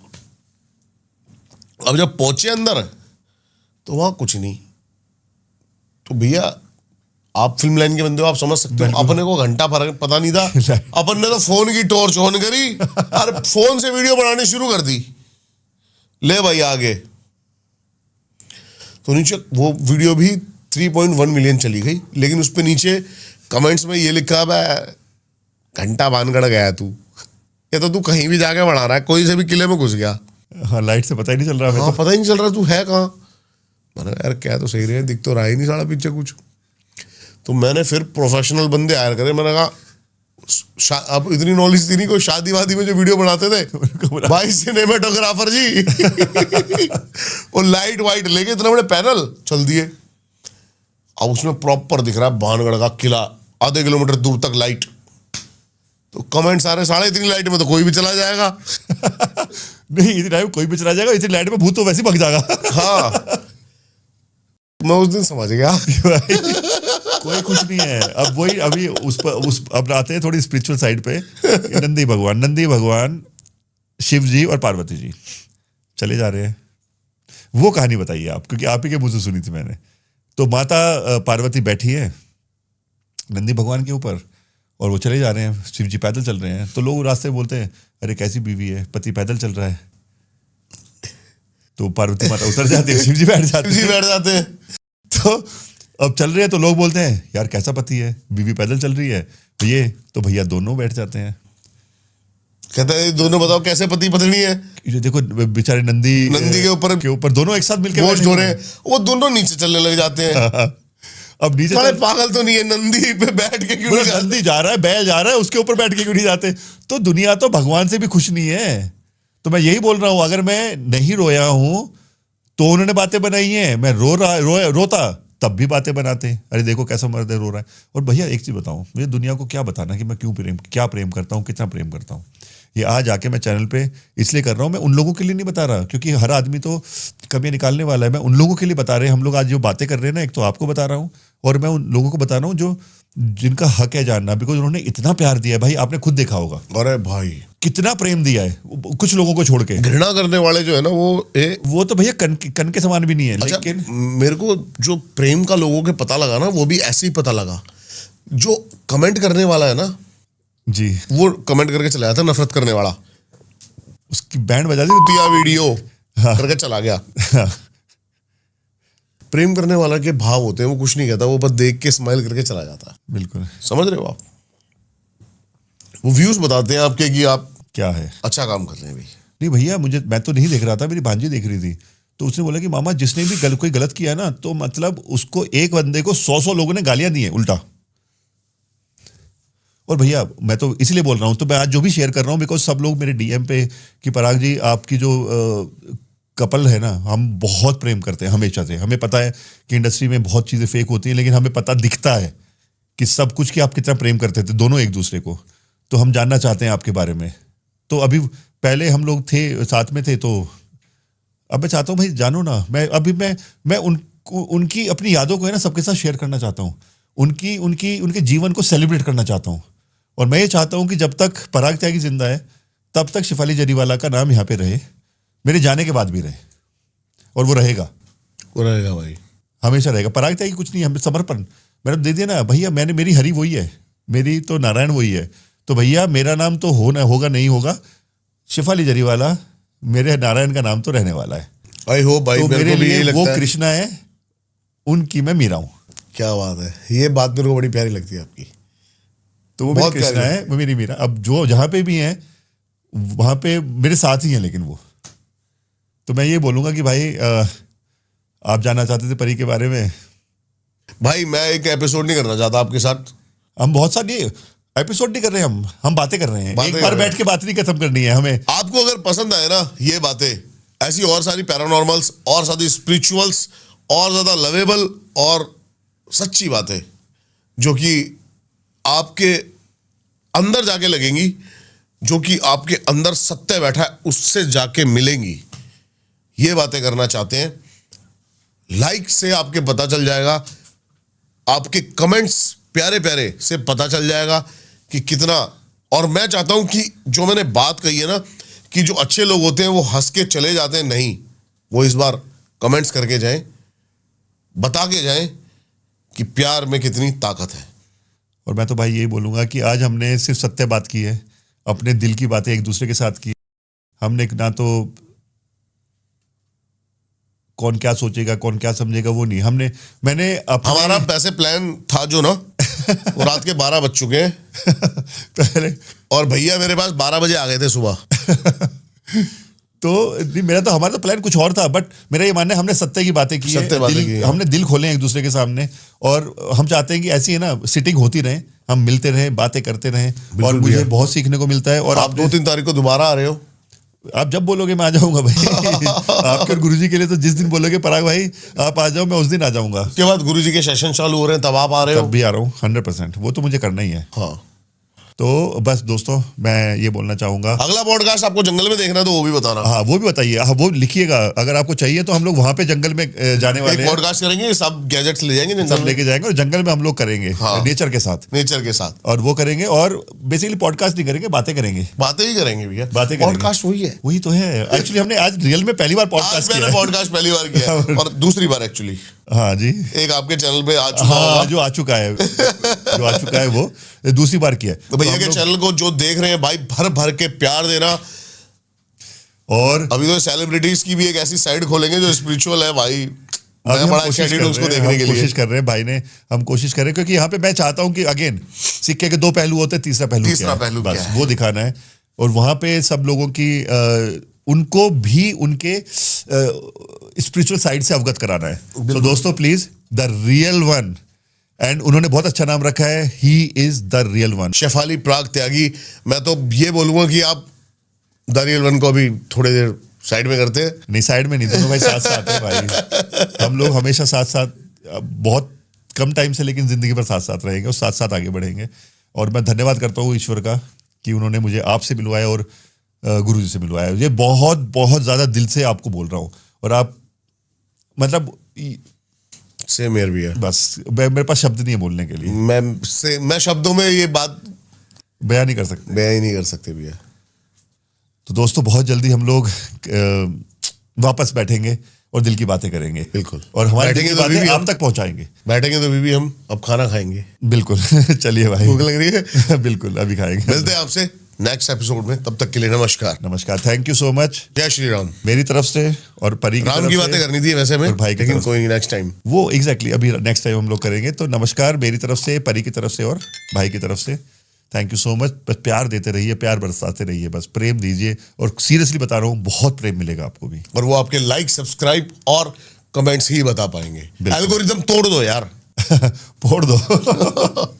अब जब पहुंचे अंदर तो वहां कुछ नहीं। तो भैया आप फिल्म लाइन के बंदे हो, आप समझ सकते हो। अपने को घंटा फर्क पता नहीं था। अपन ने तो फोन की टॉर्च ऑन करी और फोन से वीडियो बनानी शुरू कर दी। ले भाई आगे। तो नीचे वो वीडियो भी 3.1 मिलियन चली गई, लेकिन उस पे नीचे कमेंट्स में ये लिखा है, घंटा भानगढ़ गया तू, या तो तू कहीं भी जाके बना रहा है, कोई से भी किले में घुस गया। हाँ, लाइट से पता ही नहीं चल रहा है। हाँ, पता ही नहीं चल रहा तू है कहाँ। मैंने यार क्या तो सही रहे, दिख तो रहा ही नहीं साला पीछे कुछ। तो मैंने फिर प्रोफेशनल बंदे हायर करे। मैंने कहा अब इतनी नॉलेज थी नहीं, कोई शादी वादी में जो वीडियो बनाते थे भाई, सिनेमेटोग्राफर जी वो लाइट वाइट लेके इतना बड़े पैनल चल दिए। अब उसमें प्रॉपर दिख रहा है भानगढ़ का किला, आधे किलोमीटर दूर तक लाइट। तो कमेंट्स आ रहे, साढ़े इतनी लाइट में तो कोई भी चला जाएगा। नहीं, इतनी लाइट में कोई भी चला जाएगा, इतनी लाइट में भूत तो वैसे ही भग जाएगा। हाँ, मैं उस दिन समझ गया कोई खुश नहीं है। अब वही अभी उस अब आते हैं थोड़ी स्पिरिचुअल साइड पे। नंदी भगवान शिव जी और पार्वती जी चले जा रहे हैं। वो कहानी बताइए आप, क्योंकि आप ही के मुंह से सुनी थी मैंने। तो माता पार्वती बैठी है नंदी भगवान के ऊपर और वो चले जा रहे हैं, शिव जी पैदल चल रहे हैं। तो लोग रास्ते में बोलते हैं अरे कैसी बीवी है, पति पैदल चल रहा है। तो पार्वती माता उतर जाती है, शिव जी बैठ जाते हैं। तो अब चल रहे हैं तो लोग बोलते हैं यार कैसा पति है, बीवी पैदल चल रही है ये। तो भैया दोनों बैठ जाते हैं, कहते हैं दोनों बताओ कैसे पति पत्नी है। ये देखो बेचारे नंदी के ऊपर दोनों एक साथ मिलकर वोट ढो रहे हैं, वो दोनों नीचे चलने लग जाते हैं। अब नीचे पागल तो नहीं है, नंदी पे बैठ के क्यों नहीं जाते? नंदी जा रहा है, बैल जा रहा है, उसके ऊपर बैठ के क्यों नहीं जाते? तो दुनिया तो भगवान से भी खुश नहीं है। तो मैं यही बोल रहा हूं, अगर मैं नहीं रोया हूं तो उन्होंने बातें बनाई हैं, मैं रोता तब भी बातें बनाते। अरे देखो कैसा मर्द है, रो रहा है। और भैया एक चीज बताऊं, मुझे दुनिया को क्या बताना कि मैं क्या प्रेम करता हूं, कितना प्रेम करता हूं। ये आज आके मैं चैनल पे इसलिए कर रहा हूं, मैं उन लोगों के लिए नहीं बता रहा, क्योंकि हर आदमी तो कमियां निकालने वाला है। मैं उन लोगों के लिए बता रहे हैं, हम लोग आज जो बातें कर रहे हैं ना, एक तो आपको बता रहा हूं और मैं उन लोगों को बता रहा हूं जो जिनका हक है जानना, बिकॉज उन्होंने इतना प्यार दिया है। भाई आपने खुद देखा होगा, अरे भाई कितना प्रेम दिया है कुछ लोगों को छोड़ के। घृणा करने वाले जो है ना वो तो भैया कन के समान भी नहीं है। अच्छा, लेकिन मेरे को जो प्रेम का लोगों के पता लगा ना, वो भी ऐसे ही पता लगा। जो कमेंट करने वाला है ना जी, वो कमेंट करके चला जाता, नफरत करने वाला उसकी बैंड बजा दी पिया वीडियो करके चला गया। प्रेम करने वाला के भाव होते हैं, वो कुछ नहीं कहता, वो बस देख के स्माइल करके चला जाता है। बिल्कुल, समझ रहे हो आप? वो व्यूज बताते हैं आपके कि आप क्या है, अच्छा काम कर रहे हैं। भाई नहीं भैया, मैं तो नहीं देख रहा था, मेरी भांजी देख रही थी। तो उसने बोला कि मामा जिसने भी कोई गलत किया ना, तो मतलब उसको एक बंदे को 100 लोगों ने गालियां दी हैं उल्टा। और भैया मैं तो इसलिए बोल रहा हूं, तो मैं आज जो भी शेयर कर रहा हूं बिकॉज सब लोग मेरे डीएम पे कि पराग जी आपकी जो कपल है ना, हम बहुत प्रेम करते हैं हमेशा से। हमें पता है कि इंडस्ट्री में बहुत चीज़ें फेक होती हैं, लेकिन हमें पता दिखता है कि सब कुछ कि आप कितना प्रेम करते थे दोनों एक दूसरे को। तो हम जानना चाहते हैं आपके बारे में। तो अभी पहले हम लोग थे, साथ में थे, तो अब मैं चाहता हूँ भाई जानो ना, मैं उनकी अपनी यादों को है ना सबके साथ शेयर करना चाहता हूँ। उनके जीवन को सेलिब्रेट करना चाहता हूँ। और मैं ये चाहता हूँ कि जब तक पराग त्यागी जिंदा है तब तक शेफाली जरीवाला का नाम यहाँ पे रहे, मेरे जाने के बाद भी रहे, और वो रहेगा भाई, हमेशा रहेगा। पराग त्यागी कुछ नहीं, हमें समर्पण मैंने दे दिया ना भैया। मेरी हरी वही है, मेरी तो नारायण वही है। तो भैया मेरा नाम तो होगा नहीं होगा, शेफाली जरीवाला मेरे नारायण का नाम तो रहने वाला है। आई होप भाई, तो मेरे को भी लिए यही वो लगता है। कृष्णा है, उनकी मैं मीरा हूँ। क्या बात है, ये बात मेरे को बड़ी प्यारी लगती है आपकी। तो वो मेरी कृष्णा है, वो मेरी मीरा। अब जो जहां पे भी हैं वहां पे मेरे साथ ही हैं, लेकिन वो तो मैं ये बोलूंगा कि भाई आप जानना चाहते थे परी के बारे में। भाई मैं एक एपिसोड नहीं करना चाहता आपके साथ। हम बहुत सारी एपिसोड नहीं कर रहे, हम बातें कर रहे हैं। एक बार बैठ के बात नहीं खत्म करनी है हमें। आपको अगर पसंद आए ना ये बातें, ऐसी और सारी पैरानॉर्मल्स और सारी स्पिरिचुअल्स और ज्यादा लवेबल और सच्ची बातें जो कि आपके अंदर जाके लगेंगी, जो कि आपके अंदर सत्य बैठा है उससे जाके मिलेंगी, ये बातें करना चाहते हैं, लाइक से आपके पता चल जाएगा, आपके कमेंट्स प्यारे प्यारे से पता चल जाएगा कि कितना। और मैं चाहता हूं कि जो मैंने बात कही है ना, कि जो अच्छे लोग होते हैं वो हंस के चले जाते हैं, नहीं, वो इस बार कमेंट्स करके जाएं, बता के जाएं कि प्यार में कितनी ताकत है। और मैं तो भाई यही बोलूंगा कि आज हमने सिर्फ सत्य बात की है, अपने दिल की बातें एक दूसरे के साथ की। हमने ना तो कौन क्या सोचेगा कौन क्या समझेगा वो नहीं, मैंने हमारा पैसे प्लान था जो ना वो रात के 12 बज चुके हैं पहले, और भैया मेरे पास 12 बजे आ गए थे सुबह। तो हमारा तो प्लान कुछ और था, बट मेरा ये मानना है हमने सत्य की बातें की है, हमने दिल खोले हैं एक दूसरे के सामने। और हम चाहते हैं कि ऐसी है ना सिटिंग होती रहे, हम मिलते रहें, बातें करते रहें, और मुझे बहुत सीखने को मिलता है। और आप 2-3 तारीख को दोबारा आ रहे हो? आप जब बोलोगे मैं आ जाऊंगा भाई। आपके और गुरुजी के लिए तो जिस दिन बोलोगे पराग भाई आप आ जाओ, मैं उस दिन आ जाऊंगा। उसके बाद गुरुजी के सेशन चालू हो रहे हैं, तब आप आ रहे हो? तब भी आ रहा हूँ 100%, वो तो मुझे करना ही है। हाँ, तो बस दोस्तों मैं ये बोलना चाहूंगा, अगला पॉडकास्ट आपको जंगल में देखना है तो वो भी बताना। हाँ वो भी बताइए, हाँ वो लिखिएगा, अगर आपको चाहिए तो हम लोग वहां पे जंगल में जाने वाले एक हैं, पॉडकास्ट करेंगे, सब गैजेट्स ले जाएंगे जंगल सब में, लेके जाएंगे और जंगल में हम लोग करेंगे हाँ। नेचर के साथ, नेचर के साथ, और वो करेंगे। और बेसिकली पॉडकास्ट नहीं करेंगे, बातें करेंगे, बातें ही करेंगे भैया। बातें करेंगे। पॉडकास्ट वही है, वही तो है। एक्चुअली हमने आज रियल में पहली बार आज पॉडकास्ट किया मैंने है। पॉडकास्ट पहली बार किया है, और दूसरी बार एक्चुअली हाँ जी, एक आपके चैनल पे आ चुका हाँ होगा। जो आ चुका है, जो आ चुका है वो दूसरी बार किया है। तो भैया हम के लोग- चैनल को जो देख रहे हैं भाई, भर भर के प्यार देना। और अभी तो सेलिब्रिटीज की भी एक ऐसी साइड खोलेंगे जो स्पिरिचुअल है भाई, अभी मैं हम बड़ा कोशिश एक्साइटेड कर हूं उसको रहे हैं, देखने हम के लिए। कोशिश कर रहे हैं भाई ने, हम कोशिश कर रहे हैं, क्योंकि यहाँ पे मैं चाहता हूँ कि अगेन सिक्के के दो पहलू होते हैं, तीसरा पहलू तीसरा क्या है, पहलू बस क्या है। वो दिखाना है। और वहां पे सब लोगों की उनको भी उनके स्पिरिचुअल साइड से अवगत कराना है। तो दोस्तों please, the real one, and उन्होंने बहुत अच्छा नाम रखा है, he is the real one. Shefali Parag Tyagi. मैं तो ये बोलूंगा कि आप द रियल वन को अभी थोड़ी देर साइड में करते हैं। नहीं साइड में नहीं, दोनों भाई साथ साथ है भाई, हम लोग हमेशा साथ साथ, बहुत कम टाइम से लेकिन जिंदगी भर साथ साथ रहेंगे और साथ साथ आगे बढ़ेंगे। और मैं धन्यवाद करता हूँ ईश्वर का कि उन्होंने मुझे आपसे मिलवाया और गुरु जी से मिलवाया। ये बहुत बहुत ज्यादा दिल से आपको बोल रहा हूँ, और आप मतलब सेम हियर भी है। बस मेरे पास शब्द नहीं है बोलने के लिए, मैं शब्दों में ये बात बयान नहीं कर सकते। बयां ही नहीं कर सकते भैया। तो दोस्तों बहुत जल्दी हम लोग वापस बैठेंगे और दिल की बातें करेंगे, बिल्कुल। और हमारी दिल बैठेंगे की तो अभी बातें भी आप तक पहुंचाएंगे। बैठेंगे तो अभी भी हम अब खाना खाएंगे। बिल्कुल चलिए भाई, भूख लग रही है। बिल्कुल अभी खाएंगे। मिलते हैं आपसे नेक्स्ट एपिसोड में, तब तक के लिए नमस्कार। नमस्कार, थैंक यू सो मच जय श्री राम। मेरी तरफ से और परी की राम तरफ की से। बातें करनी थी वैसे में, और भाई की लेकिन तरफ से। कोई नेक्स्ट टाइम। वो एग्जैक्टली अभी नेक्स्ट टाइम हम लोग करेंगे। तो नमस्कार मेरी तरफ से, परी की तरफ से और भाई की तरफ से। Thank you so much. बस प्यार देते रहिए, प्यार बरसाते रहिए, बस प्रेम दीजिए। और सीरियसली बता रहा हूँ, बहुत प्रेम मिलेगा आपको भी। और वो आपके लाइक, सब्सक्राइब और कमेंट्स ही बता पाएंगे। बिल्कुल। एल्गोरिदम तोड़ दो यार। फोड़ दो